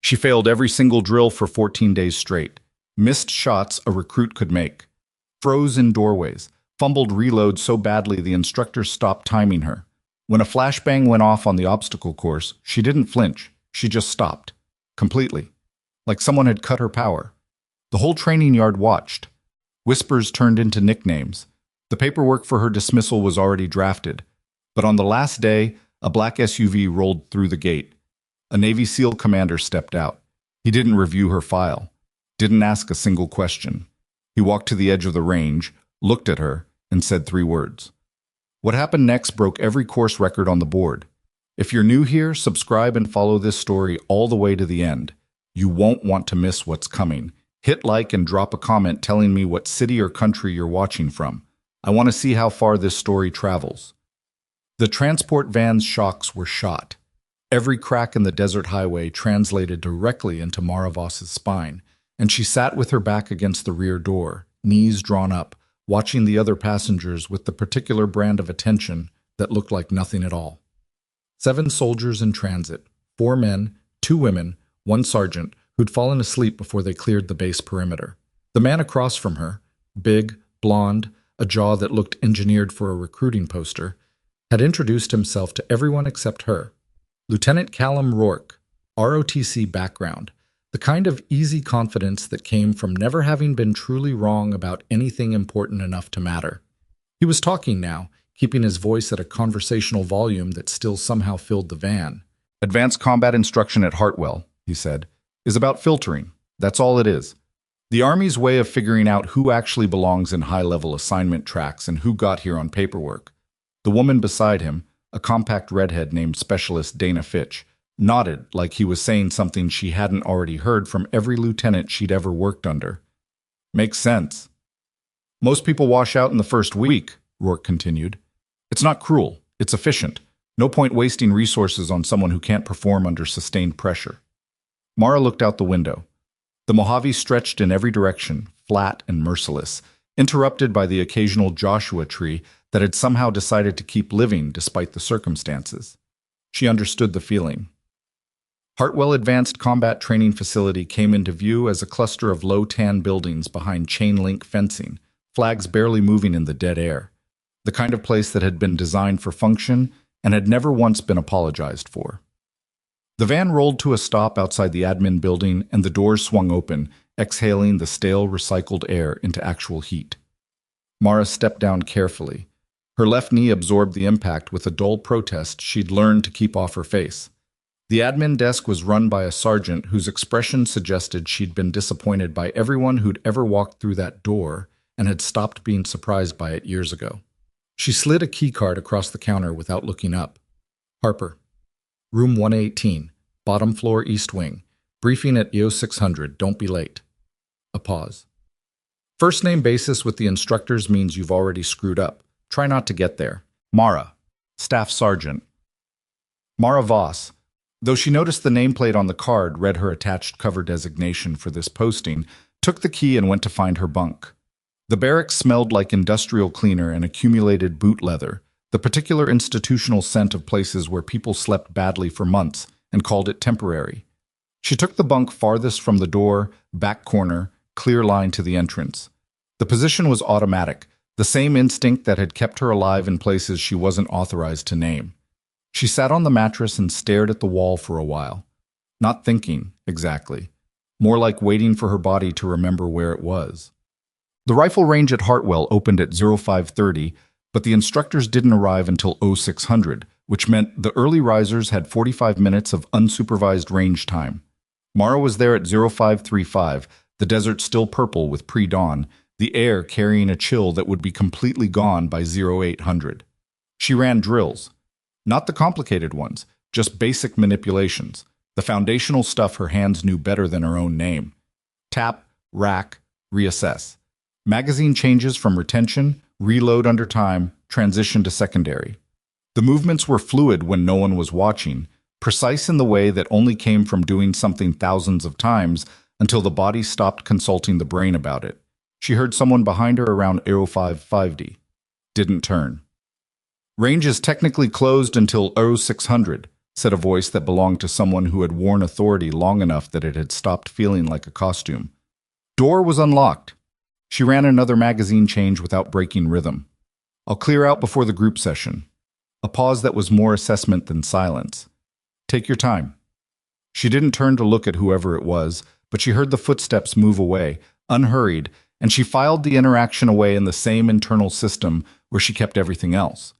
She failed every single drill for 14 days straight. Missed shots a recruit could make. Froze in doorways. Fumbled reload so badly the instructor stopped timing her. When a flashbang went off on the obstacle course, she didn't flinch. She just stopped. Completely. Like someone had cut her power. The whole training yard watched. Whispers turned into nicknames. The paperwork for her dismissal was already drafted. But on the last day, a black SUV rolled through the gate. A Navy SEAL commander stepped out. He didn't review her file. Didn't ask a single question. He walked to the edge of the range, looked at her, and said 3 words. What happened next broke every course record on the board. If you're new here, subscribe and follow this story all the way to the end. You won't want to miss what's coming. Hit like and drop a comment telling me what city or country you're watching from. I want to see how far this story travels. The transport van's shocks were shot. Every crack in the desert highway translated directly into Mara Voss's spine, and she sat with her back against the rear door, knees drawn up, watching the other passengers with the particular brand of attention that looked like nothing at all. 7 soldiers in transit, 4 men, 2 women, 1 sergeant, who'd fallen asleep before they cleared the base perimeter. The man across from her, big, blonde, a jaw that looked engineered for a recruiting poster, had introduced himself to everyone except her. Lieutenant Callum Rourke, ROTC background, the kind of easy confidence that came from never having been truly wrong about anything important enough to matter. He was talking now, keeping his voice at a conversational volume that still somehow filled the van. Advanced combat instruction at Hartwell, he said, is about filtering. That's all it is. The Army's way of figuring out who actually belongs in high-level assignment tracks and who got here on paperwork. The woman beside him, a compact redhead named Specialist Dana Fitch, nodded like he was saying something she hadn't already heard from every lieutenant she'd ever worked under. Makes sense. Most people wash out in the first week, Rourke continued. It's not cruel. It's efficient. No point wasting resources on someone who can't perform under sustained pressure. Mara looked out the window. The Mojave stretched in every direction, flat and merciless, interrupted by the occasional Joshua tree that had somehow decided to keep living despite the circumstances. She understood the feeling. Hartwell Advanced Combat Training Facility came into view as a cluster of low-tan buildings behind chain-link fencing, flags barely moving in the dead air. The kind of place that had been designed for function and had never once been apologized for. The van rolled to a stop outside the admin building and the doors swung open, exhaling the stale, recycled air into actual heat. Mara stepped down carefully. Her left knee absorbed the impact with a dull protest she'd learned to keep off her face. The admin desk was run by a sergeant whose expression suggested she'd been disappointed by everyone who'd ever walked through that door and had stopped being surprised by it years ago. She slid a keycard across the counter without looking up. Harper. Room 118, bottom floor, east wing. Briefing at EO 600, don't be late. A pause. First name basis with the instructors means you've already screwed up. Try not to get there. Mara. Staff Sergeant. Mara Voss. Though she noticed the nameplate on the card read her attached cover designation for this posting, took the key and went to find her bunk. The barracks smelled like industrial cleaner and accumulated boot leather, the particular institutional scent of places where people slept badly for months and called it temporary. She took the bunk farthest from the door, back corner, clear line to the entrance. The position was automatic, the same instinct that had kept her alive in places she wasn't authorized to name. She sat on the mattress and stared at the wall for a while. Not thinking, exactly. More like waiting for her body to remember where it was. The rifle range at Hartwell opened at 0530, but the instructors didn't arrive until 0600, which meant the early risers had 45 minutes of unsupervised range time. Mara was there at 0535, the desert still purple with pre-dawn, the air carrying a chill that would be completely gone by 0800. She ran drills. Not the complicated ones, just basic manipulations, the foundational stuff her hands knew better than her own name. Tap, rack, reassess. Magazine changes from retention, reload under time, transition to secondary. The movements were fluid when no one was watching, precise in the way that only came from doing something thousands of times until the body stopped consulting the brain about it. She heard someone behind her around 0550. Didn't turn. Range is technically closed until 0600, said a voice that belonged to someone who had worn authority long enough that it had stopped feeling like a costume. Door was unlocked. She ran another magazine change without breaking rhythm. I'll clear out before the group session. A pause that was more assessment than silence. Take your time. She didn't turn to look at whoever it was, but she heard the footsteps move away, unhurried, and she filed the interaction away in the same internal system where she kept everything else.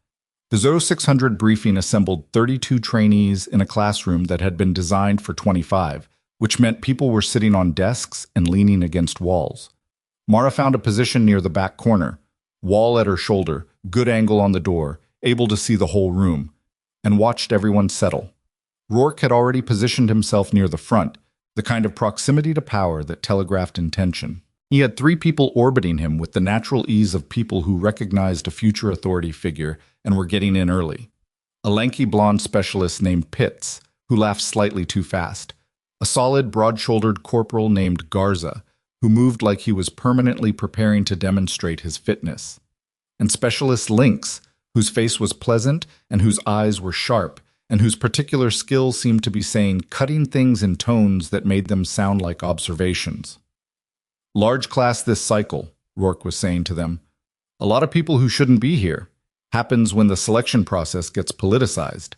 The 0600 briefing assembled 32 trainees in a classroom that had been designed for 25, which meant people were sitting on desks and leaning against walls. Mara found a position near the back corner, wall at her shoulder, good angle on the door, able to see the whole room, and watched everyone settle. Rourke had already positioned himself near the front, the kind of proximity to power that telegraphed intention. He had 3 people orbiting him with the natural ease of people who recognized a future authority figure and were getting in early. A lanky blonde specialist named Pitts, who laughed slightly too fast. A solid, broad-shouldered corporal named Garza, who moved like he was permanently preparing to demonstrate his fitness. And Specialist Lynx, whose face was pleasant and whose eyes were sharp, and whose particular skill seemed to be saying cutting things in tones that made them sound like observations. Large class this cycle, Rourke was saying to them. A lot of people who shouldn't be here. Happens when the selection process gets politicized.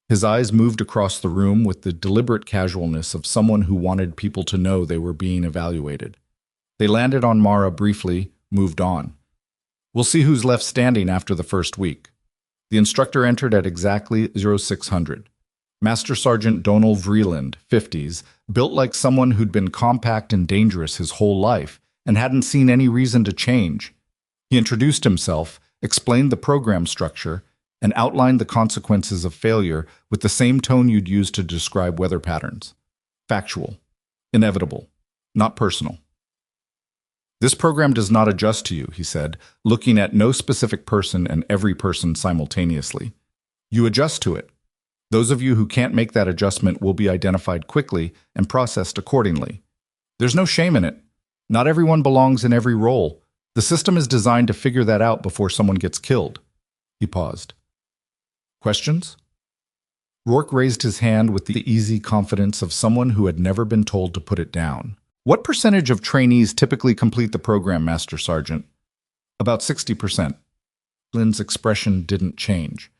His eyes moved across the room with the deliberate casualness of someone who wanted people to know they were being evaluated. They landed on Mara briefly, moved on. We'll see who's left standing after the first week. The instructor entered at exactly 0600. Master Sergeant Donald Vreeland, 50s, built like someone who'd been compact and dangerous his whole life and hadn't seen any reason to change. He introduced himself, explained the program structure, and outlined the consequences of failure with the same tone you'd use to describe weather patterns. Factual. Inevitable. Not personal. This program does not adjust to you, he said, looking at no specific person and every person simultaneously. You adjust to it. Those of you who can't make that adjustment will be identified quickly and processed accordingly. There's no shame in it. Not everyone belongs in every role. The system is designed to figure that out before someone gets killed. He paused. Questions? Rourke raised his hand with the easy confidence of someone who had never been told to put it down. What percentage of trainees typically complete the program, Master Sergeant? About 60%. Lynn's expression didn't change.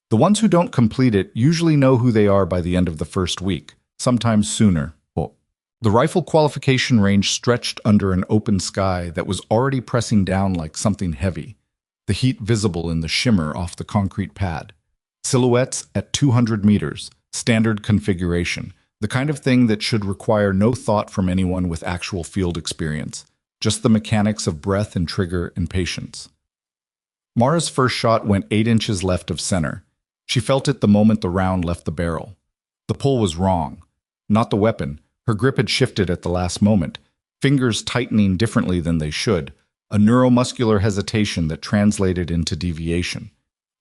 The ones who don't complete it usually know who they are by the end of the first week, sometimes sooner. The rifle qualification range stretched under an open sky that was already pressing down like something heavy, the heat visible in the shimmer off the concrete pad. Silhouettes at 200 meters, standard configuration, the kind of thing that should require no thought from anyone with actual field experience, just the mechanics of breath and trigger and patience. Mara's first shot went 8 inches left of center. She felt it the moment the round left the barrel. The pull was wrong. Not the weapon. Her grip had shifted at the last moment, fingers tightening differently than they should, a neuromuscular hesitation that translated into deviation.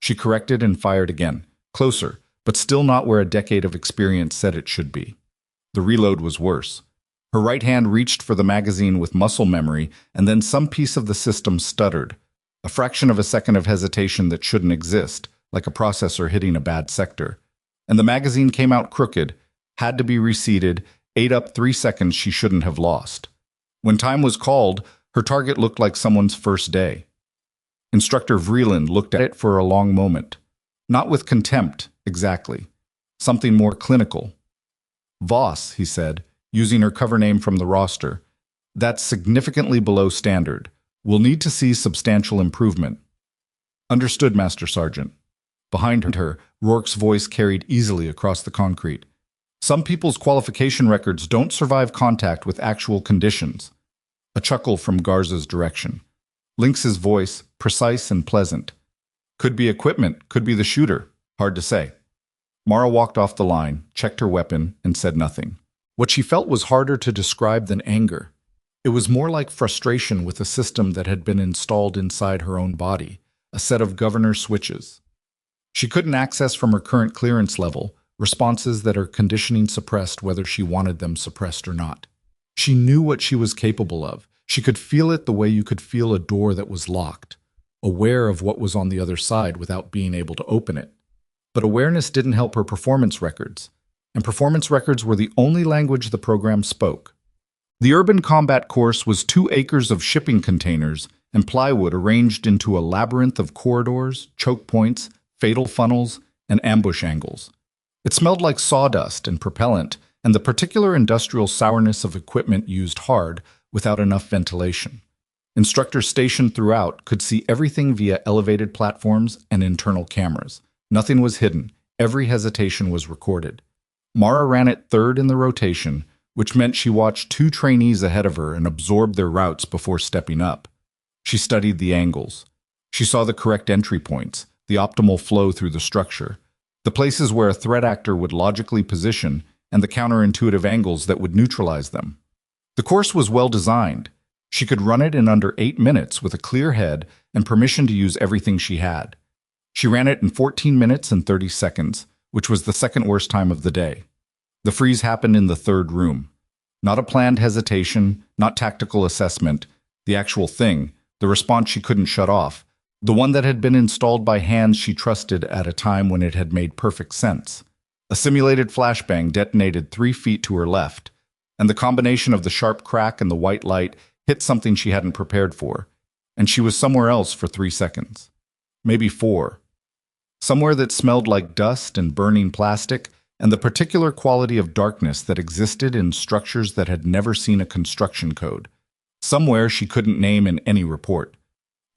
She corrected and fired again, closer, but still not where a decade of experience said it should be. The reload was worse. Her right hand reached for the magazine with muscle memory, and then some piece of the system stuttered, a fraction of a second of hesitation that shouldn't exist, like a processor hitting a bad sector. And the magazine came out crooked, had to be reseated, ate up 3 seconds she shouldn't have lost. When time was called, her target looked like someone's first day. Instructor Vreeland looked at it for a long moment. Not with contempt, exactly. Something more clinical. Voss, he said, using her cover name from the roster. That's significantly below standard. We'll need to see substantial improvement. Understood, Master Sergeant. Behind her, Rourke's voice carried easily across the concrete. Some people's qualification records don't survive contact with actual conditions. A chuckle from Garza's direction. Lynx's voice, precise and pleasant. Could be equipment, could be the shooter. Hard to say. Mara walked off the line, checked her weapon, and said nothing. What she felt was harder to describe than anger. It was more like frustration with a system that had been installed inside her own body, a set of governor switches. She couldn't access from her current clearance level responses that her conditioning suppressed whether she wanted them suppressed or not. She knew what she was capable of. She could feel it the way you could feel a door that was locked, aware of what was on the other side without being able to open it. But awareness didn't help her performance records, and performance records were the only language the program spoke. The urban combat course was 2 acres of shipping containers and plywood arranged into a labyrinth of corridors, choke points, fatal funnels, and ambush angles. It smelled like sawdust and propellant, and the particular industrial sourness of equipment used hard without enough ventilation. Instructors stationed throughout could see everything via elevated platforms and internal cameras. Nothing was hidden. Every hesitation was recorded. Mara ran it third in the rotation, which meant she watched 2 trainees ahead of her and absorbed their routes before stepping up. She studied the angles. She saw the correct entry points, the optimal flow through the structure, the places where a threat actor would logically position, and the counterintuitive angles that would neutralize them. The course was well designed. She could run it in under 8 minutes with a clear head and permission to use everything she had. She ran it in 14 minutes and 30 seconds, which was the second worst time of the day. The freeze happened in the 3rd room. Not a planned hesitation, not tactical assessment, the actual thing, the response she couldn't shut off, the one that had been installed by hands she trusted at a time when it had made perfect sense. A simulated flashbang detonated 3 feet to her left, and the combination of the sharp crack and the white light hit something she hadn't prepared for, and she was somewhere else for 3 seconds. Maybe 4. Somewhere that smelled like dust and burning plastic, and the particular quality of darkness that existed in structures that had never seen a construction code. Somewhere she couldn't name in any report.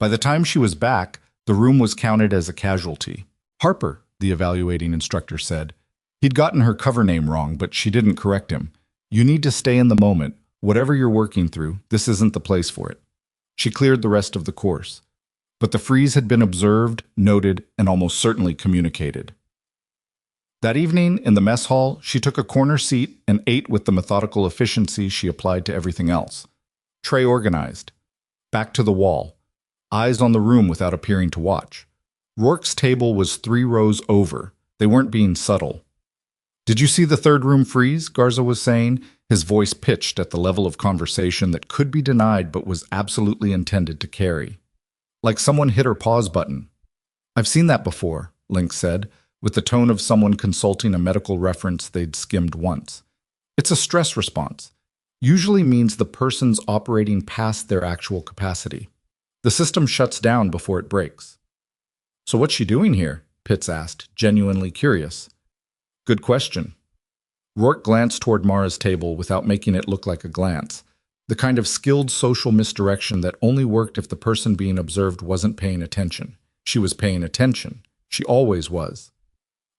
By the time she was back, the room was counted as a casualty. "Harper," the evaluating instructor said. He'd gotten her cover name wrong, but she didn't correct him. "You need to stay in the moment. Whatever you're working through, this isn't the place for it." She cleared the rest of the course. But the freeze had been observed, noted, and almost certainly communicated. That evening, in the mess hall, she took a corner seat and ate with the methodical efficiency she applied to everything else. Tray organized. Back to the wall. Eyes on the room without appearing to watch. Rourke's table was 3 rows over. They weren't being subtle. "Did you see the 3rd room freeze?" Garza was saying, his voice pitched at the level of conversation that could be denied but was absolutely intended to carry. Like someone hit her pause button. "I've seen that before," Link said, with the tone of someone consulting a medical reference they'd skimmed once. "It's a stress response. Usually means the person's operating past their actual capacity. The system shuts down before it breaks." "So what's she doing here?" Pitts asked, genuinely curious. "Good question." Rourke glanced toward Mara's table without making it look like a glance, the kind of skilled social misdirection that only worked if the person being observed wasn't paying attention. She was paying attention. She always was.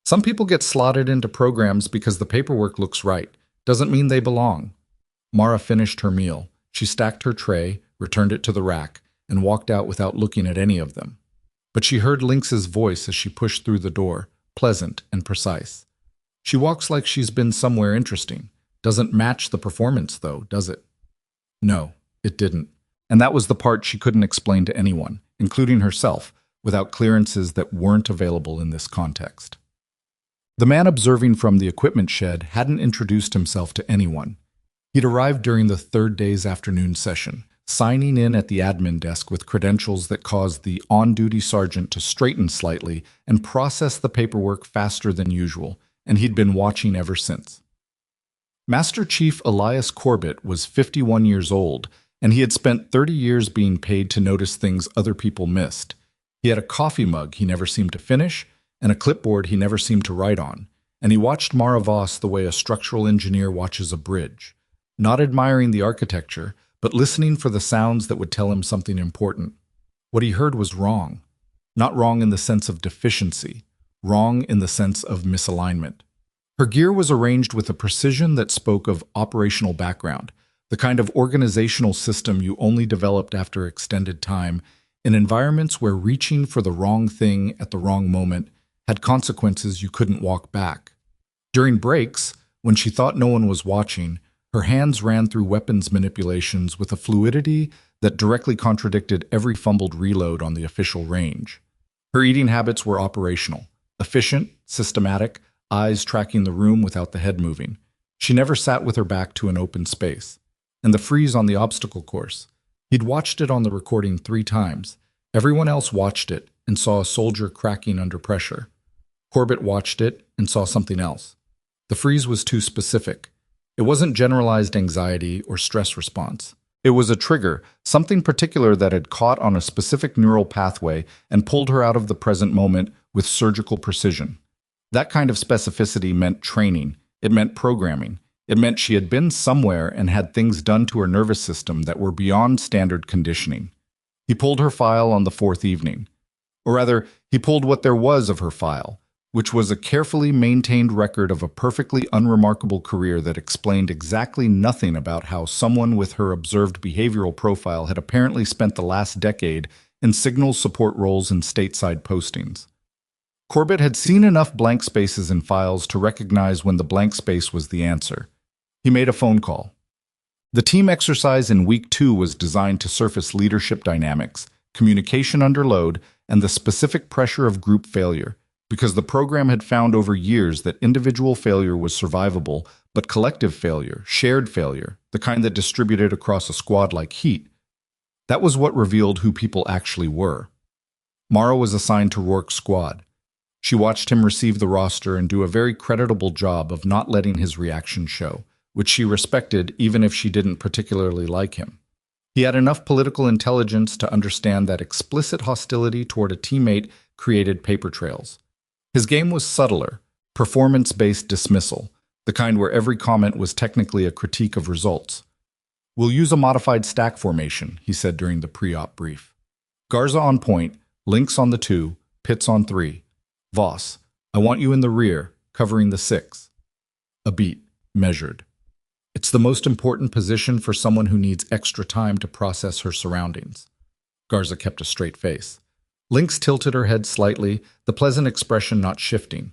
"Some people get slotted into programs because the paperwork looks right. Doesn't mean they belong." Mara finished her meal. She stacked her tray, returned it to the rack, and walked out without looking at any of them. But she heard Lynx's voice as she pushed through the door, pleasant and precise. "She walks like she's been somewhere interesting. Doesn't match the performance, though, does it?" No, it didn't. And that was the part she couldn't explain to anyone, including herself, without clearances that weren't available in this context. The man observing from the equipment shed hadn't introduced himself to anyone. He'd arrived during the 3rd day's afternoon session, signing in at the admin desk with credentials that caused the on-duty sergeant to straighten slightly and process the paperwork faster than usual, and he'd been watching ever since. Master Chief Elias Corbett was 51 years old, and he had spent 30 years being paid to notice things other people missed. He had a coffee mug he never seemed to finish, and a clipboard he never seemed to write on, and he watched Mara Voss the way a structural engineer watches a bridge, not admiring the architecture, but listening for the sounds that would tell him something important. What he heard was wrong. Not wrong in the sense of deficiency, wrong in the sense of misalignment. Her gear was arranged with a precision that spoke of operational background, the kind of organizational system you only developed after extended time in environments where reaching for the wrong thing at the wrong moment had consequences you couldn't walk back. During breaks, when she thought no one was watching, her hands ran through weapons manipulations with a fluidity that directly contradicted every fumbled reload on the official range. Her eating habits were operational, efficient, systematic, eyes tracking the room without the head moving. She never sat with her back to an open space. And the freeze on the obstacle course. He'd watched it on the recording 3 times. Everyone else watched it and saw a soldier cracking under pressure. Corbett watched it and saw something else. The freeze was too specific. It wasn't generalized anxiety or stress response. It was a trigger, something particular that had caught on a specific neural pathway and pulled her out of the present moment with surgical precision. That kind of specificity meant training. It meant programming. It meant she had been somewhere and had things done to her nervous system that were beyond standard conditioning. He pulled her file on the fourth evening. Or rather, he pulled what there was of her file, which was a carefully maintained record of a perfectly unremarkable career that explained exactly nothing about how someone with her observed behavioral profile had apparently spent the last decade in signal support roles in stateside postings. Corbett had seen enough blank spaces in files to recognize when the blank space was the answer. He made a phone call. The team exercise in Week 2 was designed to surface leadership dynamics, communication under load, and the specific pressure of group failure, because the program had found over years that individual failure was survivable, but collective failure, shared failure, the kind that distributed across a squad like heat, that was what revealed who people actually were. Mara was assigned to Rourke's squad. She watched him receive the roster and do a very creditable job of not letting his reaction show, which she respected even if she didn't particularly like him. He had enough political intelligence to understand that explicit hostility toward a teammate created paper trails. His game was subtler, performance-based dismissal, the kind where every comment was technically a critique of results. "We'll use a modified stack formation," he said during the pre-op brief. "Garza on point, Links on the 2, Pitts on 3. Voss, I want you in the rear, covering the 6. A beat, measured. It's the most important position for someone who needs extra time to process her surroundings." Garza kept a straight face. Links tilted her head slightly, the pleasant expression not shifting.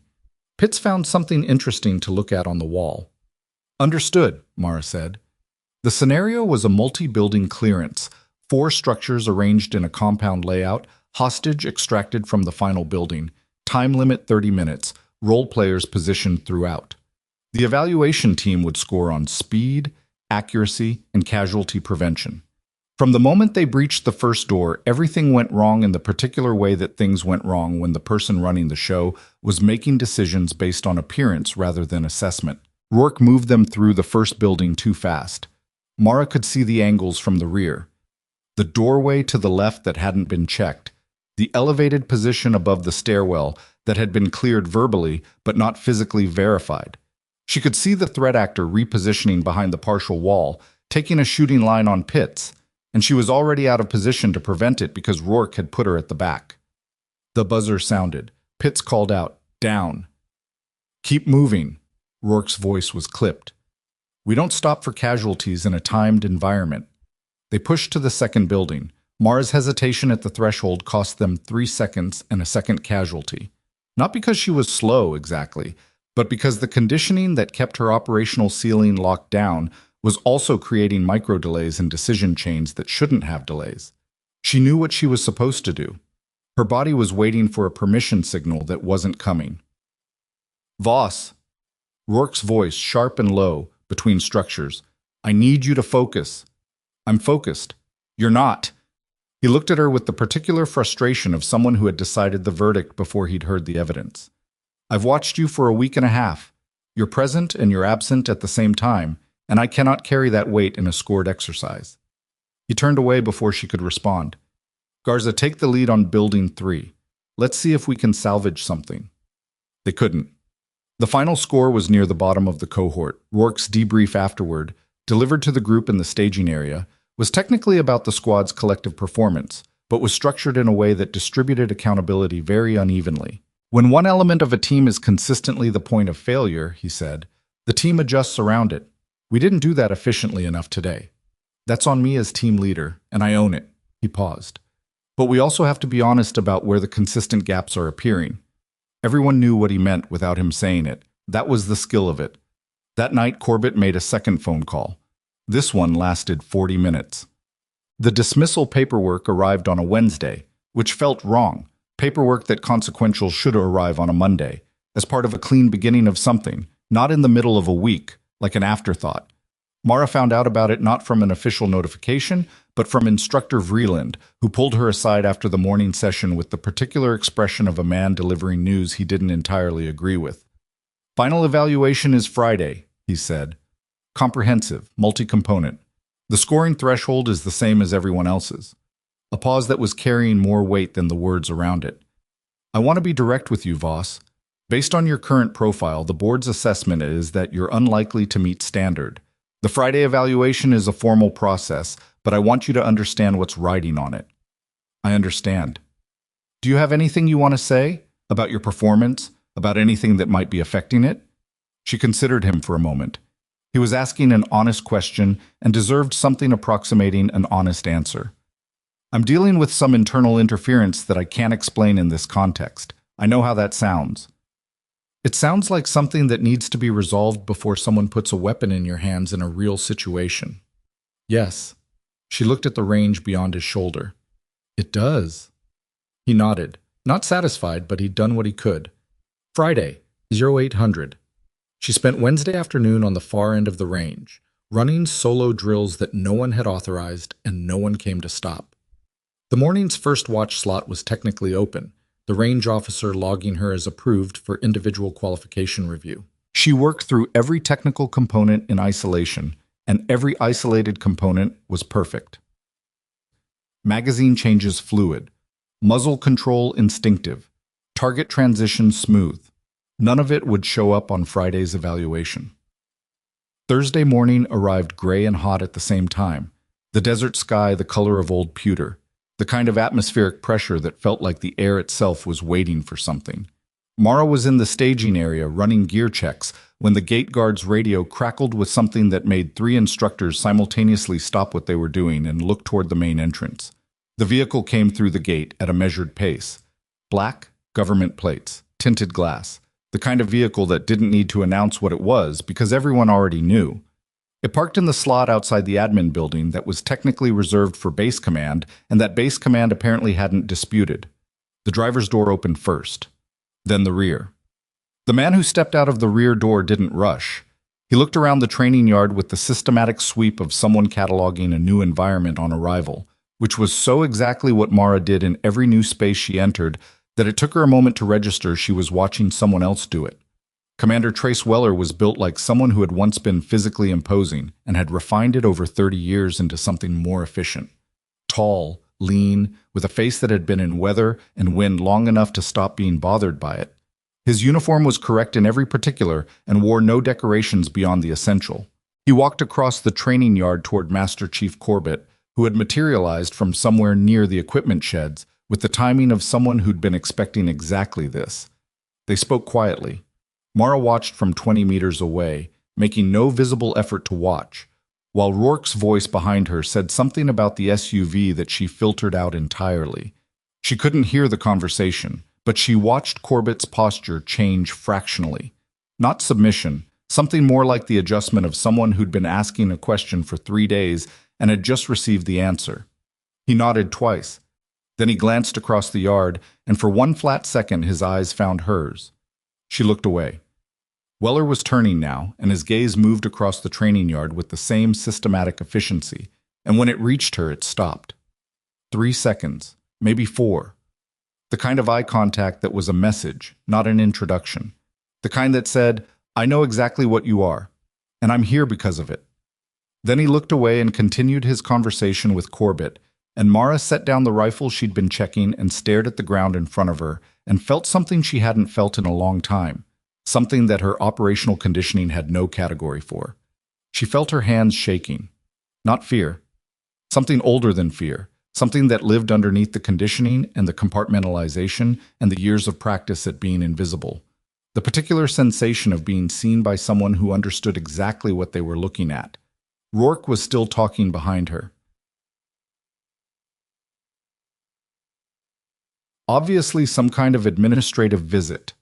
Pitts found something interesting to look at on the wall. "Understood," Mara said. The scenario was a multi-building clearance, 4 structures arranged in a compound layout, hostage extracted from the final building, time limit 30 minutes, role players positioned throughout. The evaluation team would score on speed, accuracy, and casualty prevention. From the moment they breached the first door, everything went wrong in the particular way that things went wrong when the person running the show was making decisions based on appearance rather than assessment. Rourke moved them through the first building too fast. Mara could see the angles from the rear. The doorway to the left that hadn't been checked. The elevated position above the stairwell that had been cleared verbally but not physically verified. She could see the threat actor repositioning behind the partial wall, taking a shooting line on Pitts, and she was already out of position to prevent it because Rourke had put her at the back. The buzzer sounded. Pitts called out, "Down." "Keep moving." Rourke's voice was clipped. "We don't stop for casualties in a timed environment." They pushed to the second building. Mara's hesitation at the threshold cost them 3 seconds and a second casualty. Not because she was slow, exactly, but because the conditioning that kept her operational ceiling locked down was also creating micro-delays in decision chains that shouldn't have delays. She knew what she was supposed to do. Her body was waiting for a permission signal that wasn't coming. "Voss." Rourke's voice, sharp and low, between structures. "I need you to focus." "I'm focused." "You're not." He looked at her with the particular frustration of someone who had decided the verdict before he'd heard the evidence. "I've watched you for a week and a half. You're present and you're absent at the same time, and I cannot carry that weight in a scored exercise." He turned away before she could respond. "Garza, take the lead on Building 3. Let's see if we can salvage something." They couldn't. The final score was near the bottom of the cohort. Rourke's debrief afterward, delivered to the group in the staging area, was technically about the squad's collective performance, but was structured in a way that distributed accountability very unevenly. "When one element of a team is consistently the point of failure," he said, "the team adjusts around it. We didn't do that efficiently enough today. That's on me as team leader, and I own it." He paused. "But we also have to be honest about where the consistent gaps are appearing." Everyone knew what he meant without him saying it. That was the skill of it. That night, Corbett made a second phone call. This one lasted 40 minutes. The dismissal paperwork arrived on a Wednesday, which felt wrong. Paperwork that consequential should arrive on a Monday, as part of a clean beginning of something, not in the middle of a week, like an afterthought. Mara found out about it not from an official notification, but from Instructor Vreeland, who pulled her aside after the morning session with the particular expression of a man delivering news he didn't entirely agree with. "Final evaluation is Friday," he said. "Comprehensive, multi-component. The scoring threshold is the same as everyone else's." A pause that was carrying more weight than the words around it. "I want to be direct with you, Voss. Based on your current profile, the board's assessment is that you're unlikely to meet standard. The Friday evaluation is a formal process, but I want you to understand what's riding on it." "I understand. Do you have anything you want to say? About your performance? About anything that might be affecting it?" She considered him for a moment. He was asking an honest question and deserved something approximating an honest answer. "I'm dealing with some internal interference that I can't explain in this context. I know how that sounds." "It sounds like something that needs to be resolved before someone puts a weapon in your hands in a real situation." "Yes." She looked at the range beyond his shoulder. "It does." He nodded, not satisfied, but he'd done what he could. "Friday, 0800. She spent Wednesday afternoon on the far end of the range, running solo drills that no one had authorized and no one came to stop. The morning's first watch slot was technically open, the range officer logging her as approved for individual qualification review. She worked through every technical component in isolation, and every isolated component was perfect. Magazine changes fluid, muzzle control instinctive, target transition smooth. None of it would show up on Friday's evaluation. Thursday morning arrived gray and hot at the same time, the desert sky the color of old pewter, the kind of atmospheric pressure that felt like the air itself was waiting for something. Mara was in the staging area running gear checks when the gate guard's radio crackled with something that made 3 instructors simultaneously stop what they were doing and look toward the main entrance. The vehicle came through the gate at a measured pace. Black, government plates, tinted glass, the kind of vehicle that didn't need to announce what it was because everyone already knew. It parked in the slot outside the admin building that was technically reserved for base command and that base command apparently hadn't disputed. The driver's door opened first, then the rear. The man who stepped out of the rear door didn't rush. He looked around the training yard with the systematic sweep of someone cataloging a new environment on arrival, which was so exactly what Mara did in every new space she entered that it took her a moment to register she was watching someone else do it. Commander Trace Weller was built like someone who had once been physically imposing and had refined it over 30 years into something more efficient. Tall, lean, with a face that had been in weather and wind long enough to stop being bothered by it. His uniform was correct in every particular and wore no decorations beyond the essential. He walked across the training yard toward Master Chief Corbett, who had materialized from somewhere near the equipment sheds, with the timing of someone who'd been expecting exactly this. They spoke quietly. Mara watched from 20 meters away, making no visible effort to watch, while Rourke's voice behind her said something about the SUV that she filtered out entirely. She couldn't hear the conversation, but she watched Corbett's posture change fractionally. Not submission, something more like the adjustment of someone who'd been asking a question for 3 days and had just received the answer. He nodded twice. Then he glanced across the yard, and for one flat second his eyes found hers. She looked away. Weller was turning now, and his gaze moved across the training yard with the same systematic efficiency, and when it reached her, it stopped. 3 seconds, maybe 4. The kind of eye contact that was a message, not an introduction. The kind that said, "I know exactly what you are, and I'm here because of it." Then he looked away and continued his conversation with Corbett, and Mara set down the rifle she'd been checking and stared at the ground in front of her and felt something she hadn't felt in a long time. Something that her operational conditioning had no category for. She felt her hands shaking. Not fear. Something older than fear. Something that lived underneath the conditioning and the compartmentalization and the years of practice at being invisible. The particular sensation of being seen by someone who understood exactly what they were looking at. Rourke was still talking behind her. Obviously some kind of administrative visit.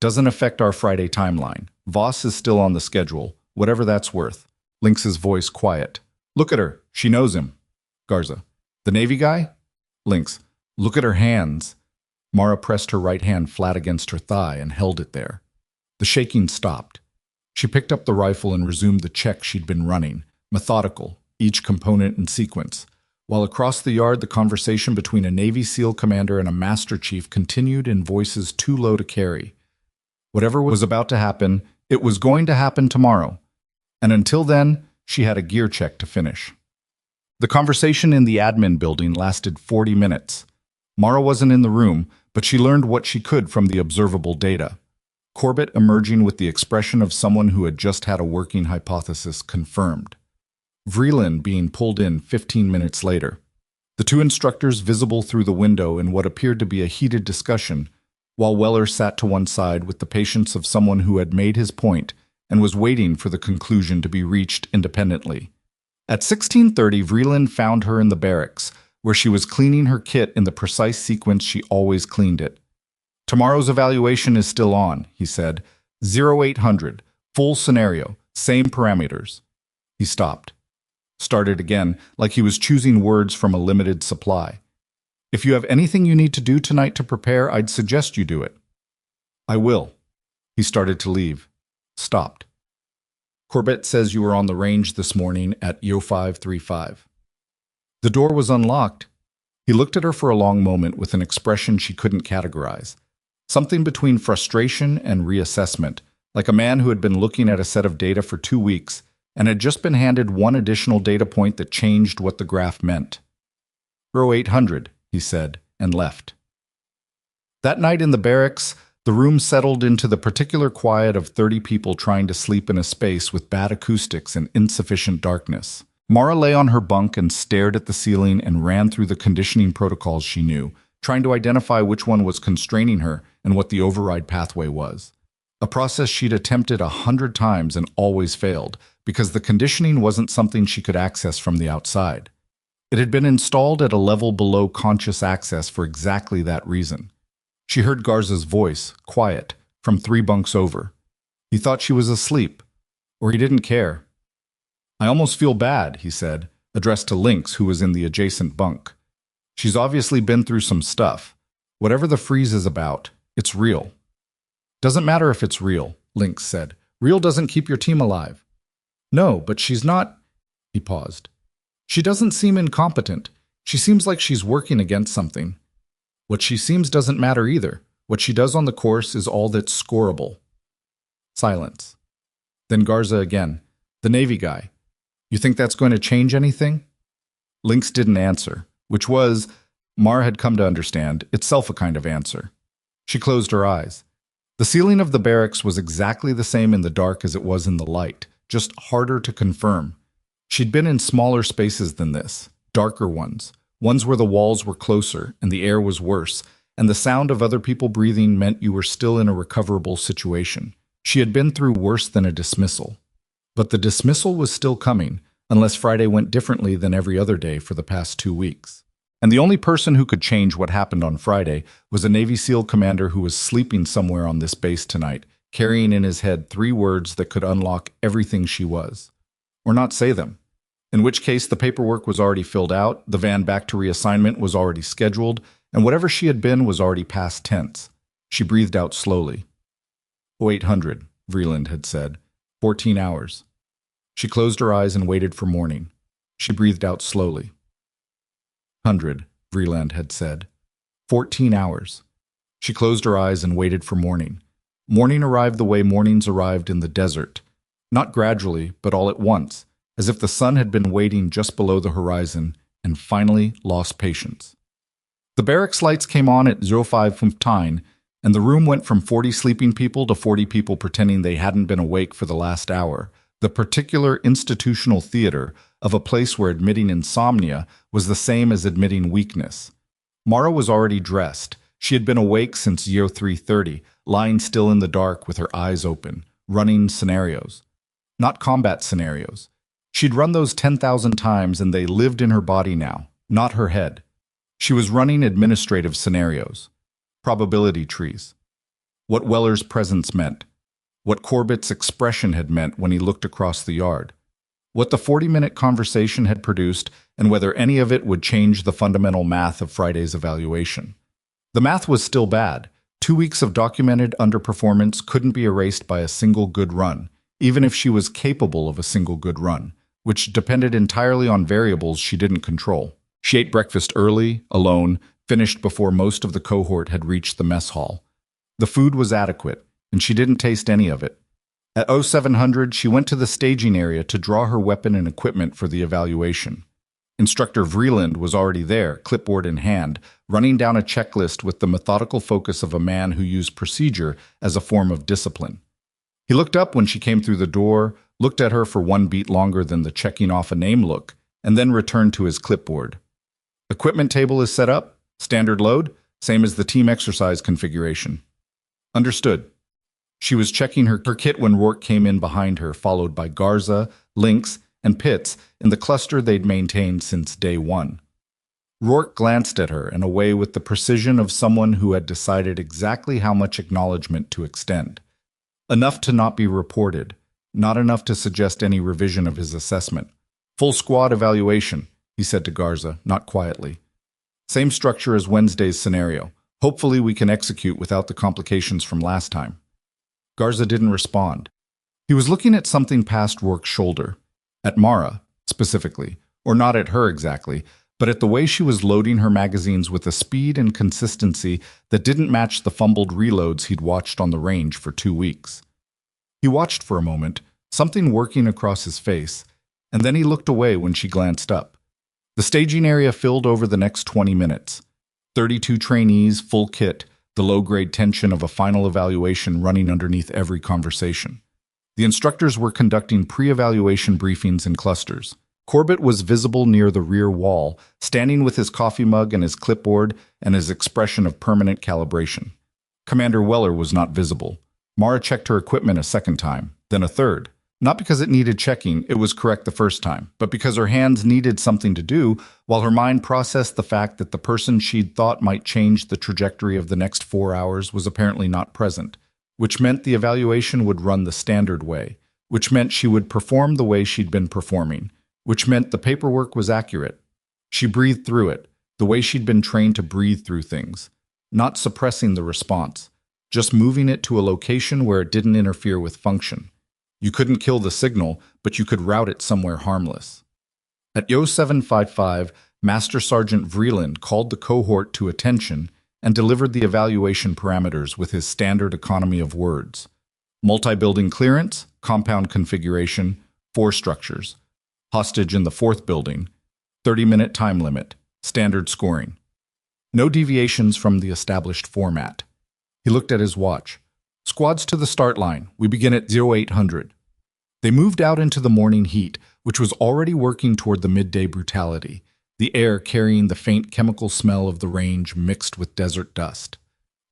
Doesn't affect our Friday timeline. Voss is still on the schedule, whatever that's worth. Lynx's voice quiet. Look at her. She knows him. Garza. The Navy guy? Lynx. Look at her hands. Mara pressed her right hand flat against her thigh and held it there. The shaking stopped. She picked up the rifle and resumed the check she'd been running, methodical, each component in sequence, while across the yard the conversation between a Navy SEAL commander and a Master Chief continued in voices too low to carry. Whatever was about to happen, it was going to happen tomorrow, and until then, she had a gear check to finish. The conversation in the admin building lasted 40 minutes. Mara wasn't in the room, but she learned what she could from the observable data. Corbett emerging with the expression of someone who had just had a working hypothesis confirmed. Vreeland being pulled in 15 minutes later. The two instructors visible through the window in what appeared to be a heated discussion, while Weller sat to one side with the patience of someone who had made his point and was waiting for the conclusion to be reached independently. At 16:30, Vreeland found her in the barracks, where she was cleaning her kit in the precise sequence she always cleaned it. "Tomorrow's evaluation is still on," he said. 0800, full scenario, same parameters. He stopped. Started again, like he was choosing words from a limited supply. "If you have anything you need to do tonight to prepare, I'd suggest you do it." "I will." He started to leave. Stopped. "Corbett says you were on the range this morning at Yo535. The door was unlocked. He looked at her for a long moment with an expression she couldn't categorize. Something between frustration and reassessment, like a man who had been looking at a set of data for 2 weeks and had just been handed one additional data point that changed what the graph meant. "Row 800, he said, and left. That night in the barracks, the room settled into the particular quiet of 30 people trying to sleep in a space with bad acoustics and insufficient darkness. Mara lay on her bunk and stared at the ceiling and ran through the conditioning protocols she knew, trying to identify which one was constraining her and what the override pathway was. A process she'd attempted 100 times and always failed, because the conditioning wasn't something she could access from the outside. It had been installed at a level below conscious access for exactly that reason. She heard Garza's voice, quiet, from 3 bunks over. He thought she was asleep, or he didn't care. "I almost feel bad," he said, addressed to Lynx, who was in the adjacent bunk. "She's obviously been through some stuff. Whatever the freeze is about, it's real." "Doesn't matter if it's real," Lynx said. "Real doesn't keep your team alive." "No, but she's not—" He paused. "She doesn't seem incompetent. She seems like she's working against something. What she seems doesn't matter either. What she does on the course is all that's scoreable." Silence. Then Garza again. "The Navy guy. You think that's going to change anything?" Lynx didn't answer, which was, Mara had come to understand, itself a kind of answer. She closed her eyes. The ceiling of the barracks was exactly the same in the dark as it was in the light, just harder to confirm. She'd been in smaller spaces than this, darker ones where the walls were closer and the air was worse, and the sound of other people breathing meant you were still in a recoverable situation. She had been through worse than a dismissal. But the dismissal was still coming, unless Friday went differently than every other day for the past 2 weeks. And the only person who could change what happened on Friday was a Navy SEAL commander who was sleeping somewhere on this base tonight, carrying in his head 3 words that could unlock everything she was. Or not say them. In which case the paperwork was already filled out, the van back to reassignment was already scheduled, and whatever she had been was already past tense. She breathed out slowly. 0800, Vreeland had said. 14 hours. She closed her eyes and waited for morning. She breathed out slowly. 100, Vreeland had said. 14 hours. She closed her eyes and waited for morning. Morning arrived the way mornings arrived in the desert. Not gradually, but all at once, as if the sun had been waiting just below the horizon and finally lost patience. The barracks lights came on at 05:15, and the room went from 40 sleeping people to 40 people pretending they hadn't been awake for the last hour. The particular institutional theater of a place where admitting insomnia was the same as admitting weakness. Mara was already dressed. She had been awake since Yo 3:30, lying still in the dark with her eyes open, running scenarios. Not combat scenarios. She'd run those 10,000 times and they lived in her body now, not her head. She was running administrative scenarios. Probability trees. What Weller's presence meant. What Corbett's expression had meant when he looked across the yard. What the 40-minute conversation had produced, and whether any of it would change the fundamental math of Friday's evaluation. The math was still bad. 2 weeks of documented underperformance couldn't be erased by a single good run, even if she was capable of a single good run. which depended entirely on variables she didn't control. She ate breakfast early, alone, finished before most of the cohort had reached the mess hall. The food was adequate, and she didn't taste any of it. At 0700, she went to the staging area to draw her weapon and equipment for the evaluation. Instructor Vreeland was already there, clipboard in hand, running down a checklist with the methodical focus of a man who used procedure as a form of discipline. He looked up when she came through the door, looked at her for one beat longer than the checking off a name look, and then returned to his clipboard. Equipment table is set up, standard load, same as the team exercise configuration. Understood. She was checking her kit when Rourke came in behind her, followed by Garza, Lynx, and Pitts in the cluster they'd maintained since day one. Rourke glanced at her and away with the precision of someone who had decided exactly how much acknowledgement to extend. Enough to not be reported, not enough to suggest any revision of his assessment. Full squad evaluation, he said to Garza, not quietly. Same structure as Wednesday's scenario. Hopefully we can execute without the complications from last time. Garza didn't respond. He was looking at something past Rourke's shoulder. At Mara, specifically, or not at her exactly, but at the way she was loading her magazines with a speed and consistency that didn't match the fumbled reloads he'd watched on the range for 2 weeks. He watched for a moment, something working across his face, and then he looked away when she glanced up. The staging area filled over the next 20 minutes. 32 trainees, full kit, the low-grade tension of a final evaluation running underneath every conversation. The instructors were conducting pre-evaluation briefings in clusters. Corbett was visible near the rear wall, standing with his coffee mug and his clipboard and his expression of permanent calibration. Commander Weller was not visible. Mara checked her equipment a second time, then a third. Not because it needed checking, it was correct the first time, but because her hands needed something to do, while her mind processed the fact that the person she'd thought might change the trajectory of the next 4 hours was apparently not present, which meant the evaluation would run the standard way, which meant she would perform the way she'd been performing, which meant the paperwork was accurate. She breathed through it, the way she'd been trained to breathe through things, not suppressing the response, just moving it to a location where it didn't interfere with function. You couldn't kill the signal, but you could route it somewhere harmless. At 0755, Master Sergeant Vreeland called the cohort to attention and delivered the evaluation parameters with his standard economy of words. Multi-building clearance, compound configuration, 4 structures. Hostage in the 4th building, 30-minute time limit, standard scoring. No deviations from the established format. He looked at his watch. Squads to the start line. We begin at 0800. They moved out into the morning heat, which was already working toward the midday brutality, the air carrying the faint chemical smell of the range mixed with desert dust.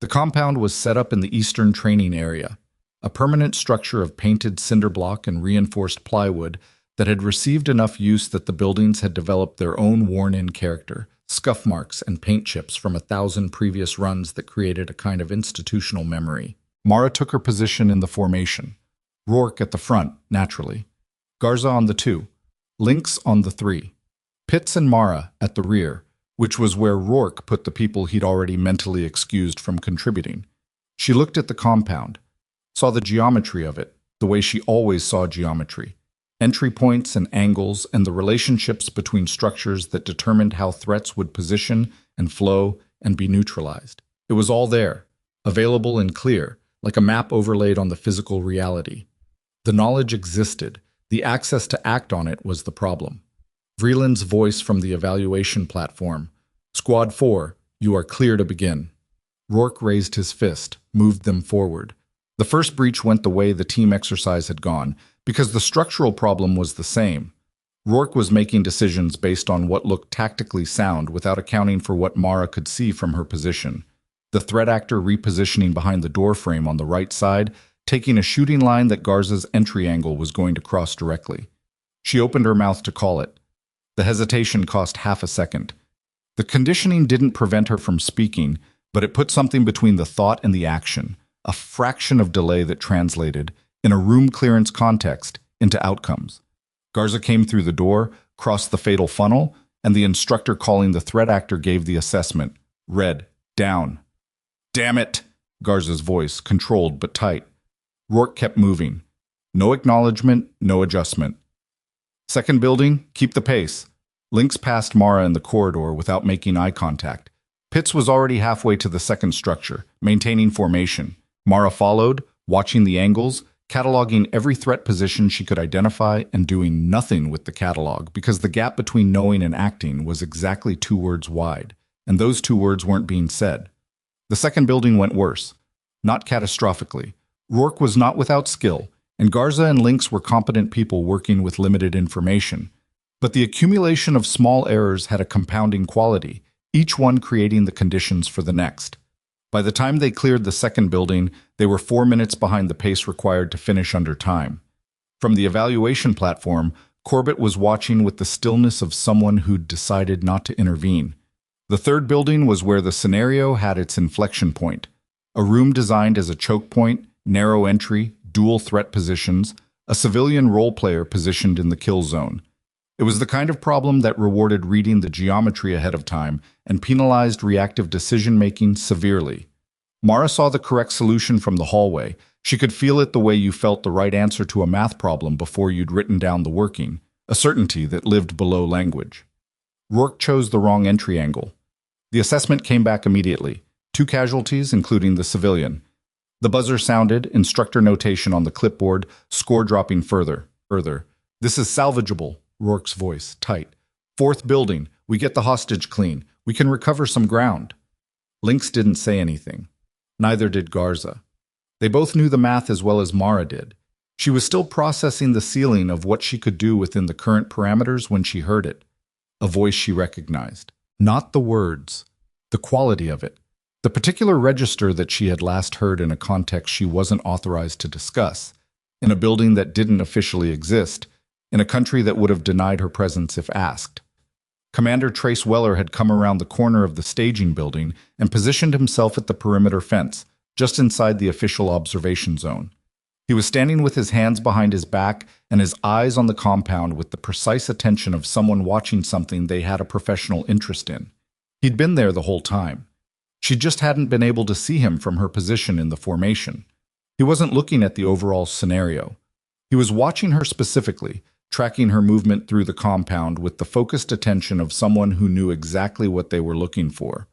The compound was set up in the eastern training area, a permanent structure of painted cinder block and reinforced plywood that had received enough use that the buildings had developed their own worn-in character, scuff marks and paint chips from 1,000 previous runs that created a kind of institutional memory. Mara took her position in the formation. Rourke at the front, naturally. Garza on the 2. Lynx on the 3. Pitts and Mara at the rear, which was where Rourke put the people he'd already mentally excused from contributing. She looked at the compound, saw the geometry of it, the way she always saw geometry. Entry points and angles and the relationships between structures that determined how threats would position and flow and be neutralized. It was all there, available and clear, like a map overlaid on the physical reality. The knowledge existed. The access to act on it was the problem. Vreeland's voice from the evaluation platform. Squad 4, you are clear to begin. Rourke raised his fist, moved them forward. The first breach went the way the team exercise had gone, because the structural problem was the same. Rourke was making decisions based on what looked tactically sound without accounting for what Mara could see from her position. The threat actor repositioning behind the door frame on the right side, taking a shooting line that Garza's entry angle was going to cross directly. She opened her mouth to call it. The hesitation cost half a second. The conditioning didn't prevent her from speaking, but it put something between the thought and the action, a fraction of delay that translated, in a room clearance context, into outcomes. Garza came through the door, crossed the fatal funnel, and the instructor calling the threat actor gave the assessment. Red. Down. Damn it! Garza's voice, controlled but tight. Rourke kept moving. No acknowledgement, no adjustment. Second building, keep the pace. Lynx passed Mara in the corridor without making eye contact. Pitts was already halfway to the second structure, maintaining formation. Mara followed, watching the angles, cataloging every threat position she could identify and doing nothing with the catalog because the gap between knowing and acting was exactly 2 words wide, and those 2 words weren't being said. The second building went worse. Not catastrophically. Rourke was not without skill, and Garza and Lynx were competent people working with limited information. But the accumulation of small errors had a compounding quality, each one creating the conditions for the next. By the time they cleared the second building, they were 4 minutes behind the pace required to finish under time. From the evaluation platform, Corbett was watching with the stillness of someone who'd decided not to intervene. The third building was where the scenario had its inflection point. A room designed as a choke point, narrow entry, dual threat positions, a civilian role player positioned in the kill zone. It was the kind of problem that rewarded reading the geometry ahead of time and penalized reactive decision-making severely. Mara saw the correct solution from the hallway. She could feel it the way you felt the right answer to a math problem before you'd written down the working, a certainty that lived below language. Rourke chose the wrong entry angle. The assessment came back immediately. 2 casualties, including the civilian. The buzzer sounded, instructor notation on the clipboard, score dropping further. This is salvageable. Rourke's voice, tight. 4th building, we get the hostage clean. We can recover some ground. Lynx didn't say anything. Neither did Garza. They both knew the math as well as Mara did. She was still processing the ceiling of what she could do within the current parameters when she heard it. A voice she recognized. Not the words, the quality of it. The particular register that she had last heard in a context she wasn't authorized to discuss, in a building that didn't officially exist, in a country that would have denied her presence if asked. Commander Trace Weller had come around the corner of the staging building and positioned himself at the perimeter fence, just inside the official observation zone. He was standing with his hands behind his back and his eyes on the compound with the precise attention of someone watching something they had a professional interest in. He'd been there the whole time. She just hadn't been able to see him from her position in the formation. He wasn't looking at the overall scenario. He was watching her specifically, tracking her movement through the compound with the focused attention of someone who knew exactly what they were looking for.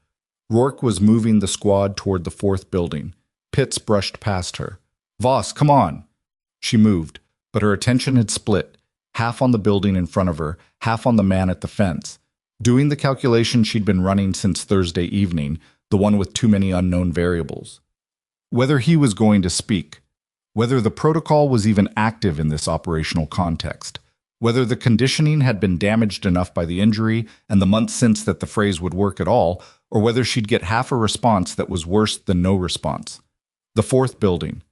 Rourke was moving the squad toward the 4th building. Pitts brushed past her. "Voss, come on!" She moved, but her attention had split, half on the building in front of her, half on the man at the fence. Doing the calculation she'd been running since Thursday evening, the one with too many unknown variables. Whether he was going to speak, whether the protocol was even active in this operational context, whether the conditioning had been damaged enough by the injury and the months since that the phrase would work at all, or whether she'd get half a response that was worse than no response. The 4th building.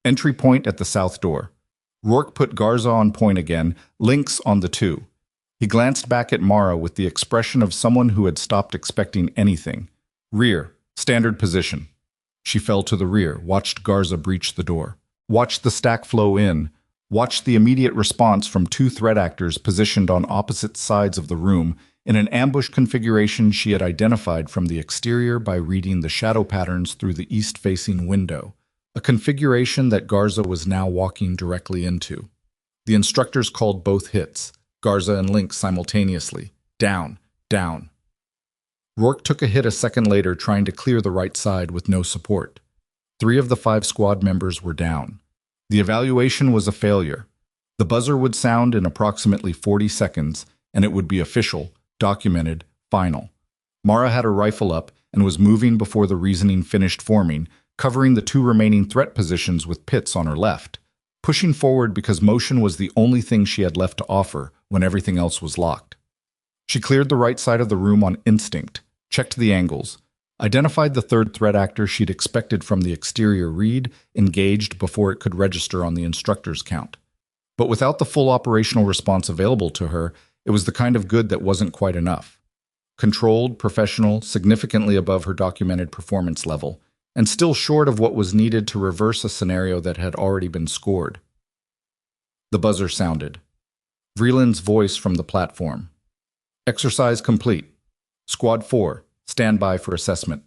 Entry point at the south door. Rourke put Garza on point again, Lynx on the 2. He glanced back at Mara with the expression of someone who had stopped expecting anything. Rear, standard position. She fell to the rear, watched Garza breach the door. Watched the stack flow in, watched the immediate response from 2 threat actors positioned on opposite sides of the room in an ambush configuration she had identified from the exterior by reading the shadow patterns through the east-facing window, a configuration that Garza was now walking directly into. The instructors called both hits, Garza and Lynx simultaneously. Down, down. Rourke took a hit a second later trying to clear the right side with no support. 3 of the 5 squad members were down. The evaluation was a failure. The buzzer would sound in approximately 40 seconds, and it would be official, documented, final. Mara had her rifle up and was moving before the reasoning finished forming, covering the 2 remaining threat positions with Pitts on her left, pushing forward because motion was the only thing she had left to offer when everything else was locked. She cleared the right side of the room on instinct, checked the angles, identified the 3rd threat actor she'd expected from the exterior read, engaged before it could register on the instructor's count. But without the full operational response available to her, it was the kind of good that wasn't quite enough. Controlled, professional, significantly above her documented performance level, and still short of what was needed to reverse a scenario that had already been scored. The buzzer sounded. Vreeland's voice from the platform. Exercise complete. Squad 4. Stand by for assessment.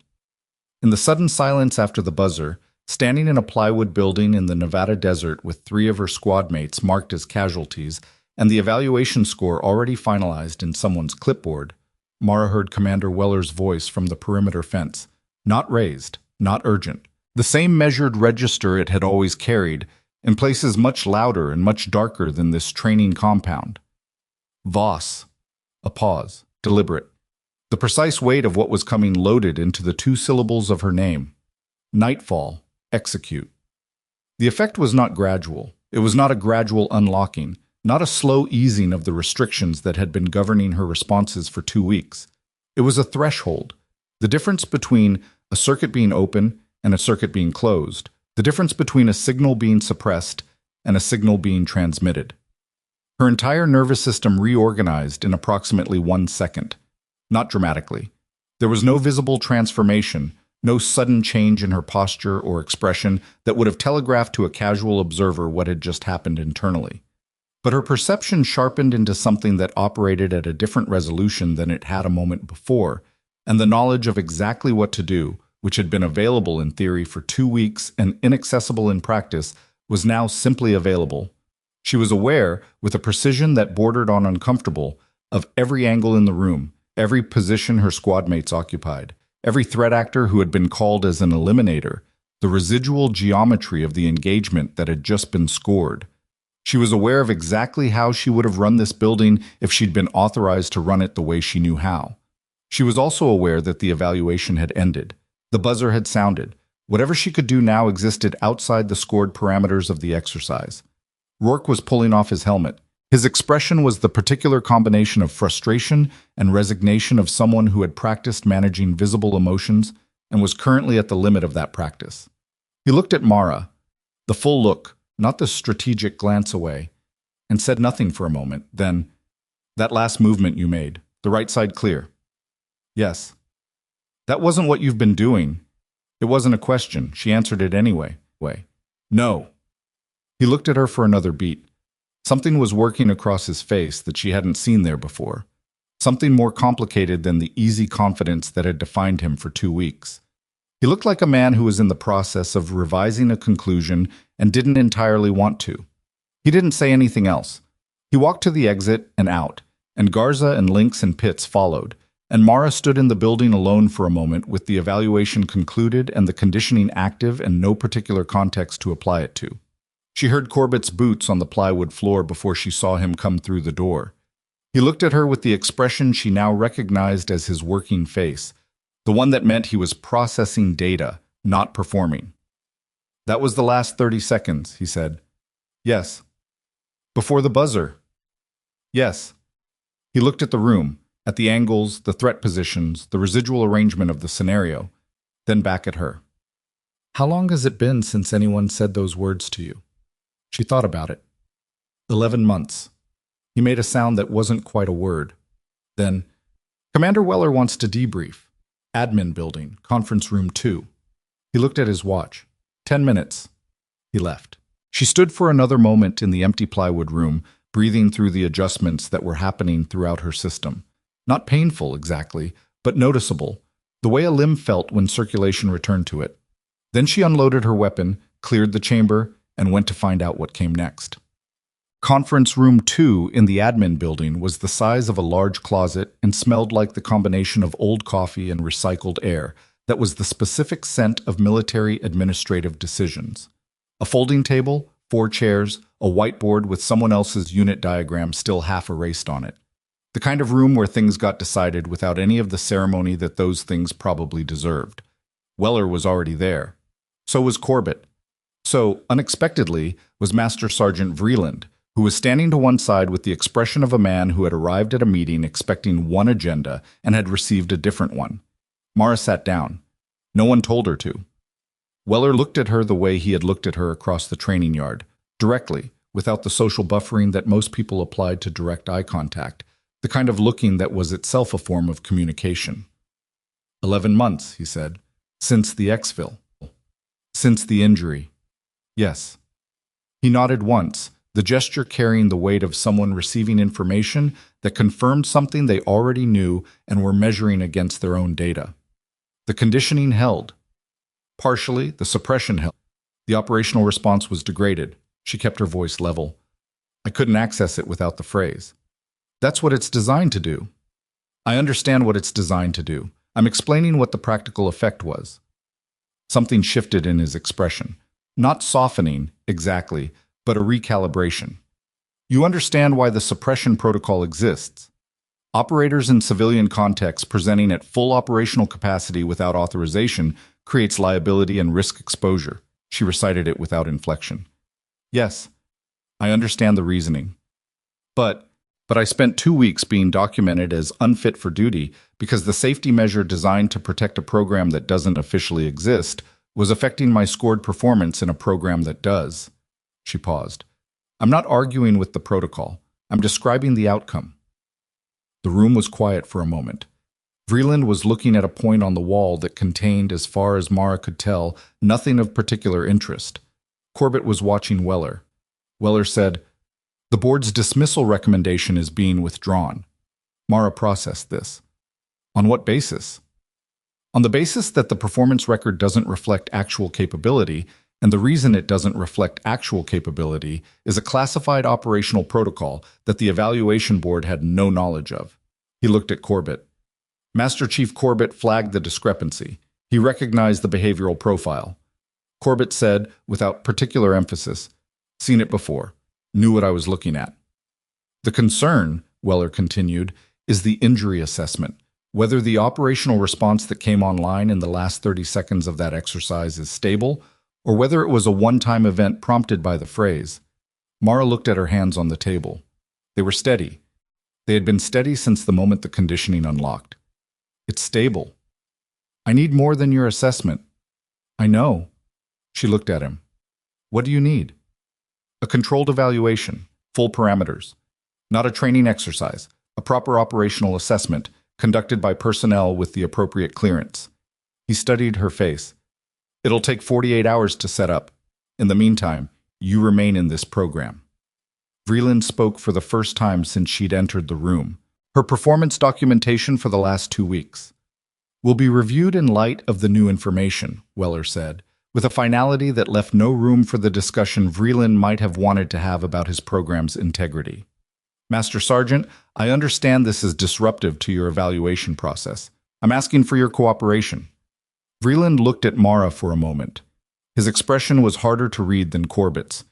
In the sudden silence after the buzzer, standing in a plywood building in the Nevada desert with 3 of her squad mates marked as casualties, and the evaluation score already finalized in someone's clipboard, Mara heard Commander Weller's voice from the perimeter fence. Not raised, not urgent. The same measured register it had always carried, in places much louder and much darker than this training compound. Voss. A pause, deliberate. The precise weight of what was coming loaded into the two syllables of her name. Nightfall. Execute. The effect was not gradual. It was not a gradual unlocking, not a slow easing of the restrictions that had been governing her responses for 2 weeks. It was a threshold. The difference between a circuit being open and a circuit being closed. The difference between a signal being suppressed and a signal being transmitted. Her entire nervous system reorganized in approximately 1 second. Not dramatically. There was no visible transformation, no sudden change in her posture or expression that would have telegraphed to a casual observer what had just happened internally. But her perception sharpened into something that operated at a different resolution than it had a moment before, and the knowledge of exactly what to do, which had been available in theory for 2 weeks and inaccessible in practice, was now simply available. She was aware, with a precision that bordered on uncomfortable, of every angle in the room, every position her squad mates occupied, every threat actor who had been called as an eliminator, the residual geometry of the engagement that had just been scored. She was aware of exactly how she would have run this building if she'd been authorized to run it the way she knew how. She was also aware that the evaluation had ended. The buzzer had sounded. Whatever she could do now existed outside the scored parameters of the exercise. Rourke was pulling off his helmet. His expression was the particular combination of frustration and resignation of someone who had practiced managing visible emotions and was currently at the limit of that practice. He looked at Mara, the full look, not the strategic glance away, and said nothing for a moment. Then, "That last movement you made, the right side clear." "Yes." "That wasn't what you've been doing." It wasn't a question. She answered it anyway. "No." He looked at her for another beat. Something was working across his face that she hadn't seen there before. Something more complicated than the easy confidence that had defined him for 2 weeks. He looked like a man who was in the process of revising a conclusion and didn't entirely want to. He didn't say anything else. He walked to the exit and out, and Garza and Lynx and Pitts followed, and Mara stood in the building alone for a moment with the evaluation concluded and the conditioning active and no particular context to apply it to. She heard Corbett's boots on the plywood floor before she saw him come through the door. He looked at her with the expression she now recognized as his working face, the one that meant he was processing data, not performing. "That was the last 30 seconds, he said. "Yes." "Before the buzzer?" "Yes." He looked at the room, at the angles, the threat positions, the residual arrangement of the scenario, then back at her. "How long has it been since anyone said those words to you?" She thought about it. 11 months. He made a sound that wasn't quite a word. Then, "Commander Weller wants to debrief. Admin building, conference room 2. He looked at his watch. 10 minutes. He left. She stood for another moment in the empty plywood room, breathing through the adjustments that were happening throughout her system. Not painful, exactly, but noticeable, the way a limb felt when circulation returned to it. Then she unloaded her weapon, cleared the chamber, and went to find out what came next. Conference room 2 in the admin building was the size of a large closet and smelled like the combination of old coffee and recycled air that was the specific scent of military administrative decisions. A folding table, 4 chairs, a whiteboard with someone else's unit diagram still half erased on it. The kind of room where things got decided without any of the ceremony that those things probably deserved. Weller was already there. So was Corbett. So, unexpectedly, was Master Sergeant Vreeland, who was standing to one side with the expression of a man who had arrived at a meeting expecting one agenda and had received a different one. Mara sat down. No one told her to. Weller looked at her the way he had looked at her across the training yard, directly, without the social buffering that most people applied to direct eye contact, the kind of looking that was itself a form of communication. 11 months, he said, since the exfil. Since the injury. Yes. He nodded once, the gesture carrying the weight of someone receiving information that confirmed something they already knew and were measuring against their own data. The conditioning held. Partially, the suppression held. The operational response was degraded. She kept her voice level. I couldn't access it without the phrase. That's what it's designed to do. I understand what it's designed to do. I'm explaining what the practical effect was. Something shifted in his expression. Not softening, exactly, but a recalibration. You understand why the suppression protocol exists. Operators in civilian contexts presenting at full operational capacity without authorization creates liability and risk exposure. She recited it without inflection. Yes, I understand the reasoning. But I spent 2 weeks being documented as unfit for duty because the safety measure designed to protect a program that doesn't officially exist was affecting my scored performance in a program that does. She paused. I'm not arguing with the protocol. I'm describing the outcome. The room was quiet for a moment. Vreeland was looking at a point on the wall that contained, as far as Mara could tell, nothing of particular interest. Corbett was watching Weller. Weller said, "The board's dismissal recommendation is being withdrawn." Mara processed this. On what basis? On the basis that the performance record doesn't reflect actual capability, and the reason it doesn't reflect actual capability is a classified operational protocol that the evaluation board had no knowledge of. He looked at Corbett. Master Chief Corbett flagged the discrepancy. He recognized the behavioral profile. Corbett said, without particular emphasis, "Seen it before. Knew what I was looking at." The concern, Weller continued, is the injury assessment. Whether the operational response that came online in the last 30 seconds of that exercise is stable, or whether it was a one-time event prompted by the phrase. Mara looked at her hands on the table. They were steady. They had been steady since the moment the conditioning unlocked. It's stable. I need more than your assessment. I know. She looked at him. What do you need? A controlled evaluation, full parameters. Not a training exercise, a proper operational assessment conducted by personnel with the appropriate clearance. He studied her face. It'll take 48 hours to set up. In the meantime, you remain in this program. Vreeland spoke for the first time since she'd entered the room. Her performance documentation for the last 2 weeks will be reviewed in light of the new information, Weller said, with a finality that left no room for the discussion Vreeland might have wanted to have about his program's integrity. Master Sergeant, I understand this is disruptive to your evaluation process. I'm asking for your cooperation. Vreeland looked at Mara for a moment. His expression was harder to read than Corbett's.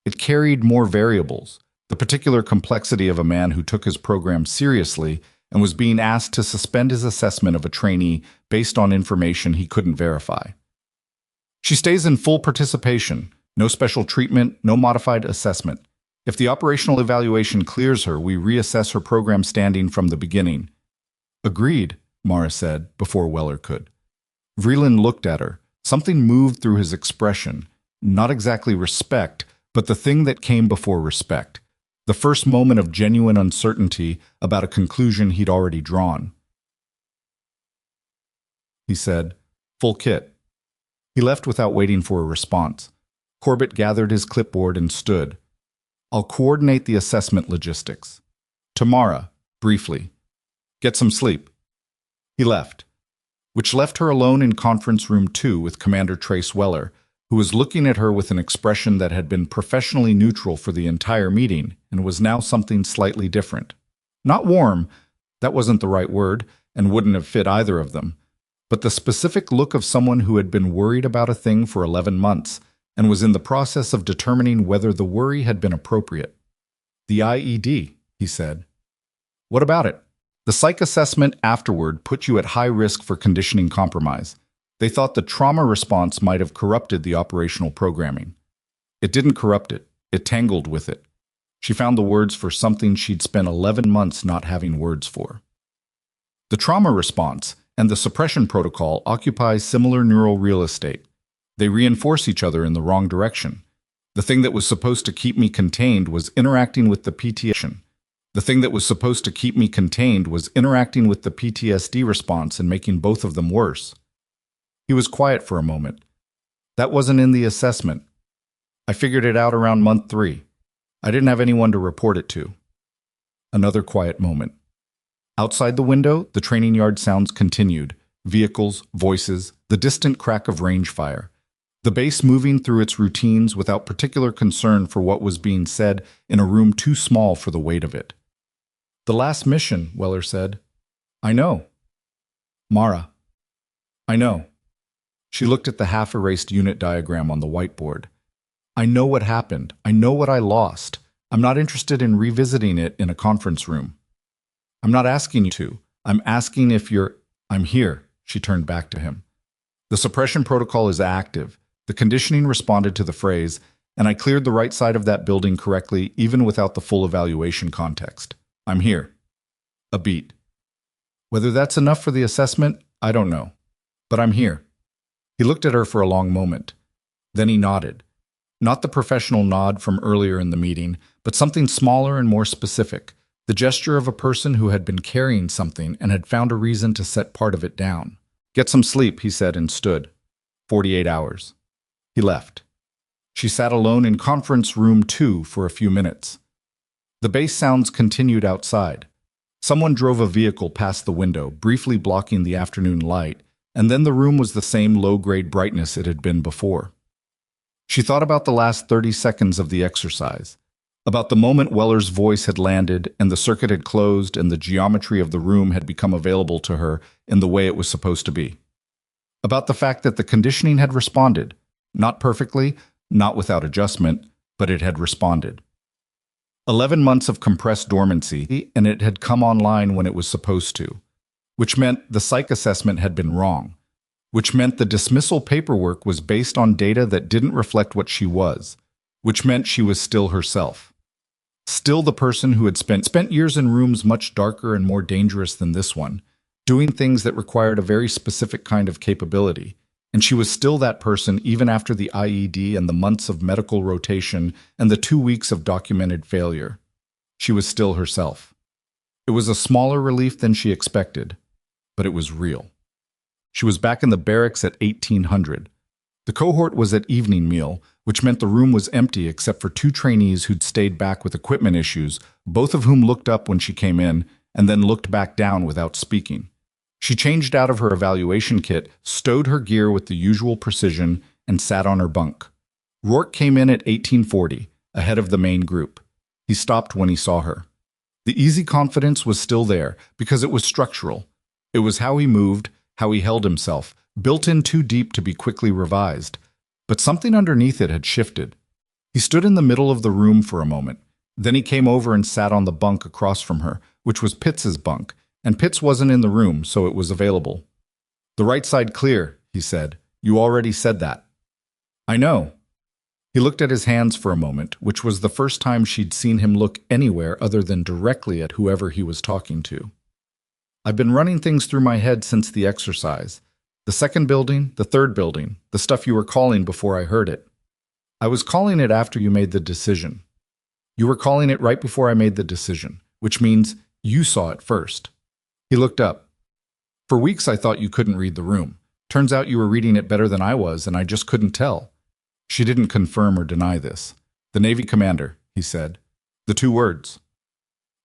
It carried more variables, the particular complexity of a man who took his program seriously and was being asked to suspend his assessment of a trainee based on information he couldn't verify. She stays in full participation, no special treatment, no modified assessment. If the operational evaluation clears her, we reassess her program standing from the beginning. Agreed, Mara said, before Weller could. Vreeland looked at her. Something moved through his expression, not exactly respect, but the thing that came before respect. The first moment of genuine uncertainty about a conclusion he'd already drawn. He said, "Full kit." He left without waiting for a response. Corbett gathered his clipboard and stood. "I'll coordinate the assessment logistics. Tomorrow, briefly. Get some sleep." He left, which left her alone in conference room 2 with Commander Trace Weller, who was looking at her with an expression that had been professionally neutral for the entire meeting and was now something slightly different. Not warm, that wasn't the right word, and wouldn't have fit either of them, but the specific look of someone who had been worried about a thing for 11 months and was in the process of determining whether the worry had been appropriate. "The IED," he said. "What about it?" "The psych assessment afterward put you at high risk for conditioning compromise. They thought the trauma response might have corrupted the operational programming. It didn't corrupt it. It tangled with it." She found the words for something she'd spent 11 months not having words for. The trauma response and the suppression protocol occupy similar neural real estate. They reinforce each other in the wrong direction. The thing that was supposed to keep me contained was interacting with the PTSD. The thing that was supposed to keep me contained was interacting with the PTSD response and making both of them worse. He was quiet for a moment. "That wasn't in the assessment. I figured it out around month 3. I didn't have anyone to report it to." Another quiet moment. Outside the window, the training yard sounds continued. Vehicles, voices, the distant crack of range fire. The base moving through its routines without particular concern for what was being said in a room too small for the weight of it. The last mission, Weller said. I know. Mara. I know. She looked at the half-erased unit diagram on the whiteboard. I know what happened. I know what I lost. I'm not interested in revisiting it in a conference room. I'm not asking you to. I'm asking if you're... I'm here, she turned back to him. The suppression protocol is active. The conditioning responded to the phrase, and I cleared the right side of that building correctly even without the full evaluation context. I'm here. A beat. Whether that's enough for the assessment, I don't know. But I'm here. He looked at her for a long moment. Then he nodded. Not the professional nod from earlier in the meeting, but something smaller and more specific. The gesture of a person who had been carrying something and had found a reason to set part of it down. Get some sleep, he said and stood. 48 hours. He left. She sat alone in conference room 2 for a few minutes. The bass sounds continued outside. Someone drove a vehicle past the window, briefly blocking the afternoon light, and then the room was the same low-grade brightness it had been before. She thought about the last 30 seconds of the exercise, about the moment Weller's voice had landed and the circuit had closed and the geometry of the room had become available to her in the way it was supposed to be. About the fact that the conditioning had responded, not perfectly, not without adjustment, but it had responded. 11 months of compressed dormancy, and it had come online when it was supposed to, which meant the psych assessment had been wrong, which meant the dismissal paperwork was based on data that didn't reflect what she was, which meant she was still herself. Still the person who had spent years in rooms much darker and more dangerous than this one, doing things that required a very specific kind of capability, and she was still that person even after the IED and the months of medical rotation and the 2 weeks of documented failure. She was still herself. It was a smaller relief than she expected, but it was real. She was back in the barracks at 1800. The cohort was at evening meal, which meant the room was empty except for 2 trainees who'd stayed back with equipment issues, both of whom looked up when she came in and then looked back down without speaking. She changed out of her evaluation kit, stowed her gear with the usual precision, and sat on her bunk. Rourke came in at 1840, ahead of the main group. He stopped when he saw her. The easy confidence was still there, because it was structural. It was how he moved, how he held himself, built in too deep to be quickly revised. But something underneath it had shifted. He stood in the middle of the room for a moment. Then he came over and sat on the bunk across from her, which was Pitts's bunk, and Pitts wasn't in the room, so it was available. The right side clear, he said. You already said that. I know. He looked at his hands for a moment, which was the first time she'd seen him look anywhere other than directly at whoever he was talking to. I've been running things through my head since the exercise. The second building, the third building, the stuff you were calling before I heard it. I was calling it after you made the decision. You were calling it right before I made the decision, which means you saw it first. He looked up. For weeks I thought you couldn't read the room. Turns out you were reading it better than I was, and I just couldn't tell. She didn't confirm or deny this. The Navy commander, he said. The 2 words.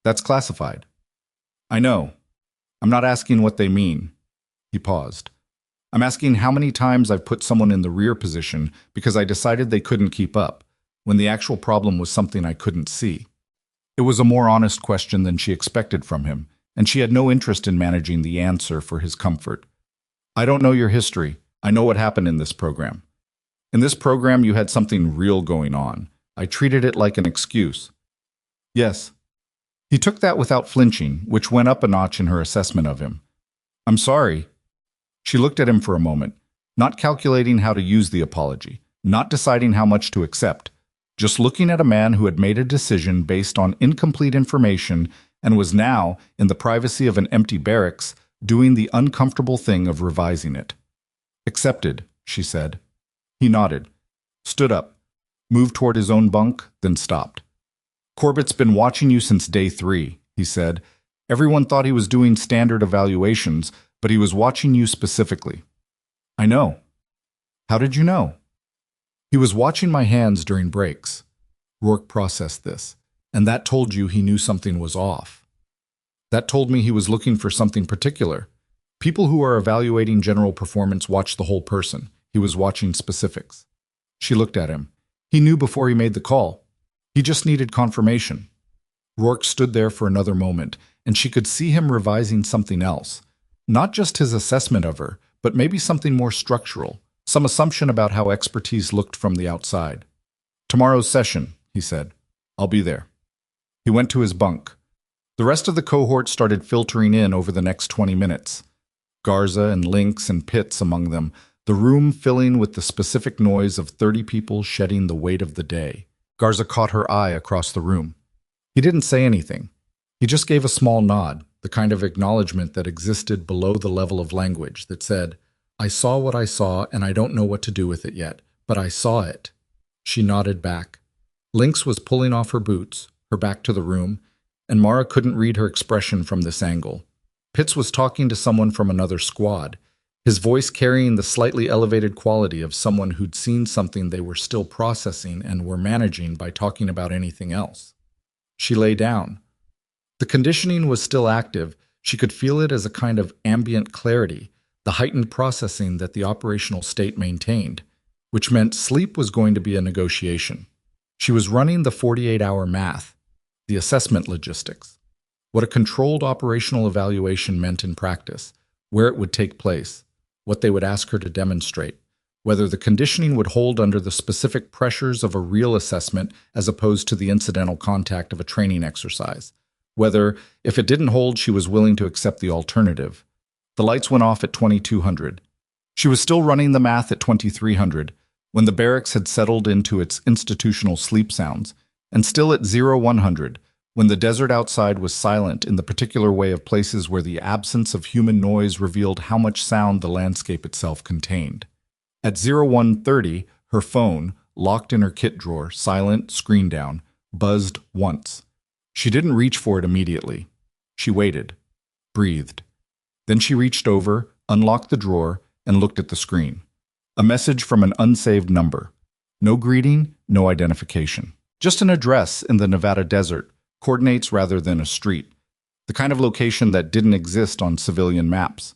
That's classified. I know. I'm not asking what they mean. He paused. I'm asking how many times I've put someone in the rear position because I decided they couldn't keep up, when the actual problem was something I couldn't see. It was a more honest question than she expected from him, and she had no interest in managing the answer for his comfort. I don't know your history. I know what happened in this program. In this program, you had something real going on. I treated it like an excuse. Yes. He took that without flinching, which went up a notch in her assessment of him. I'm sorry. She looked at him for a moment, not calculating how to use the apology, not deciding how much to accept, just looking at a man who had made a decision based on incomplete information and was now, in the privacy of an empty barracks, doing the uncomfortable thing of revising it. Accepted, she said. He nodded, stood up, moved toward his own bunk, then stopped. Corbett's been watching you since day 3, he said. Everyone thought he was doing standard evaluations, but he was watching you specifically. I know. How did you know? He was watching my hands during breaks. Rourke processed this, and that told you he knew something was off. That told me he was looking for something particular. People who are evaluating general performance watch the whole person, He was watching specifics. She looked at him. He knew before he made the call. He just needed confirmation. Rourke stood there for another moment, and she could see him revising something else. Not just his assessment of her, but maybe something more structural, some assumption about how expertise looked from the outside. "Tomorrow's session," he said. "I'll be there." He went to his bunk. The rest of the cohort started filtering in over the next 20 minutes. Garza and Lynx and Pitts among them, the room filling with the specific noise of 30 people shedding the weight of the day. Garza caught her eye across the room. He didn't say anything. He just gave a small nod, the kind of acknowledgement that existed below the level of language that said, "I saw what I saw and I don't know what to do with it yet, but I saw it." She nodded back. Lynx was pulling off her boots, her back to the room, and Mara couldn't read her expression from this angle. Pitts was talking to someone from another squad, his voice carrying the slightly elevated quality of someone who'd seen something they were still processing and were managing by talking about anything else. She lay down. The conditioning was still active. She could feel it as a kind of ambient clarity, the heightened processing that the operational state maintained, which meant sleep was going to be a negotiation. She was running the 48-hour math, the assessment logistics, what a controlled operational evaluation meant in practice, where it would take place, what they would ask her to demonstrate, whether the conditioning would hold under the specific pressures of a real assessment as opposed to the incidental contact of a training exercise, whether, if it didn't hold, she was willing to accept the alternative. The lights went off at 2200. She was still running the math at 2300 when the barracks had settled into its institutional sleep sounds, and still at 0100 when the desert outside was silent in the particular way of places where the absence of human noise revealed how much sound the landscape itself contained. At 0130, her phone, locked in her kit drawer, silent, screen down, buzzed once. She didn't reach for it immediately. She waited, breathed. Then she reached over, unlocked the drawer, and looked at the screen. A message from an unsaved number. No greeting, no identification. Just an address in the Nevada desert, coordinates rather than a street. The kind of location that didn't exist on civilian maps.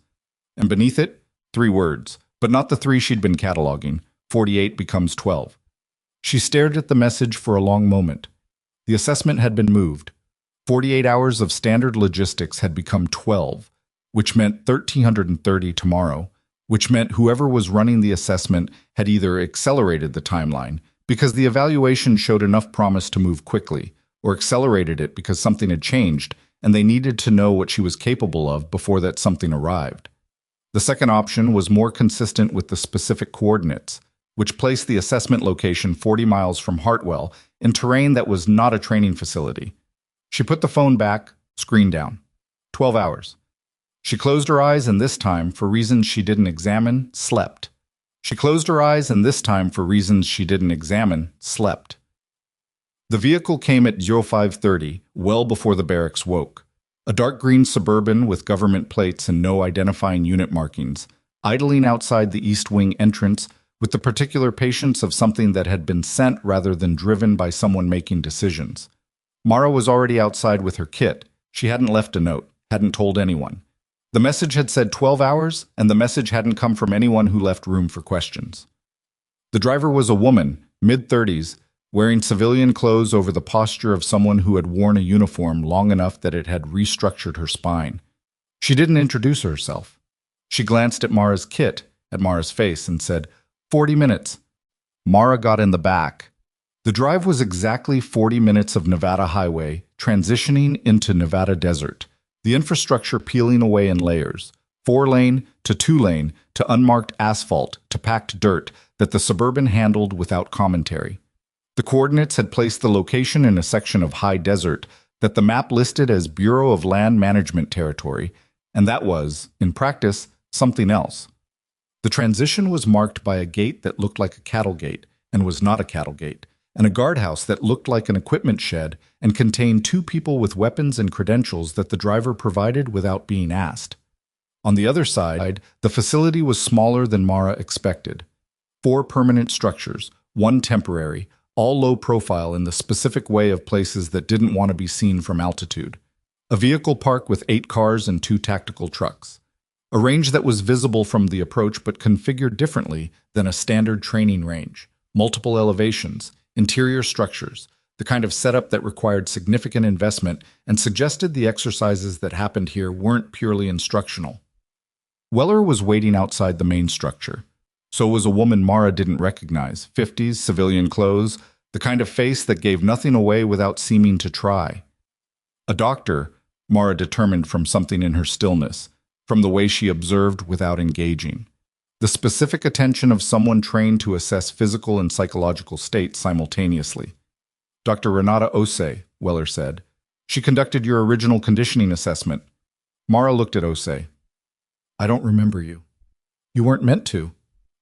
And beneath it, 3 words, but not the 3 she'd been cataloging. 48 becomes 12. She stared at the message for a long moment. The assessment had been moved. 48 hours of standard logistics had become 12, which meant 1330 tomorrow, which meant whoever was running the assessment had either accelerated the timeline because the evaluation showed enough promise to move quickly, or accelerated it because something had changed and they needed to know what she was capable of before that something arrived. The second option was more consistent with the specific coordinates, which placed the assessment location 40 miles from Hartwell in terrain that was not a training facility. She put the phone back, screen down. 12 hours. She closed her eyes and this time, for reasons she didn't examine, slept. She closed her eyes and this time, for reasons she didn't examine, slept. The vehicle came at 0530, well before the barracks woke. A dark green Suburban with government plates and no identifying unit markings, idling outside the East Wing entrance with the particular patience of something that had been sent rather than driven by someone making decisions. Mara was already outside with her kit. She hadn't left a note, hadn't told anyone. The message had said 12 hours, and the message hadn't come from anyone who left room for questions. The driver was a woman, mid-30s, wearing civilian clothes over the posture of someone who had worn a uniform long enough that it had restructured her spine. She didn't introduce herself. She glanced at Mara's kit, at Mara's face, and said, 40 minutes. Mara got in the back. The drive was exactly 40 minutes of Nevada highway, transitioning into Nevada desert, the infrastructure peeling away in layers, 4-lane to 2-lane to unmarked asphalt to packed dirt that the Suburban handled without commentary. The coordinates had placed the location in a section of high desert that the map listed as Bureau of Land Management territory, and that was, in practice, something else. The transition was marked by a gate that looked like a cattle gate and was not a cattle gate, and a guardhouse that looked like an equipment shed and contained 2 people with weapons and credentials that the driver provided without being asked. On the other side, the facility was smaller than Mara expected. 4 permanent structures, 1 temporary, all low profile in the specific way of places that didn't want to be seen from altitude. A vehicle park with 8 cars and 2 tactical trucks. a range that was visible from the approach but configured differently than a standard training range. Multiple elevations, interior structures, the kind of setup that required significant investment and suggested the exercises that happened here weren't purely instructional. Weller was waiting outside the main structure. So was a woman Mara didn't recognize, 50s, civilian clothes, the kind of face that gave nothing away without seeming to try. A doctor, Mara determined from something in her stillness, from the way she observed without engaging. The specific attention of someone trained to assess physical and psychological states simultaneously. Dr. Renata Osei, Weller said. She conducted your original conditioning assessment. Mara looked at Osei. I don't remember you. You weren't meant to.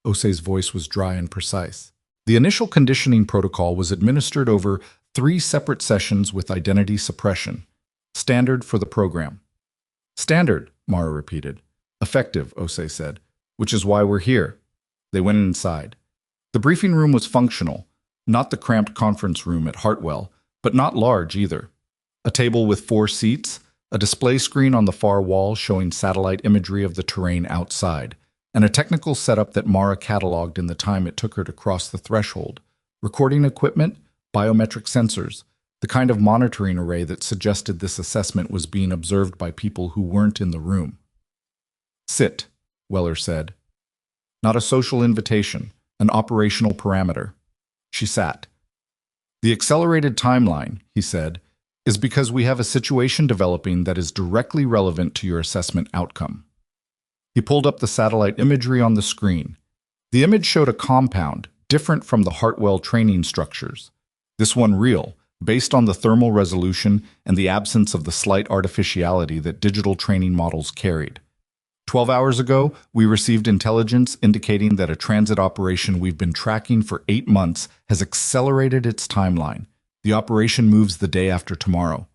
Osei's voice was dry and precise. The initial conditioning protocol was administered over 3 separate sessions with identity suppression. Standard for the program. Standard, Mara repeated. Effective, Osei said, which is why we're here. They went inside. The briefing room was functional, not the cramped conference room at Hartwell, but not large either. A table with 4 seats, a display screen on the far wall showing satellite imagery of the terrain outside, and a technical setup that Mara cataloged in the time it took her to cross the threshold. Recording equipment, biometric sensors, the kind of monitoring array that suggested this assessment was being observed by people who weren't in the room. Sit, Weller said. Not a social invitation, an operational parameter. She sat. The accelerated timeline, he said, is because we have a situation developing that is directly relevant to your assessment outcome. He pulled up the satellite imagery on the screen. The image showed a compound, different from the Hartwell training structures. This one real, based on the thermal resolution and the absence of the slight artificiality that digital training models carried. 12 hours ago, we received intelligence indicating that a transit operation we've been tracking for 8 months has accelerated its timeline. The operation moves the day after tomorrow.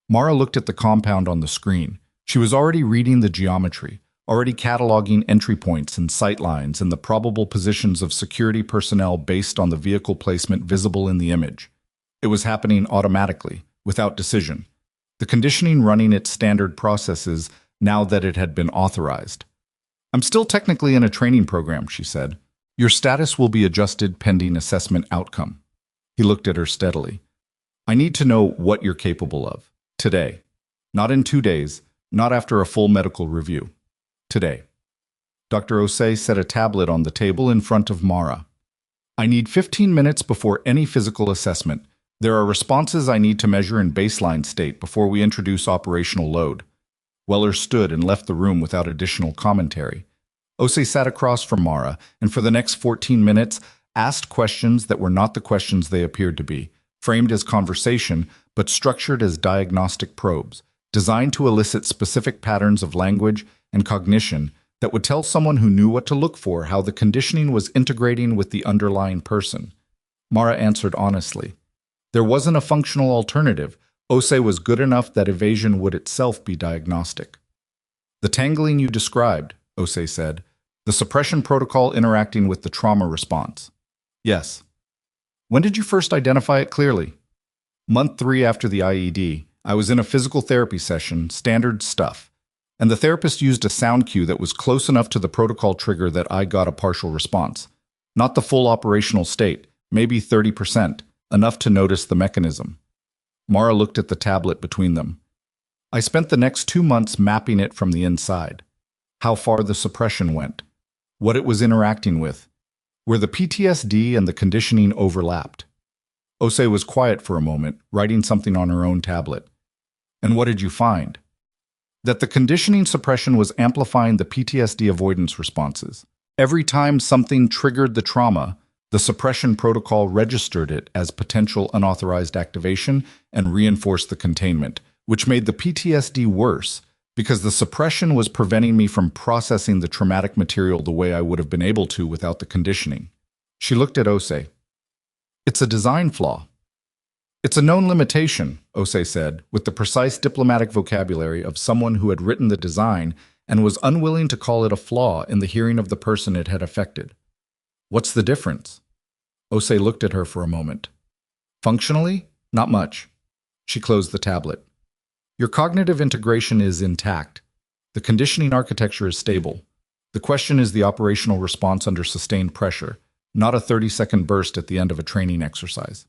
Mara looked at the compound on the screen. She was already reading the geometry, already cataloging entry points and sight lines and the probable positions of security personnel based on the vehicle placement visible in the image. It was happening automatically, without decision. The conditioning running its standard processes now that it had been authorized. I'm still technically in a training program, she said. Your status will be adjusted pending assessment outcome. He looked at her steadily. I need to know what you're capable of. Today. Not in 2 days, not after a full medical review. Today. Dr. Osei set a tablet on the table in front of Mara. I need 15 minutes before any physical assessment. There are responses I need to measure in baseline state before we introduce operational load. Weller stood and left the room without additional commentary. Osei sat across from Mara and for the next 14 minutes asked questions that were not the questions they appeared to be, framed as conversation but structured as diagnostic probes, designed to elicit specific patterns of language and cognition that would tell someone who knew what to look for how the conditioning was integrating with the underlying person. Mara answered honestly. There wasn't a functional alternative. Osei was good enough that evasion would itself be diagnostic. The tangling you described, Osei said, the suppression protocol interacting with the trauma response. Yes. When did you first identify it clearly? Month 3 after the IED. I was in a physical therapy session, standard stuff. And the therapist used a sound cue that was close enough to the protocol trigger that I got a partial response. Not the full operational state, maybe 30%, enough to notice the mechanism. Mara looked at the tablet between them. I spent the next 2 months mapping it from the inside. How far the suppression went. What it was interacting with. Where the PTSD and the conditioning overlapped. Osei was quiet for a moment, writing something on her own tablet. And what did you find? That the conditioning suppression was amplifying the PTSD avoidance responses. Every time something triggered the trauma, the suppression protocol registered it as potential unauthorized activation and reinforced the containment, which made the PTSD worse because the suppression was preventing me from processing the traumatic material the way I would have been able to without the conditioning. She looked at Osei. It's a design flaw. It's a known limitation, Osei said, with the precise diplomatic vocabulary of someone who had written the design and was unwilling to call it a flaw in the hearing of the person it had affected. What's the difference? Osei looked at her for a moment. Functionally, not much. She closed the tablet. Your cognitive integration is intact. The conditioning architecture is stable. The question is the operational response under sustained pressure, not a 30-second burst at the end of a training exercise.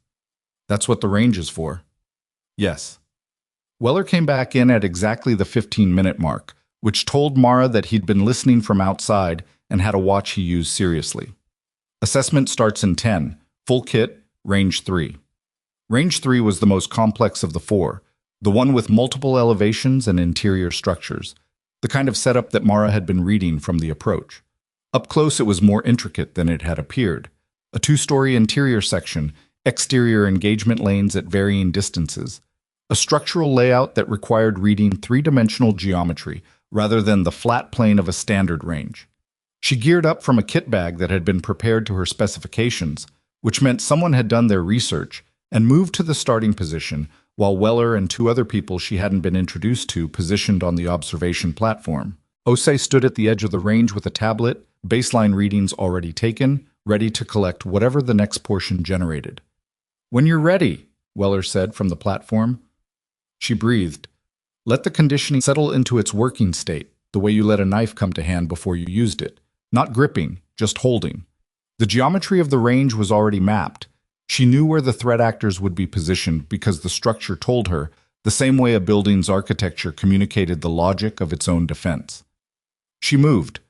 That's what the range is for. Yes. Weller came back in at exactly the 15-minute mark, which told Mara that he'd been listening from outside and had a watch he used seriously. Assessment starts in 10, full kit, range 3. Range 3 was the most complex of the four, the one with multiple elevations and interior structures, the kind of setup that Mara had been reading from the approach. Up close it was more intricate than it had appeared. A 2-story interior section, exterior engagement lanes at varying distances, a structural layout that required reading 3-dimensional geometry rather than the flat plane of a standard range. She geared up from a kit bag that had been prepared to her specifications, which meant someone had done their research, and moved to the starting position while Weller and 2 other people she hadn't been introduced to positioned on the observation platform. Osei stood at the edge of the range with a tablet, baseline readings already taken, ready to collect whatever the next portion generated. "When you're ready," Weller said from the platform. She breathed. Let the conditioning settle into its working state, the way you let a knife come to hand before you used it. Not gripping, just holding. The geometry of the range was already mapped. She knew where the threat actors would be positioned because the structure told her, the same way a building's architecture communicated the logic of its own defense. She moved.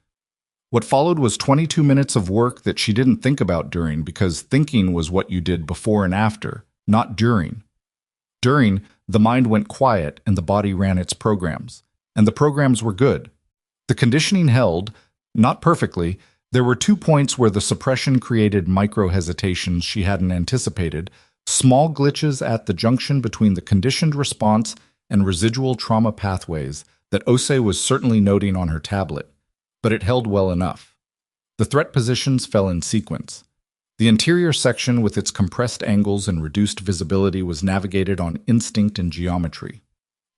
What followed was 22 minutes of work that she didn't think about during, because thinking was what you did before and after, not during. During, the mind went quiet and the body ran its programs. And the programs were good. The conditioning held, not perfectly. There were 2 points where the suppression created micro-hesitations she hadn't anticipated, small glitches at the junction between the conditioned response and residual trauma pathways that Osei was certainly noting on her tablet, but it held well enough. The threat positions fell in sequence. The interior section with its compressed angles and reduced visibility was navigated on instinct and geometry.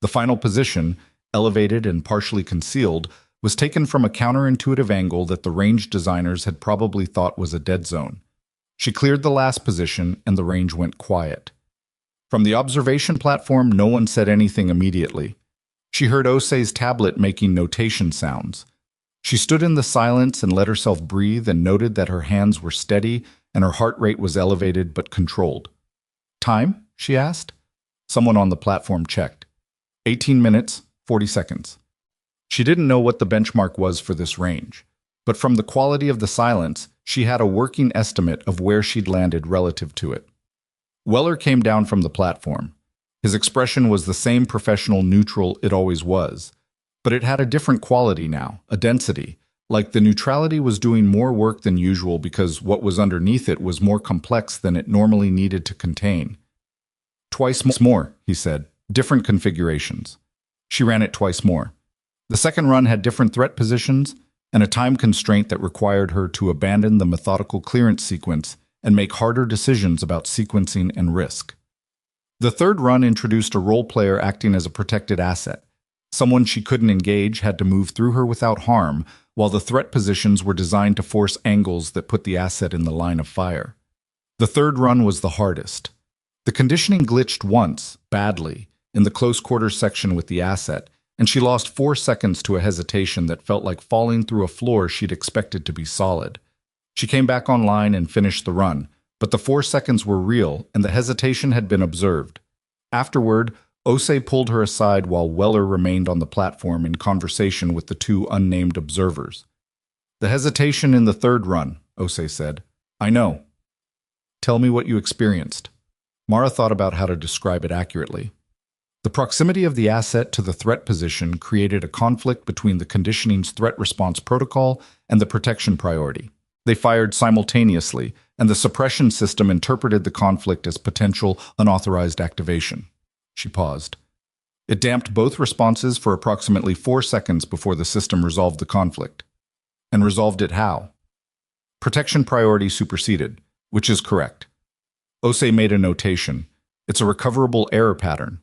The final position, elevated and partially concealed, was taken from a counterintuitive angle that the range designers had probably thought was a dead zone. She cleared the last position and the range went quiet. From the observation platform, no one said anything immediately. She heard Osei's tablet making notation sounds. She stood in the silence and let herself breathe and noted that her hands were steady and her heart rate was elevated but controlled. "Time?" she asked. Someone on the platform checked. 18 minutes, 40 seconds. She didn't know what the benchmark was for this range, but from the quality of the silence, she had a working estimate of where she'd landed relative to it. Weller came down from the platform. His expression was the same professional neutral it always was, but it had a different quality now, a density, like the neutrality was doing more work than usual because what was underneath it was more complex than it normally needed to contain. "Twice more," he said, "different configurations." She ran it twice more. The second run had different threat positions and a time constraint that required her to abandon the methodical clearance sequence and make harder decisions about sequencing and risk. The third run introduced a role player acting as a protected asset. Someone she couldn't engage had to move through her without harm, while the threat positions were designed to force angles that put the asset in the line of fire. The third run was the hardest. The conditioning glitched once, badly, in the close quarters section with the asset, and she lost 4 seconds to a hesitation that felt like falling through a floor she'd expected to be solid. She came back online and finished the run, but the 4 seconds were real and the hesitation had been observed. Afterward, Osei pulled her aside while Weller remained on the platform in conversation with the 2 unnamed observers. "The hesitation in the third run," Osei said. "I know." "Tell me what you experienced." Mara thought about how to describe it accurately. The proximity of the asset to the threat position created a conflict between the conditioning's threat response protocol and the protection priority. They fired simultaneously, and the suppression system interpreted the conflict as potential unauthorized activation. She paused. It damped both responses for approximately 4 seconds before the system resolved the conflict. And resolved it how? Protection priority superseded, which is correct. Osei made a notation. It's a recoverable error pattern.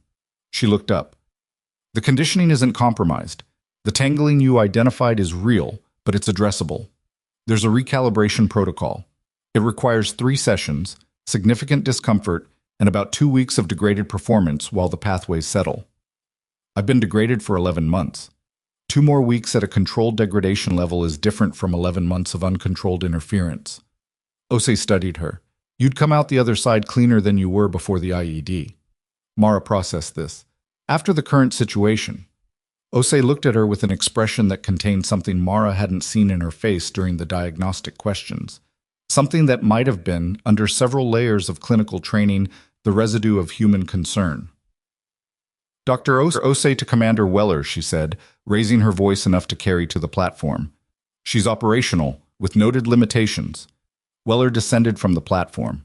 She looked up. The conditioning isn't compromised. The tangling you identified is real, but it's addressable. There's a recalibration protocol. It requires 3 sessions, significant discomfort, and about 2 weeks of degraded performance while the pathways settle. I've been degraded for 11 months. 2 more weeks at a controlled degradation level is different from 11 months of uncontrolled interference. Ose studied her. You'd come out the other side cleaner than you were before the IED. Mara processed this. After the current situation, Ose looked at her with an expression that contained something Mara hadn't seen in her face during the diagnostic questions. Something that might have been, under several layers of clinical training, the residue of human concern. Dr. Ose to Commander Weller, she said, raising her voice enough to carry to the platform. She's operational, with noted limitations. Weller descended from the platform.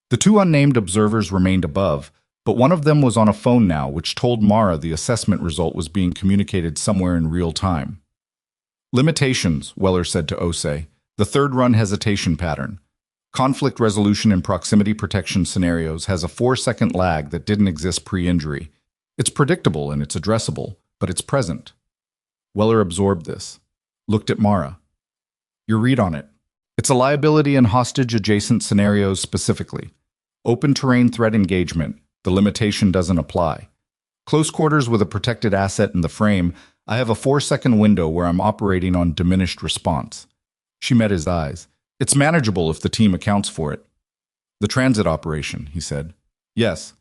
The 2 unnamed observers remained above, but one of them was on a phone now, which told Mara the assessment result was being communicated somewhere in real time. Limitations, Weller said to Ose. The third-run hesitation pattern. Conflict resolution in proximity protection scenarios has a 4-second lag that didn't exist pre-injury. It's predictable and it's addressable, but it's present. Weller absorbed this. Looked at Mara. Your read on it. It's a liability in hostage-adjacent scenarios specifically. Open terrain threat engagement. The limitation doesn't apply. Close quarters with a protected asset in the frame, I have a 4-second window where I'm operating on diminished response. She met his eyes. It's manageable if the team accounts for it. The transit operation, he said. Yes.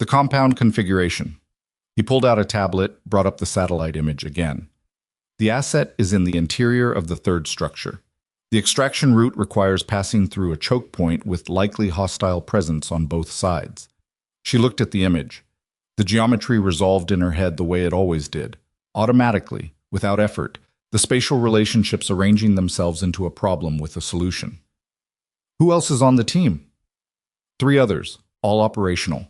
The compound configuration. He pulled out a tablet, brought up the satellite image again. The asset is in the interior of the third structure. The extraction route requires passing through a choke point with likely hostile presence on both sides. She looked at the image. The geometry resolved in her head the way it always did, automatically, without effort, the spatial relationships arranging themselves into a problem with a solution. Who else is on the team? 3 others, all operational.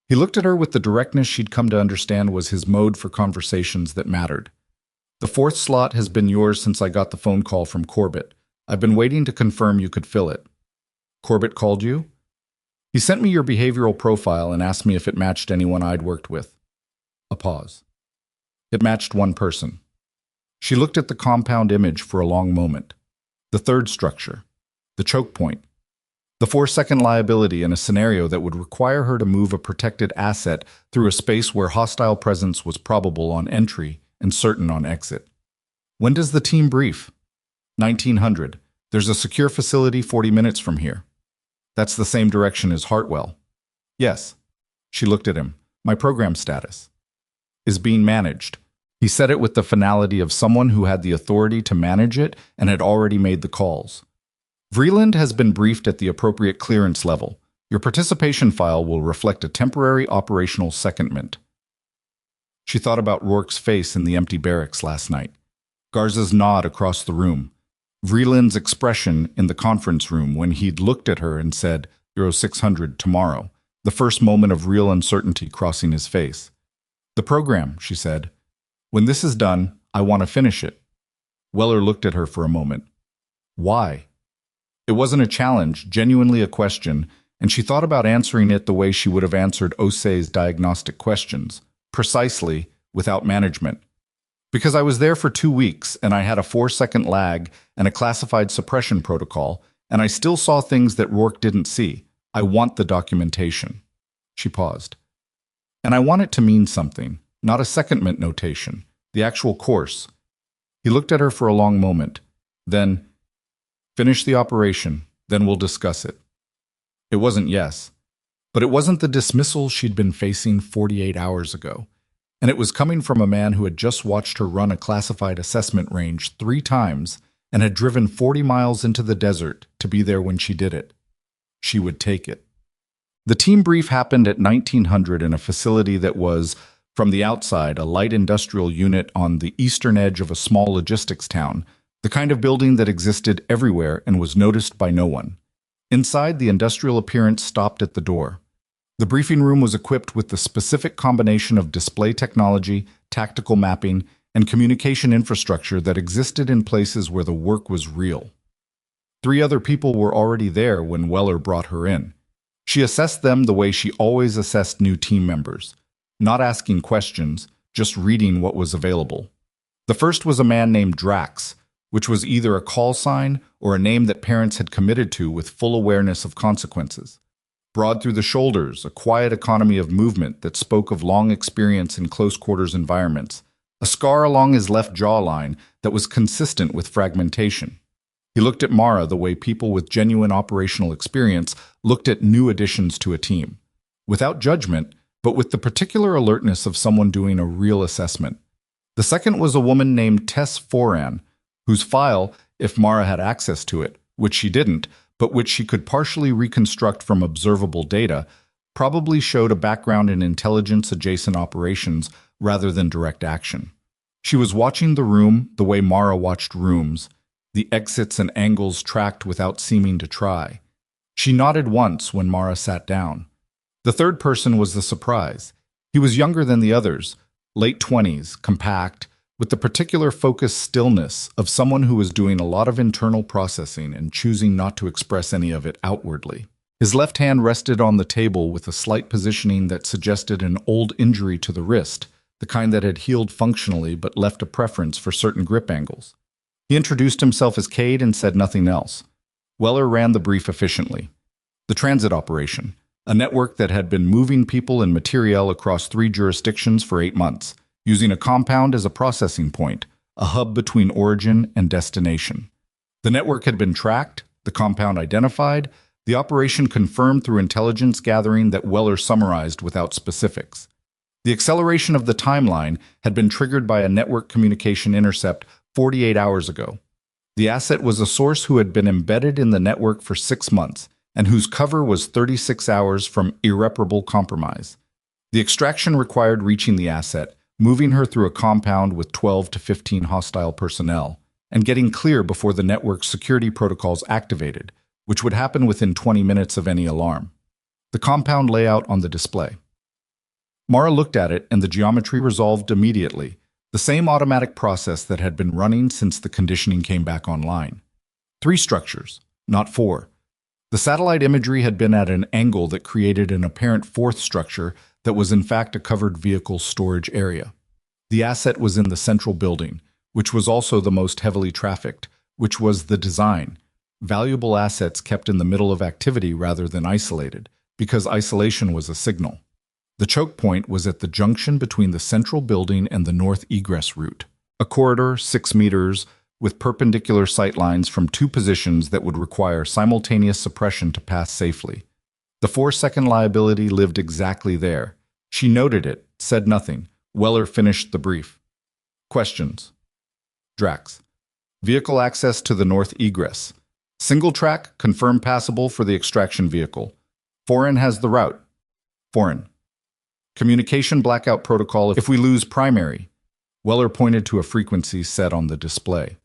He looked at her with the directness she'd come to understand was his mode for conversations that mattered. The 4th slot has been yours since I got the phone call from Corbett. I've been waiting to confirm you could fill it. Corbett called you? He sent me your behavioral profile and asked me if it matched anyone I'd worked with. A pause. It matched 1 person. She looked at the compound image for a long moment. The third structure. The choke point. The 4-second liability in a scenario that would require her to move a protected asset through a space where hostile presence was probable on entry and certain on exit. When does the team brief? 1900. There's a secure facility 40 minutes from here. That's the same direction as Hartwell. Yes. She looked at him. My program status is being managed. He said it with the finality of someone who had the authority to manage it and had already made the calls. Vreeland has been briefed at the appropriate clearance level. Your participation file will reflect a temporary operational secondment. She thought about Rourke's face in the empty barracks last night. Garza's nod across the room. Vreeland's expression in the conference room when he'd looked at her and said, Euro 600 tomorrow, the first moment of real uncertainty crossing his face. The program, she said. When this is done, I want to finish it. Weller looked at her for a moment. Why? It wasn't a challenge, genuinely a question, and she thought about answering it the way she would have answered Ose's diagnostic questions, precisely, without management. Because I was there for 2 weeks, and I had a 4-second lag and a classified suppression protocol, and I still saw things that Rourke didn't see. I want the documentation. She paused. And I want it to mean something, not a secondment notation, the actual course. He looked at her for a long moment. Then, finish the operation, then we'll discuss it. It wasn't yes, but it wasn't the dismissal she'd been facing 48 hours ago. And it was coming from a man who had just watched her run a classified assessment range 3 times and had driven 40 miles into the desert to be there when she did it. She would take it. The team brief happened at 1900 in a facility that was, from the outside, a light industrial unit on the eastern edge of a small logistics town, the kind of building that existed everywhere and was noticed by no one. Inside, the industrial appearance stopped at the door. The briefing room was equipped with the specific combination of display technology, tactical mapping, and communication infrastructure that existed in places where the work was real. 3 other people were already there when Weller brought her in. She assessed them the way she always assessed new team members, not asking questions, just reading what was available. The first was a man named Drax, which was either a call sign or a name that parents had committed to with full awareness of consequences. Broad through the shoulders, a quiet economy of movement that spoke of long experience in close-quarters environments, a scar along his left jawline that was consistent with fragmentation. He looked at Mara the way people with genuine operational experience looked at new additions to a team, without judgment, but with the particular alertness of someone doing a real assessment. The second was a woman named Tess Foran, whose file, if Mara had access to it, which she didn't, but which she could partially reconstruct from observable data, probably showed a background in intelligence-adjacent operations rather than direct action. She was watching the room the way Mara watched rooms, the exits and angles tracked without seeming to try. She nodded once when Mara sat down. The third person was the surprise. He was younger than the others, late 20s, compact, with the particular focused stillness of someone who was doing a lot of internal processing and choosing not to express any of it outwardly. His left hand rested on the table with a slight positioning that suggested an old injury to the wrist, the kind that had healed functionally but left a preference for certain grip angles. He introduced himself as Cade and said nothing else. Weller ran the brief efficiently. The transit operation, a network that had been moving people and materiel across 3 jurisdictions for 8 months, using a compound as a processing point, a hub between origin and destination. The network had been tracked, the compound identified, the operation confirmed through intelligence gathering that Weller summarized without specifics. The acceleration of the timeline had been triggered by a network communication intercept 48 hours ago. The asset was a source who had been embedded in the network for 6 months and whose cover was 36 hours from irreparable compromise. The extraction required reaching the asset, moving her through a compound with 12 to 15 hostile personnel, and getting clear before the network's security protocols activated, which would happen within 20 minutes of any alarm. The compound layout on the display. Mara looked at it and the geometry resolved immediately, the same automatic process that had been running since the conditioning came back online. 3 structures, not 4. The satellite imagery had been at an angle that created an apparent 4th structure that was in fact a covered vehicle storage area. The asset was in the central building, which was also the most heavily trafficked, which was the design. Valuable assets kept in the middle of activity rather than isolated, because isolation was a signal. The choke point was at the junction between the central building and the north egress route, a corridor 6 meters with perpendicular sightlines from 2 positions that would require simultaneous suppression to pass safely. The 4-second liability lived exactly there. She noted it, said nothing. Weller finished the brief. Questions. Drax. Vehicle access to the north egress. Single track, confirmed passable for the extraction vehicle. Foreign has the route. Foreign. Communication blackout protocol if we lose primary. Weller pointed to a frequency set on the display.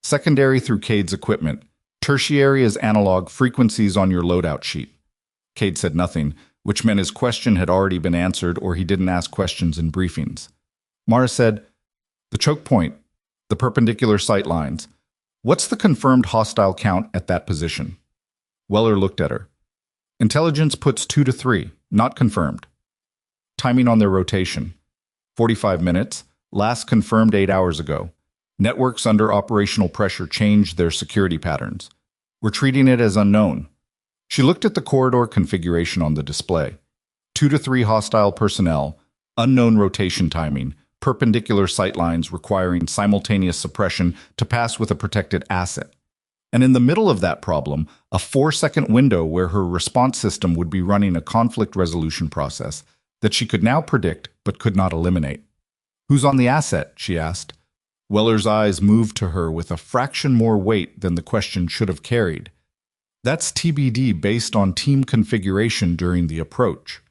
Secondary through Cade's equipment. Tertiary is analog frequencies on your loadout sheet. Cade said nothing, which meant his question had already been answered or he didn't ask questions in briefings. Mara said, the choke point, the perpendicular sight lines. What's the confirmed hostile count at that position? Weller looked at her. Intelligence puts 2 to 3, not confirmed. Timing on their rotation. 45 minutes, last confirmed 8 hours ago. Networks under operational pressure changed their security patterns. We're treating it as unknown. She looked at the corridor configuration on the display. 2 to 3 hostile personnel, unknown rotation timing, perpendicular sightlines requiring simultaneous suppression to pass with a protected asset. And in the middle of that problem, a 4-second window where her response system would be running a conflict resolution process that she could now predict but could not eliminate. Who's on the asset? She asked. Weller's eyes moved to her with a fraction more weight than the question should have carried. That's TBD based on team configuration during the approach,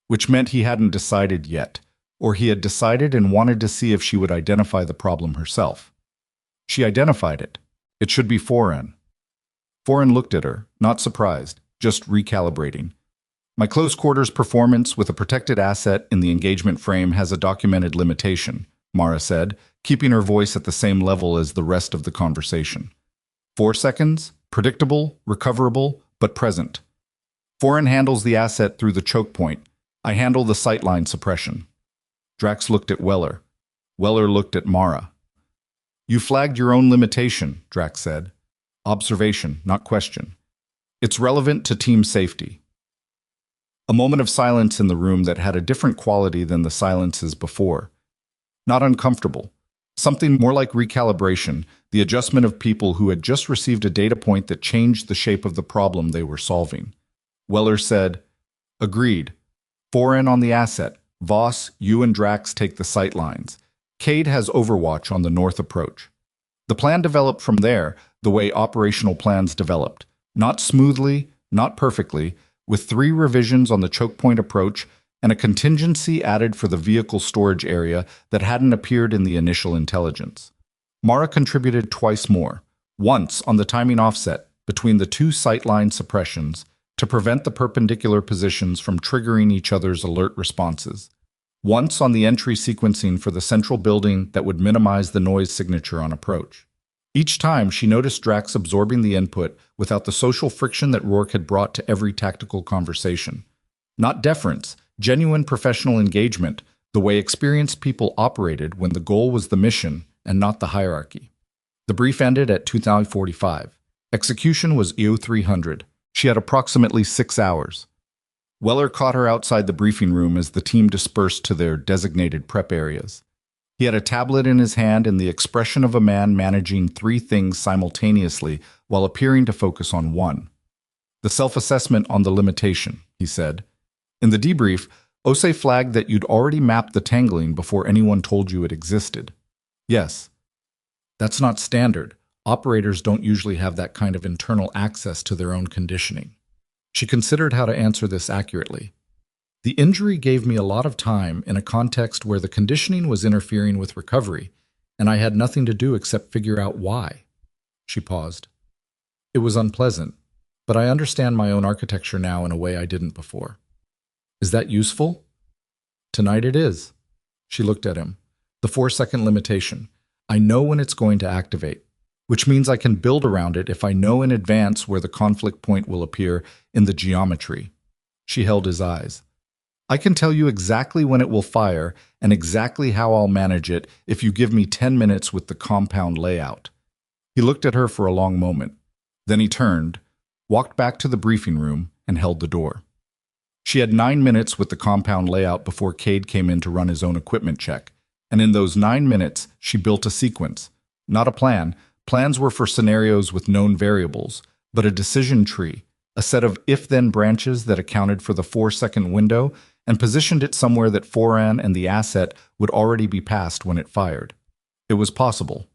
which meant he hadn't decided yet, or he had decided and wanted to see if she would identify the problem herself. She identified it. It should be Foreign. Foreign looked at her, not surprised, just recalibrating. My close quarters performance with a protected asset in the engagement frame has a documented limitation, Mara said, keeping her voice at the same level as the rest of the conversation. 4 seconds, predictable, recoverable, but present. Foreign handles the asset through the choke point. I handle the sightline suppression. Drax looked at Weller. Weller looked at Mara. You flagged your own limitation, Drax said. Observation, not question. It's relevant to team safety. A moment of silence in the room that had a different quality than the silences before. Not uncomfortable. Something more like recalibration, the adjustment of people who had just received a data point that changed the shape of the problem they were solving. Weller said, "Agreed. Foreign on the asset. Voss, you and Drax take the sight lines. Cade has overwatch on the north approach." The plan developed from there, the way operational plans developed. Not smoothly, not perfectly, with 3 revisions on the choke point approach and a contingency added for the vehicle storage area that hadn't appeared in the initial intelligence. Mara contributed twice more, once on the timing offset between the 2 sightline suppressions to prevent the perpendicular positions from triggering each other's alert responses, once on the entry sequencing for the central building that would minimize the noise signature on approach. Each time, she noticed Drax absorbing the input without the social friction that Rourke had brought to every tactical conversation. Not deference, genuine professional engagement, the way experienced people operated when the goal was the mission and not the hierarchy. The brief ended at 2:45. Execution was EO 300. She had approximately 6 hours. Weller caught her outside the briefing room as the team dispersed to their designated prep areas. He had a tablet in his hand and the expression of a man managing 3 things simultaneously while appearing to focus on one. "The self-assessment on the limitation," he said. In the debrief, Ose flagged that you'd already mapped the tangling before anyone told you it existed. Yes. That's not standard. Operators don't usually have that kind of internal access to their own conditioning. She considered how to answer this accurately. The injury gave me a lot of time in a context where the conditioning was interfering with recovery, and I had nothing to do except figure out why. She paused. It was unpleasant, but I understand my own architecture now in a way I didn't before. Is that useful? Tonight it is. She looked at him. The 4-second limitation. I know when it's going to activate, which means I can build around it if I know in advance where the conflict point will appear in the geometry. She held his eyes. I can tell you exactly when it will fire and exactly how I'll manage it if you give me 10 minutes with the compound layout. He looked at her for a long moment. Then he turned, walked back to the briefing room, and held the door. She had 9 minutes with the compound layout before Cade came in to run his own equipment check, and in those 9 minutes, she built a sequence. Not a plan. Plans were for scenarios with known variables, but a decision tree, a set of if-then branches that accounted for the 4-second window and positioned it somewhere that Foran and the asset would already be past when it fired. It was possible.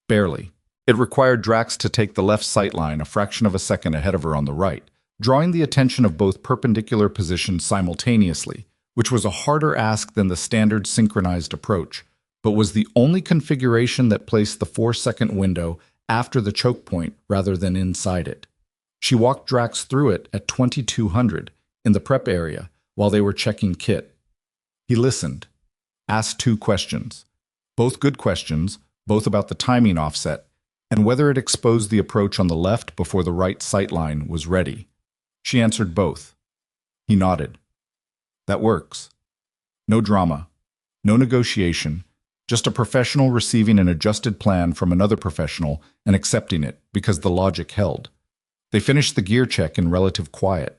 Barely. It required Drax to take the left sightline a fraction of a second ahead of her on the right, drawing the attention of both perpendicular positions simultaneously, which was a harder ask than the standard synchronized approach, but was the only configuration that placed the 4-second window after the choke point rather than inside it. She walked Drax through it at 2200 in the prep area while they were checking kit. He listened, asked 2 questions, both good questions, both about the timing offset, and whether it exposed the approach on the left before the right sightline was ready. She answered both. He nodded. That works. No drama, no negotiation, just a professional receiving an adjusted plan from another professional and accepting it because the logic held. They finished the gear check in relative quiet.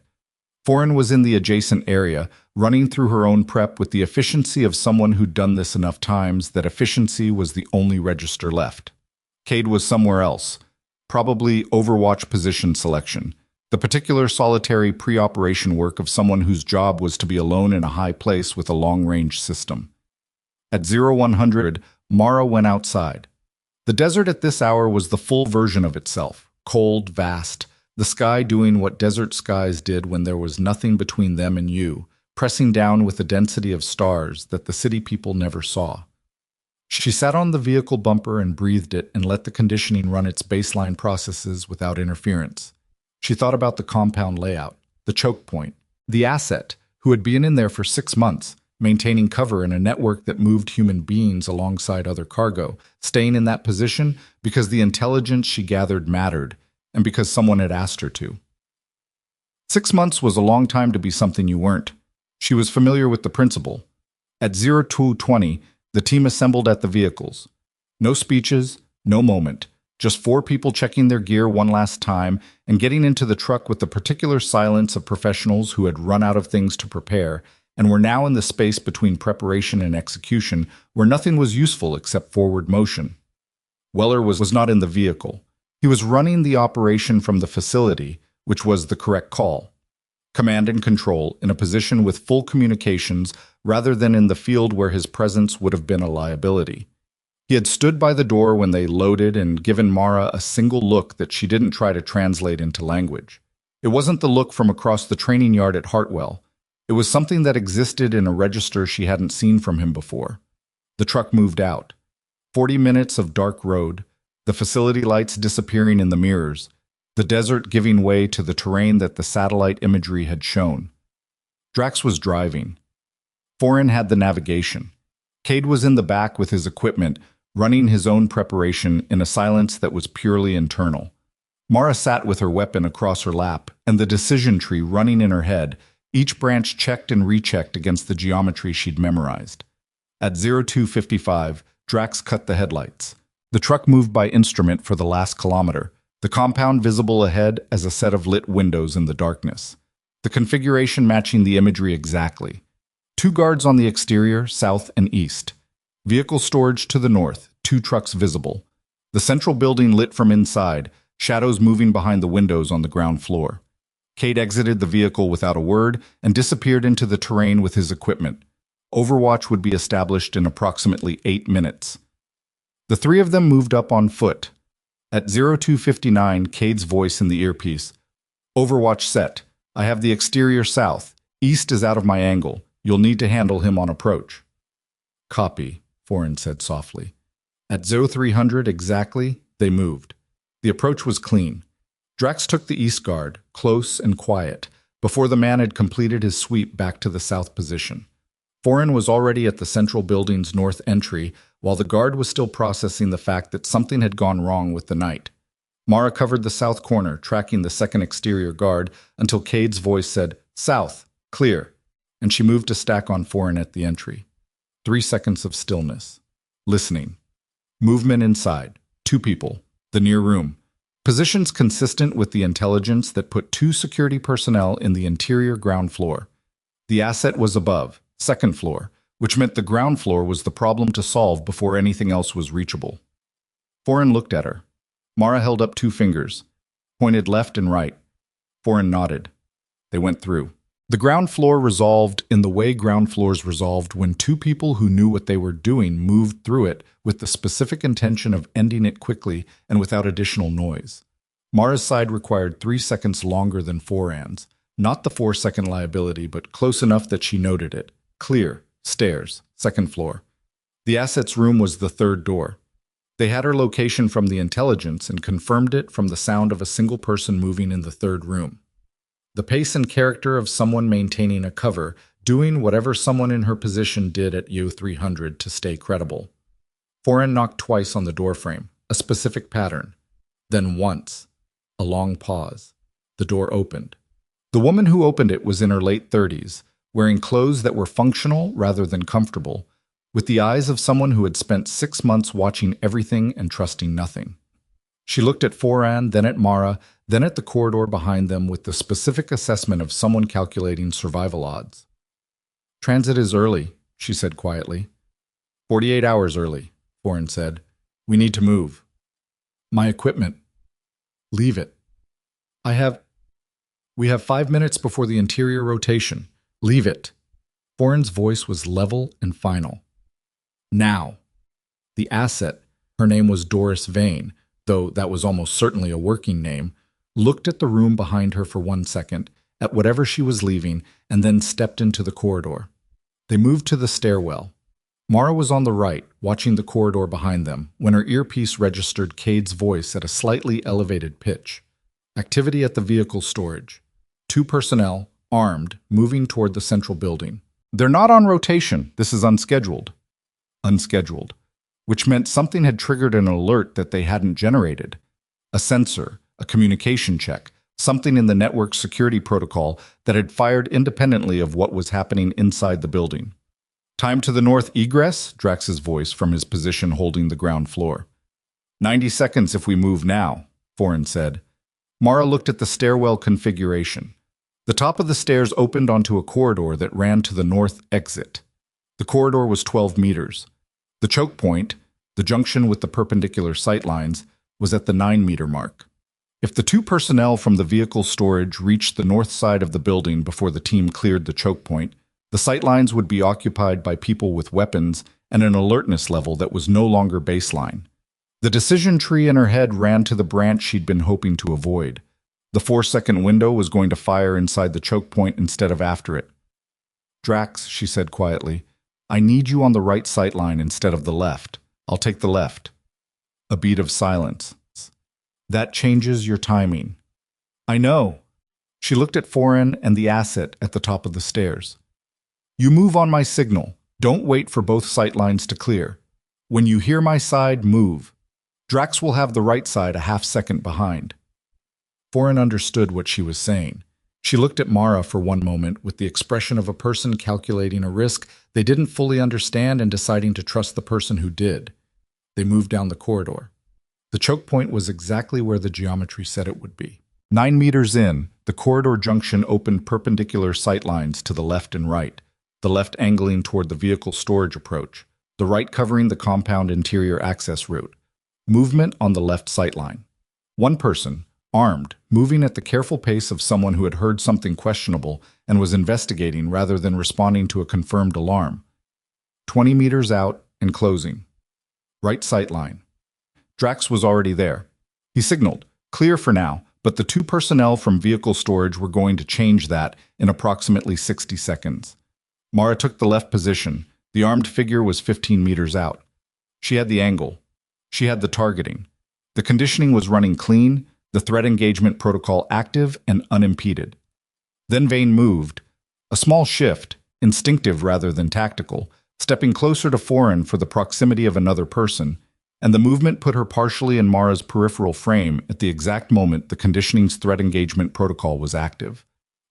Foran was in the adjacent area, running through her own prep with the efficiency of someone who'd done this enough times that efficiency was the only register left. Cade was somewhere else, probably Overwatch position selection, the particular solitary pre-operation work of someone whose job was to be alone in a high place with a long-range system. At 0100, Mara went outside. The desert at this hour was the full version of itself, cold, vast, the sky doing what desert skies did when there was nothing between them and you, pressing down with a density of stars that the city people never saw. She sat on the vehicle bumper and breathed it and let the conditioning run its baseline processes without interference. She thought about the compound layout, the choke point, the asset, who had been in there for 6 months, maintaining cover in a network that moved human beings alongside other cargo, staying in that position because the intelligence she gathered mattered, and because someone had asked her to. 6 months was a long time to be something you weren't. She was familiar with the principle. At 0220, the team assembled at the vehicles. No speeches, no moment. Just 4 people checking their gear one last time and getting into the truck with the particular silence of professionals who had run out of things to prepare and were now in the space between preparation and execution, where nothing was useful except forward motion. Weller was not in the vehicle. He was running the operation from the facility, which was the correct call. Command and control, in a position with full communications rather than in the field where his presence would have been a liability. He had stood by the door when they loaded and given Mara a single look that she didn't try to translate into language. It wasn't the look from across the training yard at Hartwell. It was something that existed in a register she hadn't seen from him before. The truck moved out. 40 minutes of dark road, the facility lights disappearing in the mirrors, the desert giving way to the terrain that the satellite imagery had shown. Drax was driving. Foran had the navigation. Cade was in the back with his equipment, running his own preparation in a silence that was purely internal. Mara sat with her weapon across her lap and the decision tree running in her head, each branch checked and rechecked against the geometry she'd memorized. At 0255, Drax cut the headlights. The truck moved by instrument for the last kilometer, the compound visible ahead as a set of lit windows in the darkness. The configuration matching the imagery exactly. 2 guards on the exterior, south and east. Vehicle storage to the north, 2 trucks visible. The central building lit from inside, shadows moving behind the windows on the ground floor. Cade exited the vehicle without a word and disappeared into the terrain with his equipment. Overwatch would be established in approximately 8 minutes. The 3 of them moved up on foot. At 0259, Cade's voice in the earpiece. Overwatch set. I have the exterior south. East is out of my angle. You'll need to handle him on approach. Copy, Foran said softly. At 0300 exactly, they moved. The approach was clean. Drax took the east guard, close and quiet, before the man had completed his sweep back to the south position. Foran was already at the central building's north entry, while the guard was still processing the fact that something had gone wrong with the night. Mara covered the south corner, tracking the second exterior guard, until Cade's voice said, South, clear, and she moved to stack on Foran at the entry. 3 seconds of stillness. Listening. Movement inside. 2 people. The near room. Positions consistent with the intelligence that put 2 security personnel in the interior ground floor. The asset was above, second floor, which meant the ground floor was the problem to solve before anything else was reachable. Foran looked at her. Mara held up 2 fingers, pointed left and right. Foran nodded. They went through. The ground floor resolved in the way ground floors resolved when 2 people who knew what they were doing moved through it with the specific intention of ending it quickly and without additional noise. Mara's side required 3 seconds longer than Foran's, not the 4-second liability, but close enough that she noted it. Clear. Stairs. Second floor. The asset's room was the 3rd door. They had her location from the intelligence and confirmed it from the sound of a single person moving in the 3rd room. The pace and character of someone maintaining a cover, doing whatever someone in her position did at U300 to stay credible. Foran knocked twice on the doorframe, a specific pattern. Then once. A long pause. The door opened. The woman who opened it was in her late 30s, wearing clothes that were functional rather than comfortable, with the eyes of someone who had spent 6 months watching everything and trusting nothing. She looked at Foran, then at Mara, then at the corridor behind them with the specific assessment of someone calculating survival odds. Transit is early, she said quietly. 48 hours early, Foran said. We need to move. My equipment. Leave it. We have 5 minutes before the interior rotation. Leave it. Foran's voice was level and final. Now. The asset, her name was Doris Vane, though that was almost certainly a working name, looked at the room behind her for 1 second, at whatever she was leaving, and then stepped into the corridor. They moved to the stairwell. Mara was on the right, watching the corridor behind them, when her earpiece registered Cade's voice at a slightly elevated pitch. Activity at the vehicle storage. 2 personnel, armed, moving toward the central building. They're not on rotation. This is unscheduled. Unscheduled. Which meant something had triggered an alert that they hadn't generated. A sensor, a communication check, something in the network security protocol that had fired independently of what was happening inside the building. Time to the north egress, Drax's voice from his position holding the ground floor. 90 seconds if we move now, Foran said. Mara looked at the stairwell configuration. The top of the stairs opened onto a corridor that ran to the north exit. The corridor was 12 meters. The choke point, the junction with the perpendicular sightlines, was at the 9-meter mark. If the two personnel from the vehicle storage reached the north side of the building before the team cleared the choke point, the sightlines would be occupied by people with weapons and an alertness level that was no longer baseline. The decision tree in her head ran to the branch she'd been hoping to avoid. The 4-second window was going to fire inside the choke point instead of after it. "Drax," she said quietly, "I need you on the right sightline instead of the left. I'll take the left." A beat of silence. "That changes your timing." "I know." She looked at Foreign and the asset at the top of the stairs. "You move on my signal. Don't wait for both sightlines to clear. When you hear my side, move. Drax will have the right side a half-second behind." Foreign understood what she was saying. She looked at Mara for one moment with the expression of a person calculating a risk they didn't fully understand and deciding to trust the person who did. They moved down the corridor. The choke point was exactly where the geometry said it would be. 9 meters in, the corridor junction opened perpendicular sightlines to the left and right, the left angling toward the vehicle storage approach, the right covering the compound interior access route. Movement on the left sightline. One person, armed, moving at the careful pace of someone who had heard something questionable and was investigating rather than responding to a confirmed alarm. 20 meters out and closing. Right sightline. Drax was already there. He signaled, "Clear for now," but the two personnel from vehicle storage were going to change that in approximately 60 seconds. Mara took the left position. The armed figure was 15 meters out. She had the angle. She had the targeting. The conditioning was running clean, the threat engagement protocol active and unimpeded. Then Vane moved, a small shift, instinctive rather than tactical, stepping closer to Foreign for the proximity of another person, and the movement put her partially in Mara's peripheral frame at the exact moment the conditioning's threat engagement protocol was active.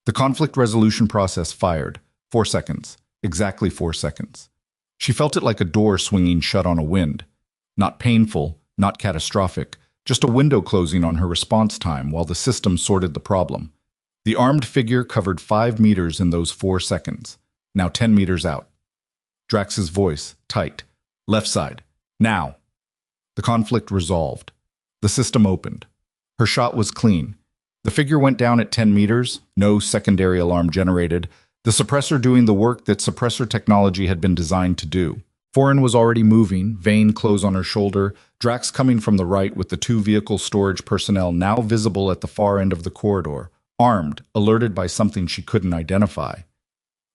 The conflict resolution process fired. 4 seconds. Exactly 4 seconds. She felt it like a door swinging shut on a wind. Not painful, not catastrophic, just a window closing on her response time while the system sorted the problem. The armed figure covered 5 meters in those 4 seconds, now 10 meters out. Drax's voice, tight. "Left side. Now." The conflict resolved. The system opened. Her shot was clean. The figure went down at 10 meters, no secondary alarm generated, the suppressor doing the work that suppressor technology had been designed to do. Foreign was already moving, Vane close on her shoulder, Drax coming from the right with the two vehicle storage personnel now visible at the far end of the corridor, armed, alerted by something she couldn't identify.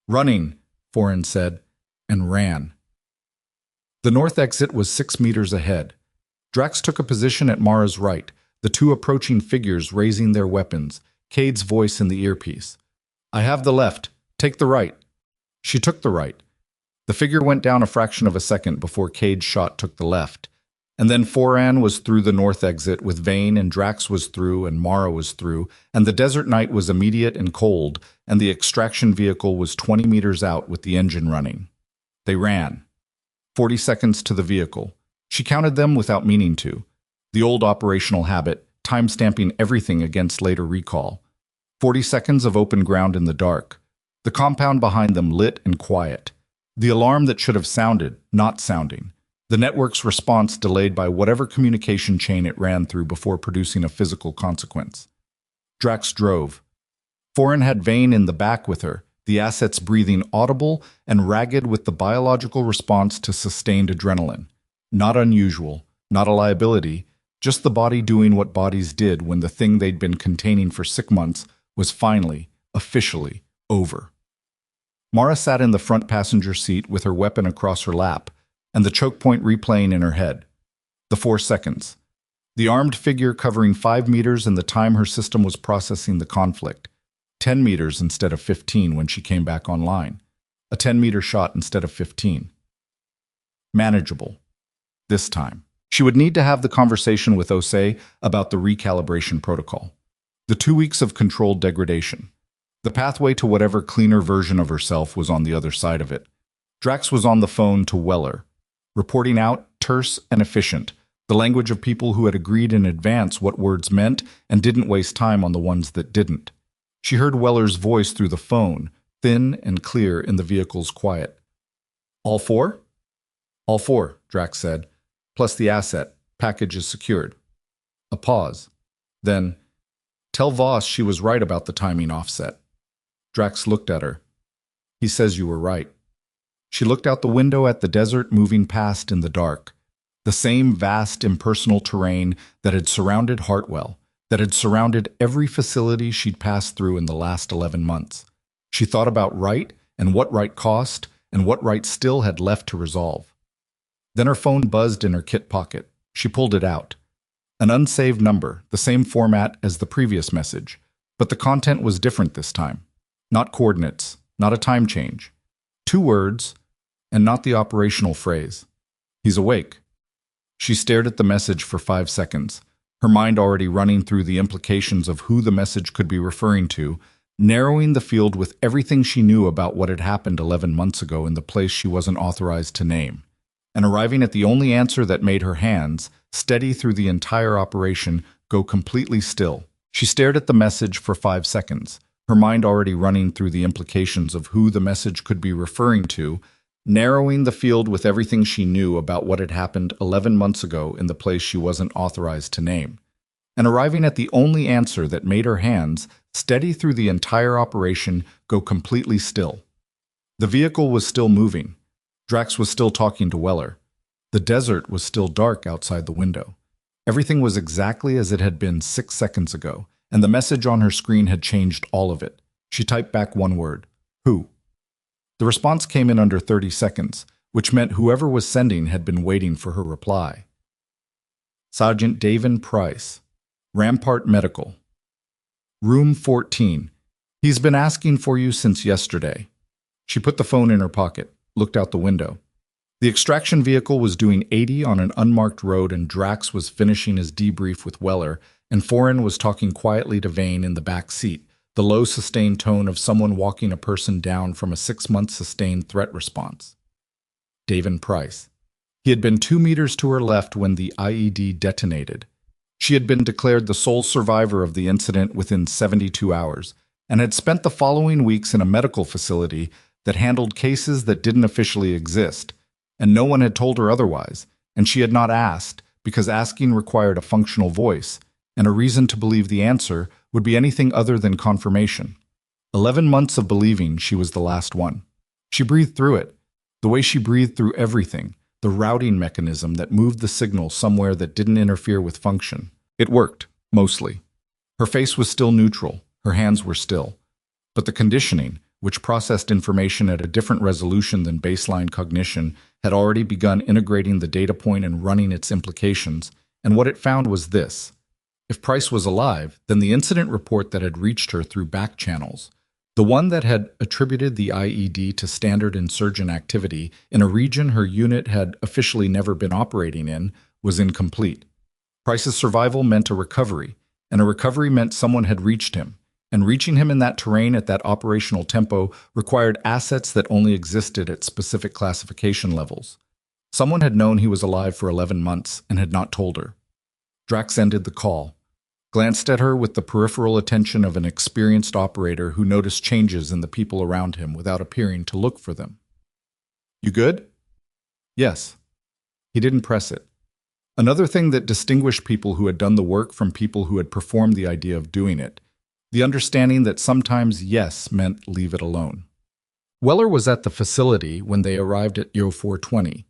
"Running," Foreign said, and ran. The north exit was 6 meters ahead. Drax took a position at Mara's right, the two approaching figures raising their weapons, Cade's voice in the earpiece. "I have the left. Take the right." She took the right. The figure went down a fraction of a second before Cade's shot took the left. And then Foran was through the north exit with Vane, and Drax was through and Mara was through, and the desert night was immediate and cold, and the extraction vehicle was 20 meters out with the engine running. They ran. 40 seconds to the vehicle. She counted them without meaning to. The old operational habit, time-stamping everything against later recall. 40 seconds of open ground in the dark. The compound behind them lit and quiet. The alarm that should have sounded, not sounding. The network's response delayed by whatever communication chain it ran through before producing a physical consequence. Drax drove. Foran had Vane in the back with her, the assets breathing audible and ragged with the biological response to sustained adrenaline. Not unusual, not a liability, just the body doing what bodies did when the thing they'd been containing for 6 months was finally, officially, over. Mara sat in the front passenger seat with her weapon across her lap, and the choke point replaying in her head. The 4 seconds. The armed figure covering 5 meters in the time her system was processing the conflict. 10 meters instead of 15 when she came back online. A 10-meter shot instead of 15. Manageable. This time. She would need to have the conversation with Osei about the recalibration protocol. The 2 weeks of controlled degradation. The pathway to whatever cleaner version of herself was on the other side of it. Drax was on the phone to Weller, reporting out, terse and efficient, the language of people who had agreed in advance what words meant and didn't waste time on the ones that didn't. She heard Weller's voice through the phone, thin and clear in the vehicle's quiet. "All four?" "All four," Drax said. "Plus the asset. Package is secured." A pause. Then, "Tell Voss she was right about the timing offset." Drax looked at her. "He says you were right." She looked out the window at the desert moving past in the dark. The same vast, impersonal terrain that had surrounded Hartwell, that had surrounded every facility she'd passed through in the last 11 months. She thought about right and what right cost and what right still had left to resolve. Then her phone buzzed in her kit pocket. She pulled it out. An unsaved number, the same format as the previous message, but the content was different this time. Not coordinates, not a time change. 2 words, and not the operational phrase. "He's awake." She stared at the message for 5 seconds, her mind already running through the implications of who the message could be referring to, narrowing the field with everything she knew about what had happened 11 months ago in the place she wasn't authorized to name, and arriving at the only answer that made her hands, steady through the entire operation, go completely still. She stared at the message for 5 seconds, her mind already running through the implications of who the message could be referring to, narrowing the field with everything she knew about what had happened 11 months ago in the place she wasn't authorized to name, and arriving at the only answer that made her hands, steady through the entire operation, go completely still. The vehicle was still moving. Drax was still talking to Weller. The desert was still dark outside the window. Everything was exactly as it had been 6 seconds ago, and the message on her screen had changed all of it. She typed back one word: "Who?" The response came in under 30 seconds, which meant whoever was sending had been waiting for her reply. Sergeant Davin Price, Rampart Medical. Room 14. He's been asking for you since yesterday. She put the phone in her pocket, looked out the window. The extraction vehicle was doing 80 on an unmarked road, and Drax was finishing his debrief with Weller, and Foran was talking quietly to Vane in the back seat, the low sustained tone of someone walking a person down from a 6-month sustained threat response. Davin Price. He had been 2 meters to her left when the IED detonated. She had been declared the sole survivor of the incident within 72 hours, and had spent the following weeks in a medical facility that handled cases that didn't officially exist, and no one had told her otherwise, and she had not asked, because asking required a functional voice, and a reason to believe the answer would be anything other than confirmation. 11 months of believing she was the last one. She breathed through it, the way she breathed through everything, the routing mechanism that moved the signal somewhere that didn't interfere with function. It worked, mostly. Her face was still neutral, her hands were still. But the conditioning, which processed information at a different resolution than baseline cognition, had already begun integrating the data point and running its implications, and what it found was this. If Price was alive, then the incident report that had reached her through back channels, the one that had attributed the IED to standard insurgent activity in a region her unit had officially never been operating in, was incomplete. Price's survival meant a recovery, and a recovery meant someone had reached him, and reaching him in that terrain at that operational tempo required assets that only existed at specific classification levels. Someone had known he was alive for 11 months and had not told her. Drax ended the call, glanced at her with the peripheral attention of an experienced operator who noticed changes in the people around him without appearing to look for them. "You good?" "Yes." He didn't press it. Another thing that distinguished people who had done the work from people who had performed the idea of doing it, the understanding that sometimes yes meant leave it alone. Weller was at the facility when they arrived at Yo 420.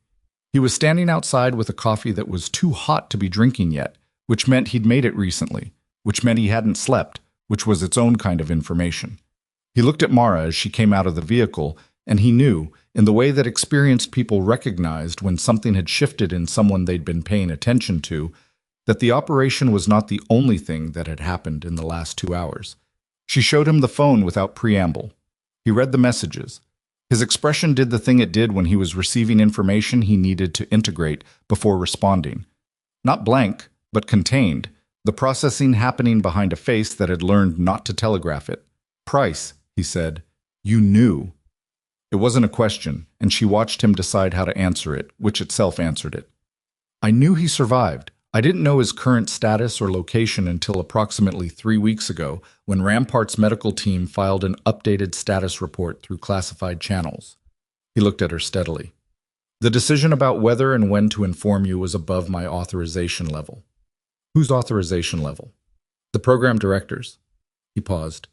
He was standing outside with a coffee that was too hot to be drinking yet, which meant he'd made it recently, which meant he hadn't slept, which was its own kind of information. He looked at Mara as she came out of the vehicle, and he knew, in the way that experienced people recognized when something had shifted in someone they'd been paying attention to, that the operation was not the only thing that had happened in the last 2 hours. She showed him the phone without preamble. He read the messages. His expression did the thing it did when he was receiving information he needed to integrate before responding. Not blank, but contained, the processing happening behind a face that had learned not to telegraph it. "Price," he said, "you knew." It wasn't a question, and she watched him decide how to answer it, which itself answered it. "I knew he survived. I didn't know his current status or location until approximately 3 weeks ago when Rampart's medical team filed an updated status report through classified channels. He looked at her steadily. The decision about whether and when to inform you was above my authorization level. Whose authorization level? The program director's. He paused.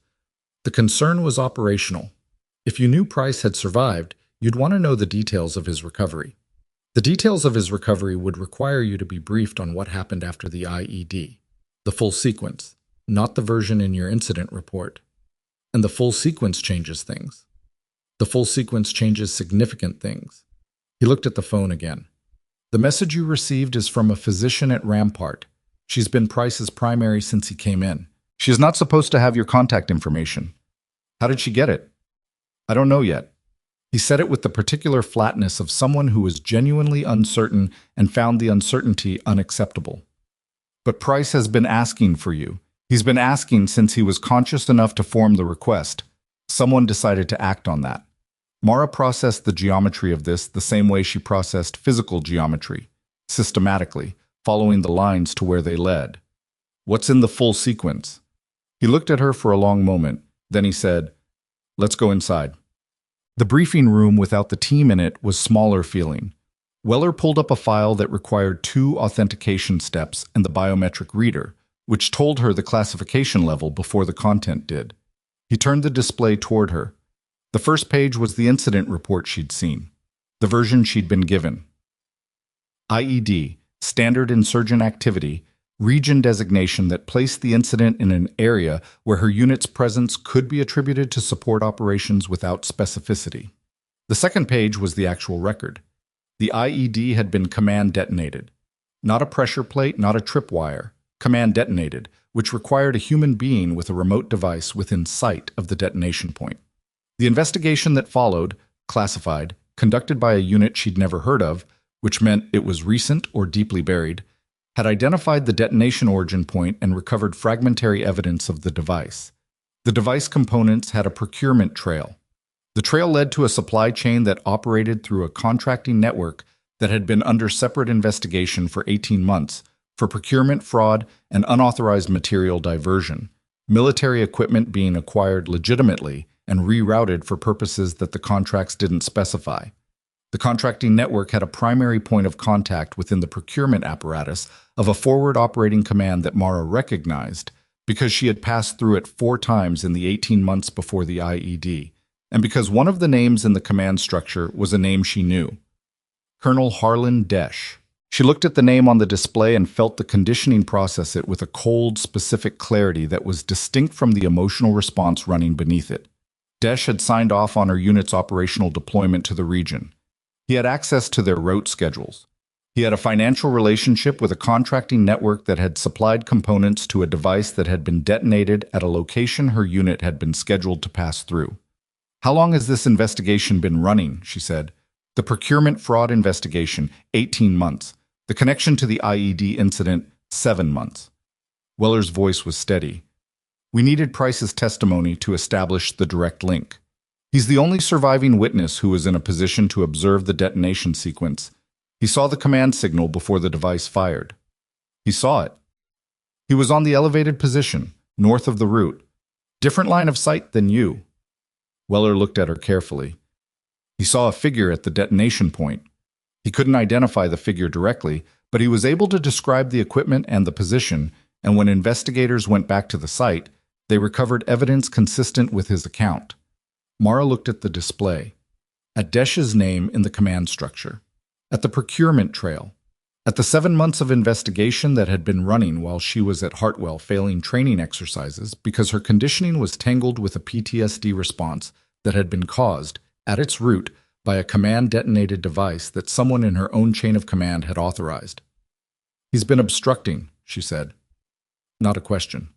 The concern was operational. If you knew Price had survived, you'd want to know the details of his recovery. The details of his recovery would require you to be briefed on what happened after the IED. The full sequence, not the version in your incident report. And the full sequence changes things. The full sequence changes significant things. He looked at the phone again. The message you received is from a physician at Rampart. She's been Price's primary since he came in. She is not supposed to have your contact information. How did she get it? I don't know yet. He said it with the particular flatness of someone who was genuinely uncertain and found the uncertainty unacceptable. But Price has been asking for you. He's been asking since he was conscious enough to form the request. Someone decided to act on that. Mara processed the geometry of this the same way she processed physical geometry, systematically, following the lines to where they led. What's in the full sequence? He looked at her for a long moment. Then he said, "Let's go inside." The briefing room without the team in it was smaller feeling. Weller pulled up a file that required 2 authentication steps and the biometric reader, which told her the classification level before the content did. He turned the display toward her. The first page was the incident report she'd seen, the version she'd been given. IED, Standard Insurgent Activity, region designation that placed the incident in an area where her unit's presence could be attributed to support operations without specificity. The second page was the actual record. The IED had been command detonated. Not a pressure plate, not a tripwire. Command detonated, which required a human being with a remote device within sight of the detonation point. The investigation that followed, classified, conducted by a unit she'd never heard of, which meant it was recent or deeply buried, had identified the detonation origin point and recovered fragmentary evidence of the device. The device components had a procurement trail. The trail led to a supply chain that operated through a contracting network that had been under separate investigation for 18 months for procurement fraud and unauthorized material diversion, military equipment being acquired legitimately and rerouted for purposes that the contracts didn't specify. The contracting network had a primary point of contact within the procurement apparatus of a forward operating command that Mara recognized because she had passed through it 4 times in the 18 months before the IED, and because one of the names in the command structure was a name she knew. Colonel Harlan Desch. She looked at the name on the display and felt the conditioning process it with a cold, specific clarity that was distinct from the emotional response running beneath it. Desch had signed off on her unit's operational deployment to the region. He had access to their route schedules. He had a financial relationship with a contracting network that had supplied components to a device that had been detonated at a location her unit had been scheduled to pass through. "How long has this investigation been running?" she said. "The procurement fraud investigation, 18 months. The connection to the IED incident, 7 months. Weller's voice was steady. "We needed Price's testimony to establish the direct link. He's the only surviving witness who was in a position to observe the detonation sequence. He saw the command signal before the device fired. He saw it. He was on the elevated position, north of the route. Different line of sight than you." Weller looked at her carefully. He saw a figure at the detonation point. He couldn't identify the figure directly, but he was able to describe the equipment and the position, and when investigators went back to the site, they recovered evidence consistent with his account. Mara looked at the display, at Desch's name in the command structure, at the procurement trail, at the 7 months of investigation that had been running while she was at Hartwell failing training exercises because her conditioning was tangled with a PTSD response that had been caused, at its root, by a command-detonated device that someone in her own chain of command had authorized. "He's been obstructing," she said. Not a question.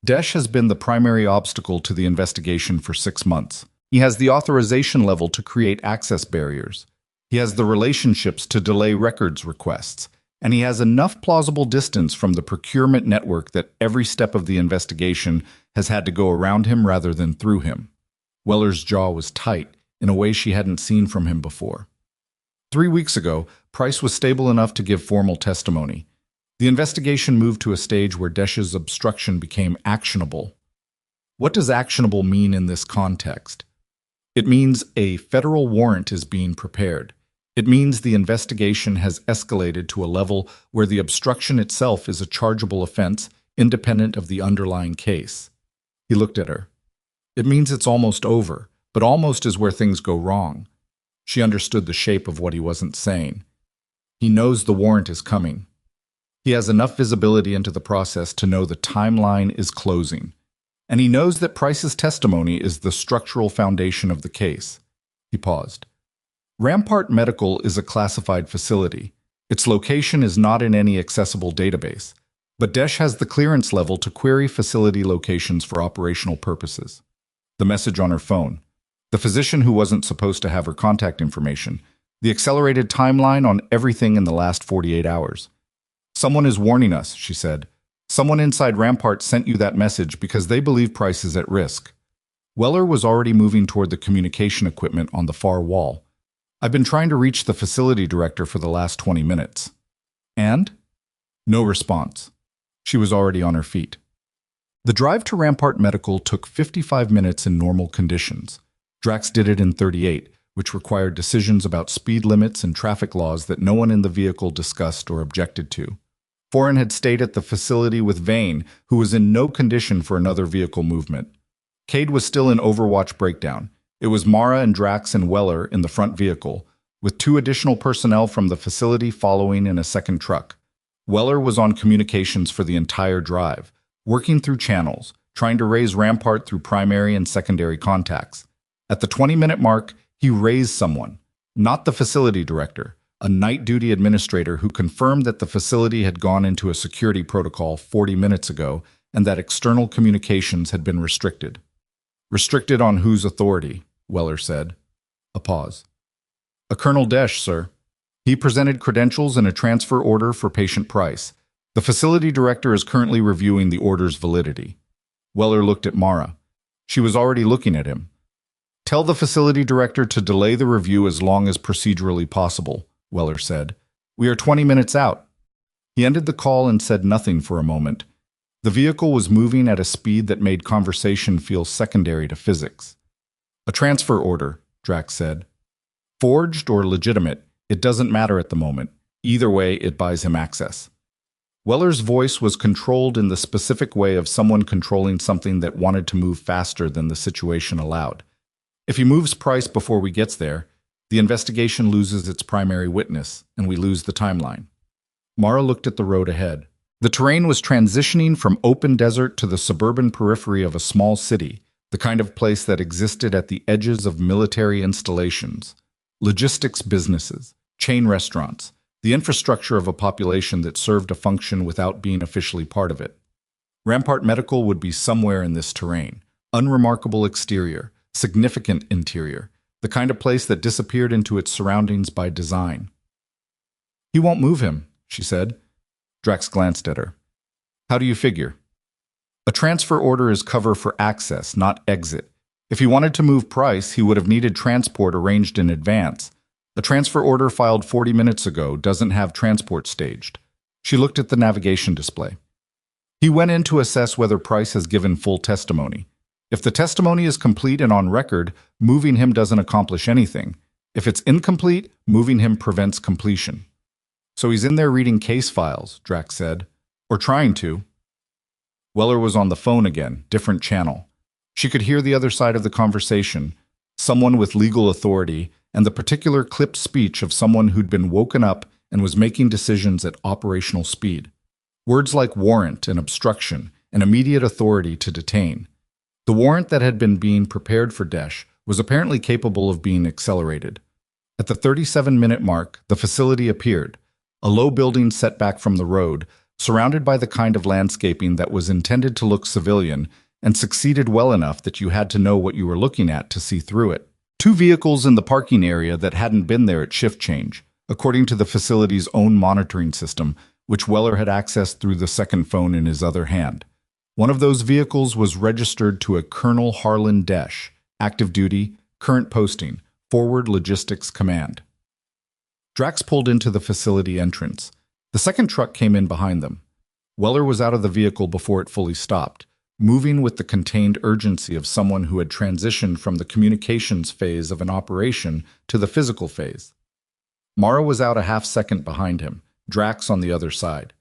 Desch has been the primary obstacle to the investigation for 6 months. He has the authorization level to create access barriers. He has the relationships to delay records requests. And he has enough plausible distance from the procurement network that every step of the investigation has had to go around him rather than through him. Weller's jaw was tight in a way she hadn't seen from him before. 3 weeks ago, Price was stable enough to give formal testimony. The investigation moved to a stage where Desh's obstruction became actionable. What does actionable mean in this context? It means a federal warrant is being prepared. It means the investigation has escalated to a level where the obstruction itself is a chargeable offense independent of the underlying case. He looked at her. It means it's almost over, but almost is where things go wrong. She understood the shape of what he wasn't saying. He knows the warrant is coming. He has enough visibility into the process to know the timeline is closing. And he knows that Price's testimony is the structural foundation of the case. He paused. Rampart Medical is a classified facility. Its location is not in any accessible database, but Desh has the clearance level to query facility locations for operational purposes. The message on her phone, the physician who wasn't supposed to have her contact information, the accelerated timeline on everything in the last 48 hours. Someone is warning us, she said. Someone inside Rampart sent you that message because they believe Price is at risk. Weller was already moving toward the communication equipment on the far wall. I've been trying to reach the facility director for the last 20 minutes. And? No response. She was already on her feet. The drive to Rampart Medical took 55 minutes in normal conditions. Drax did it in 38, which required decisions about speed limits and traffic laws that no one in the vehicle discussed or objected to. Foran had stayed at the facility with Vane, who was in no condition for another vehicle movement. Cade was still in Overwatch breakdown. It was Mara and Drax and Weller in the front vehicle, with 2 additional personnel from the facility following in a second truck. Weller was on communications for the entire drive, working through channels, trying to raise Rampart through primary and secondary contacts. At the 20-minute mark, he raised someone, not the facility director, a night duty administrator who confirmed that the facility had gone into a security protocol 40 minutes ago and that external communications had been restricted. Restricted on whose authority? Weller said. A pause. A Colonel Desh, sir. He presented credentials and a transfer order for patient Price. The facility director is currently reviewing the order's validity. Weller looked at Mara. She was already looking at him. Tell the facility director to delay the review as long as procedurally possible, Weller said. We are 20 minutes out. He ended the call and said nothing for a moment. The vehicle was moving at a speed that made conversation feel secondary to physics. A transfer order, Drax said. Forged or legitimate, it doesn't matter at the moment. Either way, it buys him access. Weller's voice was controlled in the specific way of someone controlling something that wanted to move faster than the situation allowed. If he moves Price before we get there, the investigation loses its primary witness, and we lose the timeline. Mara looked at the road ahead. The terrain was transitioning from open desert to the suburban periphery of a small city, the kind of place that existed at the edges of military installations, logistics businesses, chain restaurants, the infrastructure of a population that served a function without being officially part of it. Rampart Medical would be somewhere in this terrain, unremarkable exterior, significant interior, the kind of place that disappeared into its surroundings by design. He won't move him, she said. Drax glanced at her. How do you figure? A transfer order is cover for access, not exit. If he wanted to move Price, he would have needed transport arranged in advance. A transfer order filed 40 minutes ago doesn't have transport staged. She looked at the navigation display. He went in to assess whether Price has given full testimony. If the testimony is complete and on record, moving him doesn't accomplish anything. If it's incomplete, moving him prevents completion. So he's in there reading case files, Drax said. Or trying to. Weller was on the phone again, different channel. She could hear the other side of the conversation, someone with legal authority, and the particular clipped speech of someone who'd been woken up and was making decisions at operational speed. Words like warrant and obstruction and immediate authority to detain. The warrant that had been being prepared for Desh was apparently capable of being accelerated. At the 37-minute mark, the facility appeared, a low building set back from the road, surrounded by the kind of landscaping that was intended to look civilian and succeeded well enough that you had to know what you were looking at to see through it. 2 vehicles in the parking area that hadn't been there at shift change, according to the facility's own monitoring system, which Weller had accessed through the second phone in his other hand. One of those vehicles was registered to a Colonel Harlan Desh, active duty, current posting, Forward Logistics Command. Drax pulled into the facility entrance. The second truck came in behind them. Weller was out of the vehicle before it fully stopped, moving with the contained urgency of someone who had transitioned from the communications phase of an operation to the physical phase. Mara was out a half-second behind him, Drax on the other side.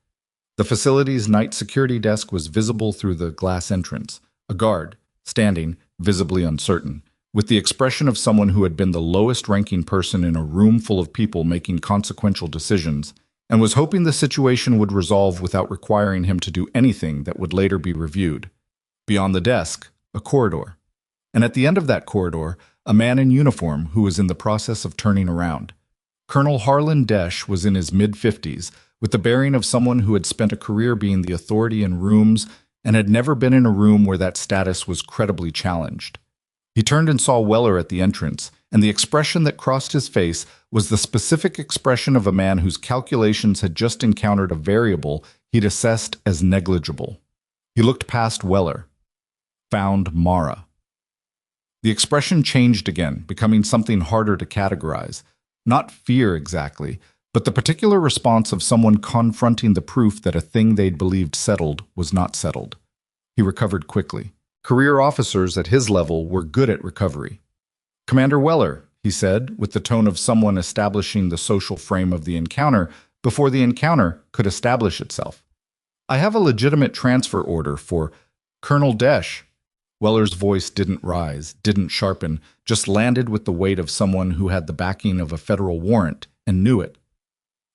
The facility's night security desk was visible through the glass entrance, a guard, standing, visibly uncertain, with the expression of someone who had been the lowest-ranking person in a room full of people making consequential decisions, and was hoping the situation would resolve without requiring him to do anything that would later be reviewed. Beyond the desk, a corridor. And at the end of that corridor, a man in uniform who was in the process of turning around. Colonel Harlan Desch was in his mid-50s, with the bearing of someone who had spent a career being the authority in rooms and had never been in a room where that status was credibly challenged. He turned and saw Weller at the entrance, and the expression that crossed his face was the specific expression of a man whose calculations had just encountered a variable he'd assessed as negligible. He looked past Weller, found Mara. The expression changed again, becoming something harder to categorize. Not fear exactly, but the particular response of someone confronting the proof that a thing they'd believed settled was not settled. He recovered quickly. Career officers at his level were good at recovery. "Commander Weller," he said, with the tone of someone establishing the social frame of the encounter before the encounter could establish itself. "I have a legitimate transfer order for Colonel Desch." Weller's voice didn't rise, didn't sharpen, just landed with the weight of someone who had the backing of a federal warrant and knew it.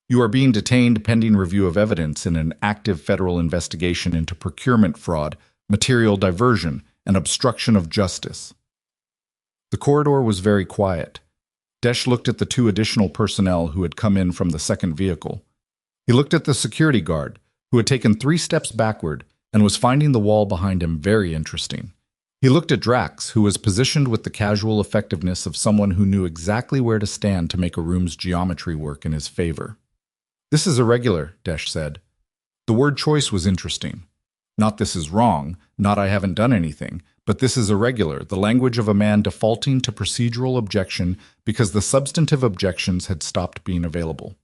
"You are being detained pending review of evidence in an active federal investigation into procurement fraud, material diversion, and obstruction of justice." The corridor was very quiet. Desch looked at the two additional personnel who had come in from the second vehicle. He looked at the security guard, who had taken 3 steps backward and was finding the wall behind him very interesting. He looked at Drax, who was positioned with the casual effectiveness of someone who knew exactly where to stand to make a room's geometry work in his favor. "This is irregular," Desch said. The word choice was interesting. Not "this is wrong," not "I haven't done anything," but "this is irregular," the language of a man defaulting to procedural objection because the substantive objections had stopped being available.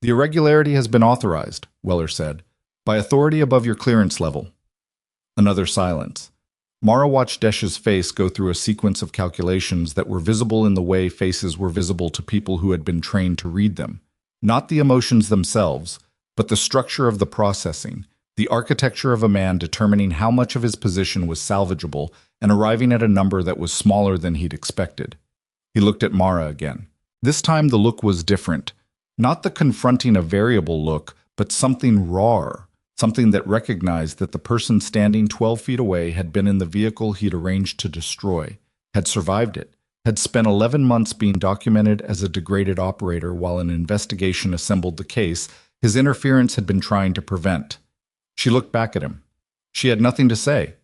"The irregularity has been authorized," Weller said, "by authority above your clearance level." Another silence. Mara watched Desch's face go through a sequence of calculations that were visible in the way faces were visible to people who had been trained to read them. Not the emotions themselves, but the structure of the processing, the architecture of a man determining how much of his position was salvageable and arriving at a number that was smaller than he'd expected. He looked at Mara again. This time the look was different. Not the confronting a variable look, but something rawer. Something that recognized that the person standing 12 feet away had been in the vehicle he'd arranged to destroy, had survived it, had spent 11 months being documented as a degraded operator while an investigation assembled the case his interference had been trying to prevent. She looked back at him. She had nothing to say.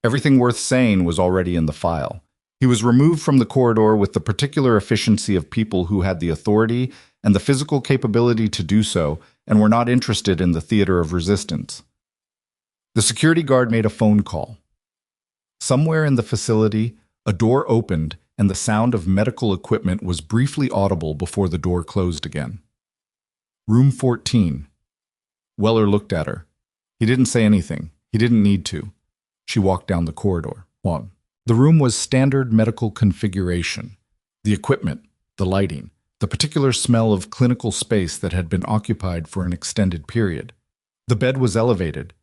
Everything worth saying was already in the file. He was removed from the corridor with the particular efficiency of people who had the authority and the physical capability to do so and were not interested in the theater of resistance. The security guard made a phone call. Somewhere in the facility, a door opened and the sound of medical equipment was briefly audible before the door closed again. Room 14. Weller looked at her. He didn't say anything. He didn't need to. She walked down the corridor. 1. The room was standard medical configuration. The equipment, the lighting, the particular smell of clinical space that had been occupied for an extended period. The bed was elevated.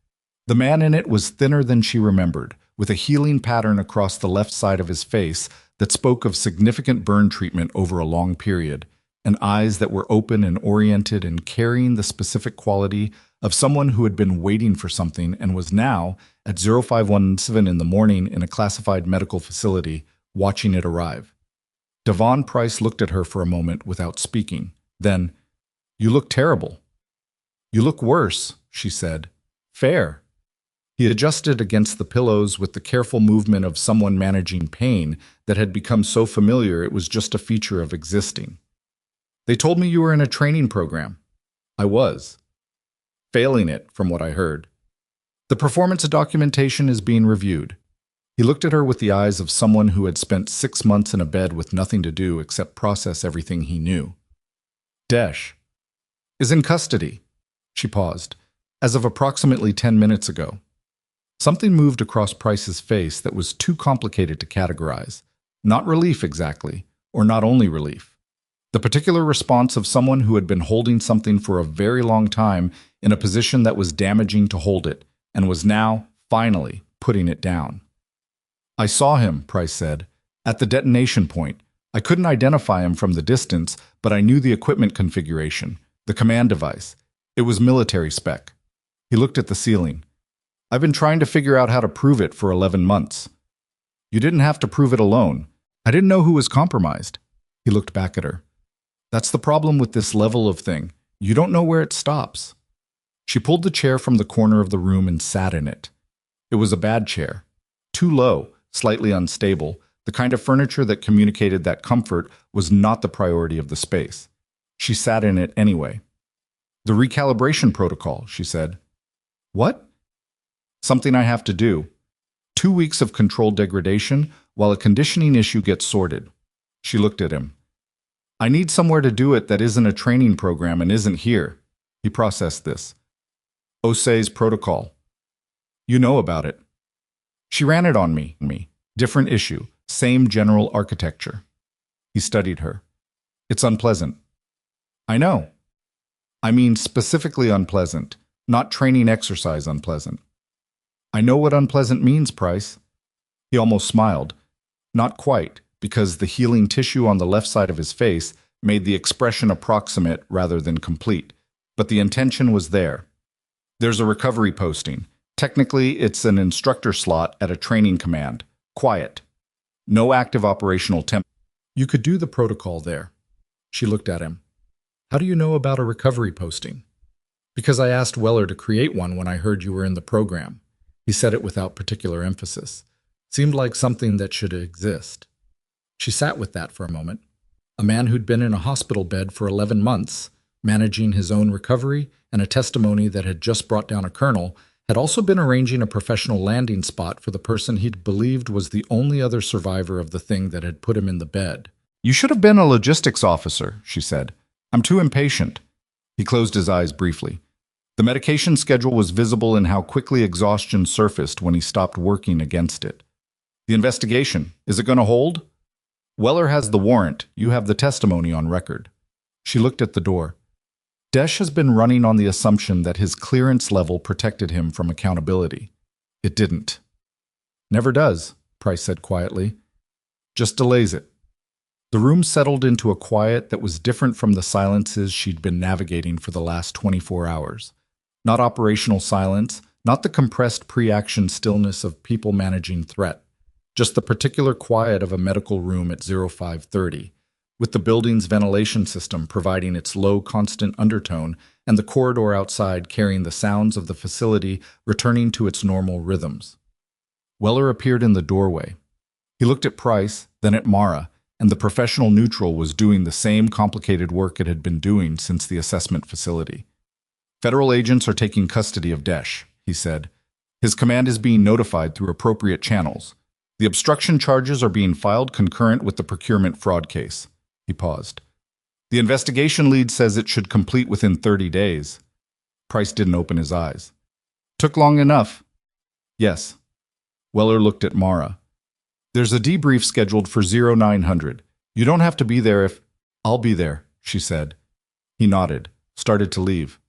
The man in it was thinner than she remembered, with a healing pattern across the left side of his face that spoke of significant burn treatment over a long period, and eyes that were open and oriented and carrying the specific quality of someone who had been waiting for something and was now, at 0517 in the morning in a classified medical facility, watching it arrive. Devon Price looked at her for a moment without speaking. Then, "You look terrible." "You look worse," she said. "Fair." He adjusted against the pillows with the careful movement of someone managing pain that had become so familiar it was just a feature of existing. "They told me you were in a training program." "I was. Failing it, from what I heard. The performance documentation is being reviewed." He looked at her with the eyes of someone who had spent 6 months in a bed with nothing to do except process everything he knew. "Desch is in custody." She paused. As of approximately 10 minutes ago. Something moved across Price's face that was too complicated to categorize. Not relief exactly, or not only relief. The particular response of someone who had been holding something for a very long time in a position that was damaging to hold it, and was now, finally, putting it down. I saw him, Price said, at the detonation point. I couldn't identify him from the distance, but I knew the equipment configuration, the command device. It was military spec. He looked at the ceiling. I've been trying to figure out how to prove it for 11 months. You didn't have to prove it alone. I didn't know who was compromised. He looked back at her. That's the problem with this level of thing. You don't know where it stops. She pulled the chair from the corner of the room and sat in it. It was a bad chair. Too low, slightly unstable. The kind of furniture that communicated that comfort was not the priority of the space. She sat in it anyway. The recalibration protocol, she said. What? Something I have to do. 2 weeks of controlled degradation while a conditioning issue gets sorted. She looked at him. I need somewhere to do it that isn't a training program and isn't here. He processed this. Osei's protocol. You know about it. She ran it on me. Different issue. Same general architecture. He studied her. It's unpleasant. I know. I mean specifically unpleasant, not training exercise unpleasant. I know what unpleasant means, Price. He almost smiled. Not quite, because the healing tissue on the left side of his face made the expression approximate rather than complete, but the intention was there. There's a recovery posting. Technically, it's an instructor slot at a training command. Quiet. No active operational temp. You could do the protocol there. She looked at him. How do you know about a recovery posting? Because I asked Weller to create one when I heard you were in the program. He said it without particular emphasis. Seemed like something that should exist. She sat with that for a moment. A man who'd been in a hospital bed for 11 months, managing his own recovery, and a testimony that had just brought down a colonel, had also been arranging a professional landing spot for the person he'd believed was the only other survivor of the thing that had put him in the bed. You should have been a logistics officer, she said. I'm too impatient. He closed his eyes briefly. The medication schedule was visible in how quickly exhaustion surfaced when he stopped working against it. The investigation, is it going to hold? Weller has the warrant. You have the testimony on record. She looked at the door. Desch has been running on the assumption that his clearance level protected him from accountability. It didn't. Never does, Price said quietly. Just delays it. The room settled into a quiet that was different from the silences she'd been navigating for the last 24 hours. Not operational silence, not the compressed pre-action stillness of people managing threat. Just the particular quiet of a medical room at 0530, with the building's ventilation system providing its low, constant undertone and the corridor outside carrying the sounds of the facility returning to its normal rhythms. Weller appeared in the doorway. He looked at Price, then at Mara, and the professional neutral was doing the same complicated work it had been doing since the assessment facility. Federal agents are taking custody of Desch, he said. His command is being notified through appropriate channels. The obstruction charges are being filed concurrent with the procurement fraud case. He paused. The investigation lead says it should complete within 30 days. Price didn't open his eyes. Took long enough. Yes. Weller looked at Mara. There's a debrief scheduled for 0900. You don't have to be there if... I'll be there, she said. He nodded, started to leave.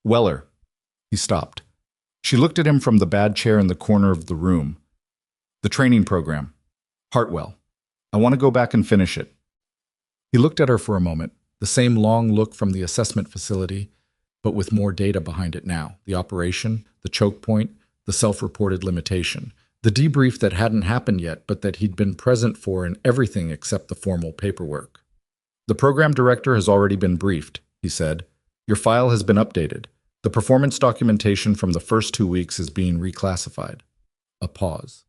Weller. He stopped. She looked at him from the bad chair in the corner of the room. The training program. Hartwell. I want to go back and finish it. He looked at her for a moment, the same long look from the assessment facility, but with more data behind it now. The operation, the choke point, the self-reported limitation. The debrief that hadn't happened yet, but that he'd been present for in everything except the formal paperwork. The program director has already been briefed, he said. Your file has been updated. The performance documentation from the first 2 weeks is being reclassified. A pause.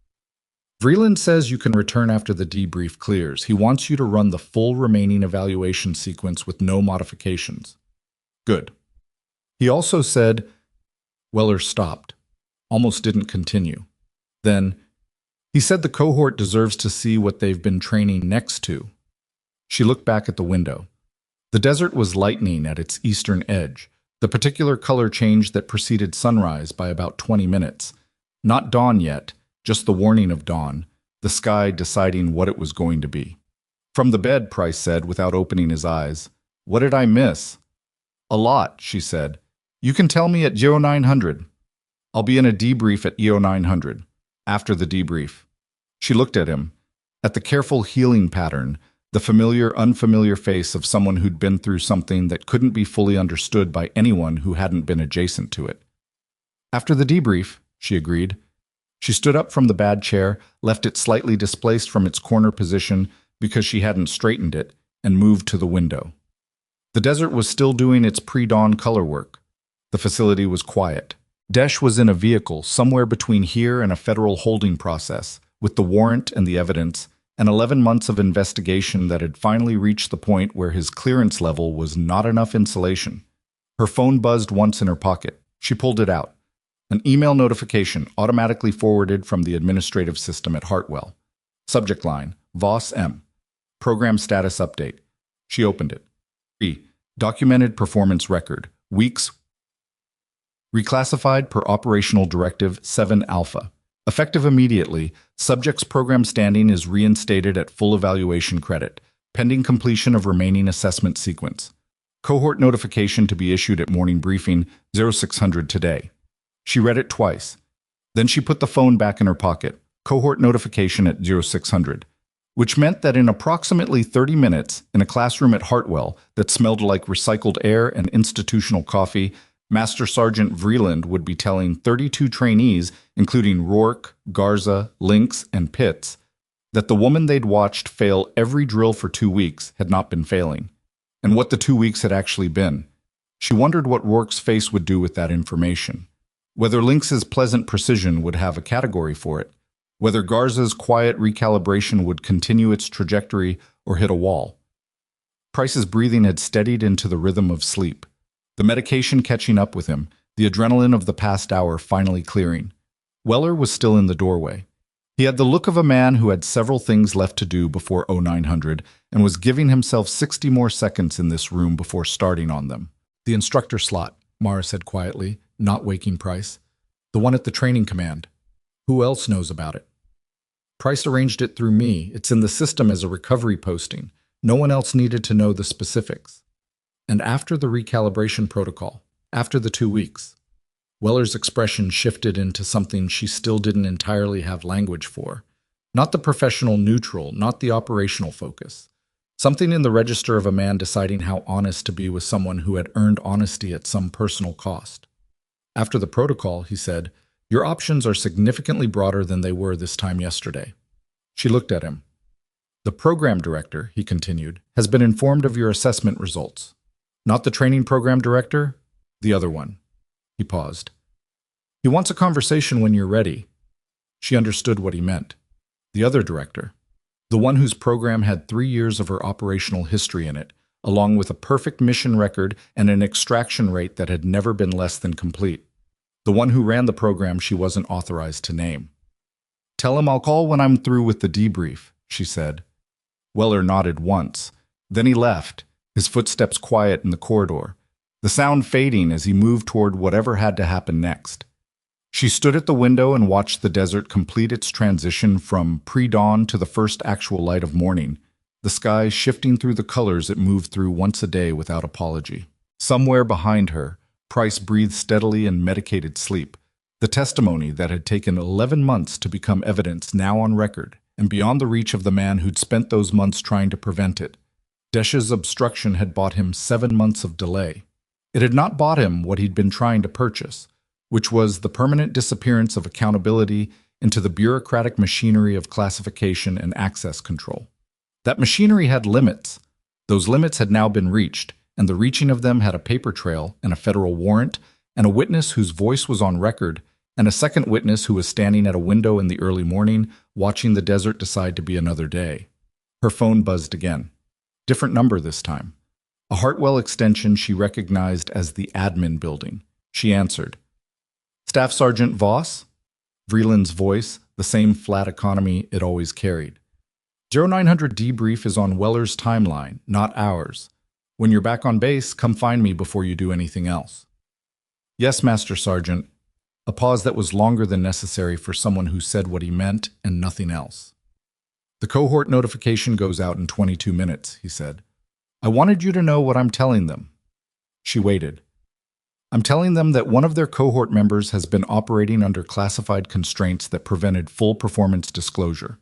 Vreeland says you can return after the debrief clears. He wants you to run the full remaining evaluation sequence with no modifications. Good. He also said... Weller stopped. Almost didn't continue. Then, he said the cohort deserves to see what they've been training next to. She looked back at the window. The desert was lightening at its eastern edge, The particular color change that preceded sunrise by about 20 minutes. Not dawn yet, just the warning of dawn, the sky deciding what it was going to be. From the bed, Price said without opening his eyes. What did I miss? A lot, she said. You can tell me at 0900. I'll be in a debrief at 0900. After the debrief. She looked at him, at the careful healing pattern, the familiar, unfamiliar face of someone who'd been through something that couldn't be fully understood by anyone who hadn't been adjacent to it. After the debrief, she agreed. She stood up from the bad chair, left it slightly displaced from its corner position because she hadn't straightened it, and moved to the window. The desert was still doing its pre-dawn color work. The facility was quiet. Desh was in a vehicle somewhere between here and a federal holding process, with the warrant and the evidence, and 11 months of investigation that had finally reached the point where his clearance level was not enough insulation. Her phone buzzed once in her pocket. She pulled it out. An email notification automatically forwarded from the administrative system at Hartwell. Subject line, Voss M. Program status update. She opened it. 3. Documented performance record. Weeks. Reclassified per Operational Directive 7 Alpha. Effective immediately, subject's program standing is reinstated at full evaluation credit, pending completion of remaining assessment sequence. Cohort notification to be issued at morning briefing 0600 today. She read it twice. Then she put the phone back in her pocket. Cohort notification at 0600. Which meant that in approximately 30 minutes, in a classroom at Hartwell that smelled like recycled air and institutional coffee, Master Sergeant Vreeland would be telling 32 trainees, including Rourke, Garza, Lynx, and Pitts, that the woman they'd watched fail every drill for 2 weeks had not been failing, and what the 2 weeks had actually been. She wondered what Rourke's face would do with that information, whether Lynx's pleasant precision would have a category for it, whether Garza's quiet recalibration would continue its trajectory or hit a wall. Price's breathing had steadied into the rhythm of sleep. The medication catching up with him, the adrenaline of the past hour finally clearing. Weller was still in the doorway. He had the look of a man who had several things left to do before 0900 and was giving himself 60 more seconds in this room before starting on them. The instructor slot, Mara said quietly, not waking Price. The one at the training command. Who else knows about it? Price arranged it through me. It's in the system as a recovery posting. No one else needed to know the specifics. And after the recalibration protocol, after the 2 weeks, Weller's expression shifted into something she still didn't entirely have language for. Not the professional neutral, not the operational focus. Something in the register of a man deciding how honest to be with someone who had earned honesty at some personal cost. After the protocol, he said, "Your options are significantly broader than they were this time yesterday." She looked at him. "The program director," he continued, "has been informed of your assessment results. Not the training program director, the other one." He paused. "He wants a conversation when you're ready." She understood what he meant. The other director, the one whose program had 3 years of her operational history in it, along with a perfect mission record and an extraction rate that had never been less than complete. The one who ran the program she wasn't authorized to name. "Tell him I'll call when I'm through with the debrief," she said. Weller nodded once. Then he left, his footsteps quiet in the corridor, the sound fading as he moved toward whatever had to happen next. She stood at the window and watched the desert complete its transition from pre-dawn to the first actual light of morning, the sky shifting through the colors it moved through once a day without apology. Somewhere behind her, Price breathed steadily in medicated sleep, the testimony that had taken 11 months to become evidence now on record, and beyond the reach of the man who'd spent those months trying to prevent it. Desh's obstruction had bought him 7 months of delay. It had not bought him what he'd been trying to purchase, which was the permanent disappearance of accountability into the bureaucratic machinery of classification and access control. That machinery had limits. Those limits had now been reached, and the reaching of them had a paper trail and a federal warrant and a witness whose voice was on record and a second witness who was standing at a window in the early morning watching the desert decide to be another day. Her phone buzzed again. Different number this time. A Hartwell extension she recognized as the admin building. She answered. "Staff Sergeant Voss?" Vreeland's voice, the same flat economy it always carried. 0900 debrief is on Weller's timeline, not ours. When you're back on base, come find me before you do anything else. Yes, Master Sergeant. A pause that was longer than necessary for someone who said what he meant and nothing else. The cohort notification goes out in 22 minutes, he said. I wanted you to know what I'm telling them. She waited. I'm telling them that one of their cohort members has been operating under classified constraints that prevented full performance disclosure.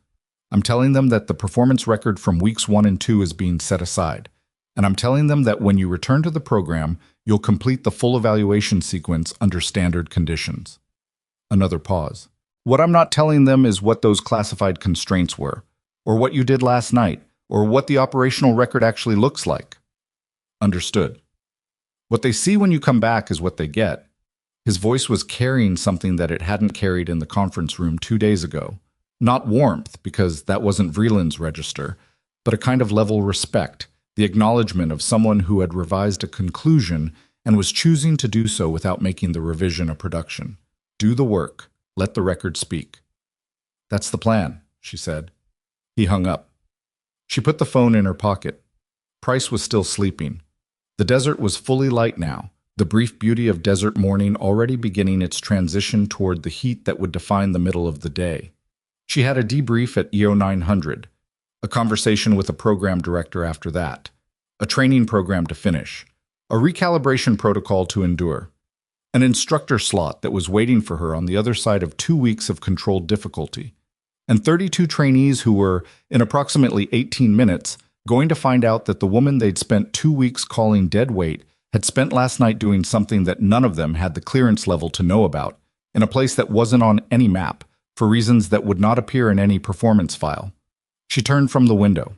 I'm telling them that the performance record from weeks 1 and 2 is being set aside. And I'm telling them that when you return to the program, you'll complete the full evaluation sequence under standard conditions. Another pause. What I'm not telling them is what those classified constraints were, or what you did last night, or what the operational record actually looks like. Understood. What they see when you come back is what they get. His voice was carrying something that it hadn't carried in the conference room 2 days ago. Not warmth, because that wasn't Vreeland's register, but a kind of level respect, the acknowledgement of someone who had revised a conclusion and was choosing to do so without making the revision a production. Do the work. Let the record speak. That's the plan, she said. He hung up. She put the phone in her pocket. Price was still sleeping. The desert was fully light now, the brief beauty of desert morning already beginning its transition toward the heat that would define the middle of the day. She had a debrief at EO 900, a conversation with a program director after that, a training program to finish, a recalibration protocol to endure, an instructor slot that was waiting for her on the other side of 2 weeks of controlled difficulty, and 32 trainees who were, in approximately 18 minutes, going to find out that the woman they'd spent 2 weeks calling dead weight had spent last night doing something that none of them had the clearance level to know about, in a place that wasn't on any map, for reasons that would not appear in any performance file. She turned from the window.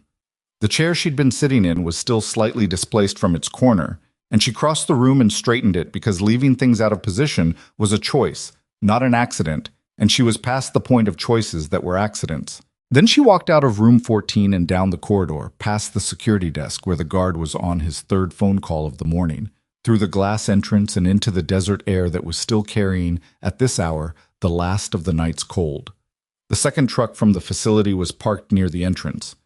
The chair she'd been sitting in was still slightly displaced from its corner, and she crossed the room and straightened it because leaving things out of position was a choice, not an accident, and she was past the point of choices that were accidents. Then she walked out of room 14 and down the corridor, past the security desk where the guard was on his third phone call of the morning, through the glass entrance and into the desert air that was still carrying, at this hour, the last of the night's cold. The second truck from the facility was parked near the entrance.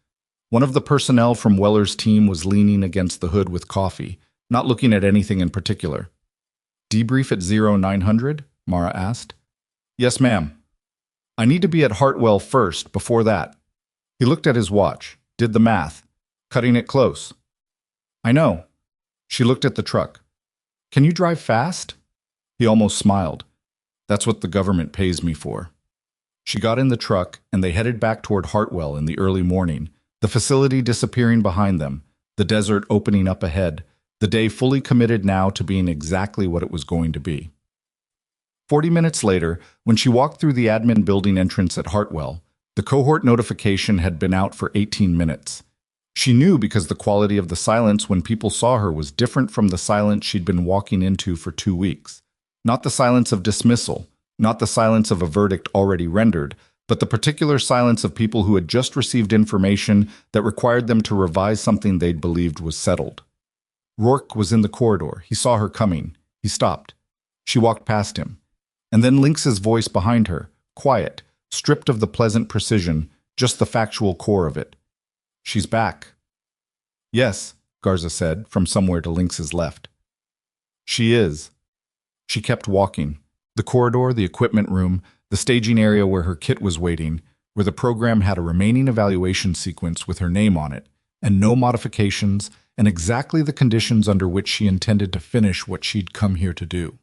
One of the personnel from Weller's team was leaning against the hood with coffee, not looking at anything in particular. Debrief at 0900? Mara asked. Yes, ma'am. I need to be at Hartwell first, before that. He looked at his watch, did the math, cutting it close. I know. She looked at the truck. Can you drive fast? He almost smiled. That's what the government pays me for. She got in the truck, and they headed back toward Hartwell in the early morning, the facility disappearing behind them, the desert opening up ahead, the day fully committed now to being exactly what it was going to be. 40 minutes later, when she walked through the admin building entrance at Hartwell, the cohort notification had been out for 18 minutes. She knew because the quality of the silence when people saw her was different from the silence she'd been walking into for 2 weeks. Not the silence of dismissal, not the silence of a verdict already rendered, but the particular silence of people who had just received information that required them to revise something they'd believed was settled. Rourke was in the corridor. He saw her coming. He stopped. She walked past him. And then Lynx's voice behind her, quiet, stripped of the pleasant precision, just the factual core of it. She's back. Yes, Garza said, from somewhere to Lynx's left. She is. She kept walking. The corridor, the equipment room, the staging area where her kit was waiting, where the program had a remaining evaluation sequence with her name on it, and no modifications, and exactly the conditions under which she intended to finish what she'd come here to do.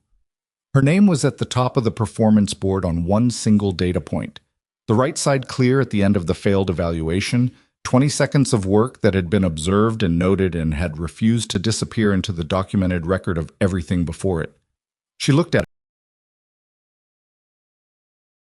Her name was at the top of the performance board on one single data point. The right side clear at the end of the failed evaluation, 20 seconds of work that had been observed and noted and had refused to disappear into the documented record of everything before it. She looked at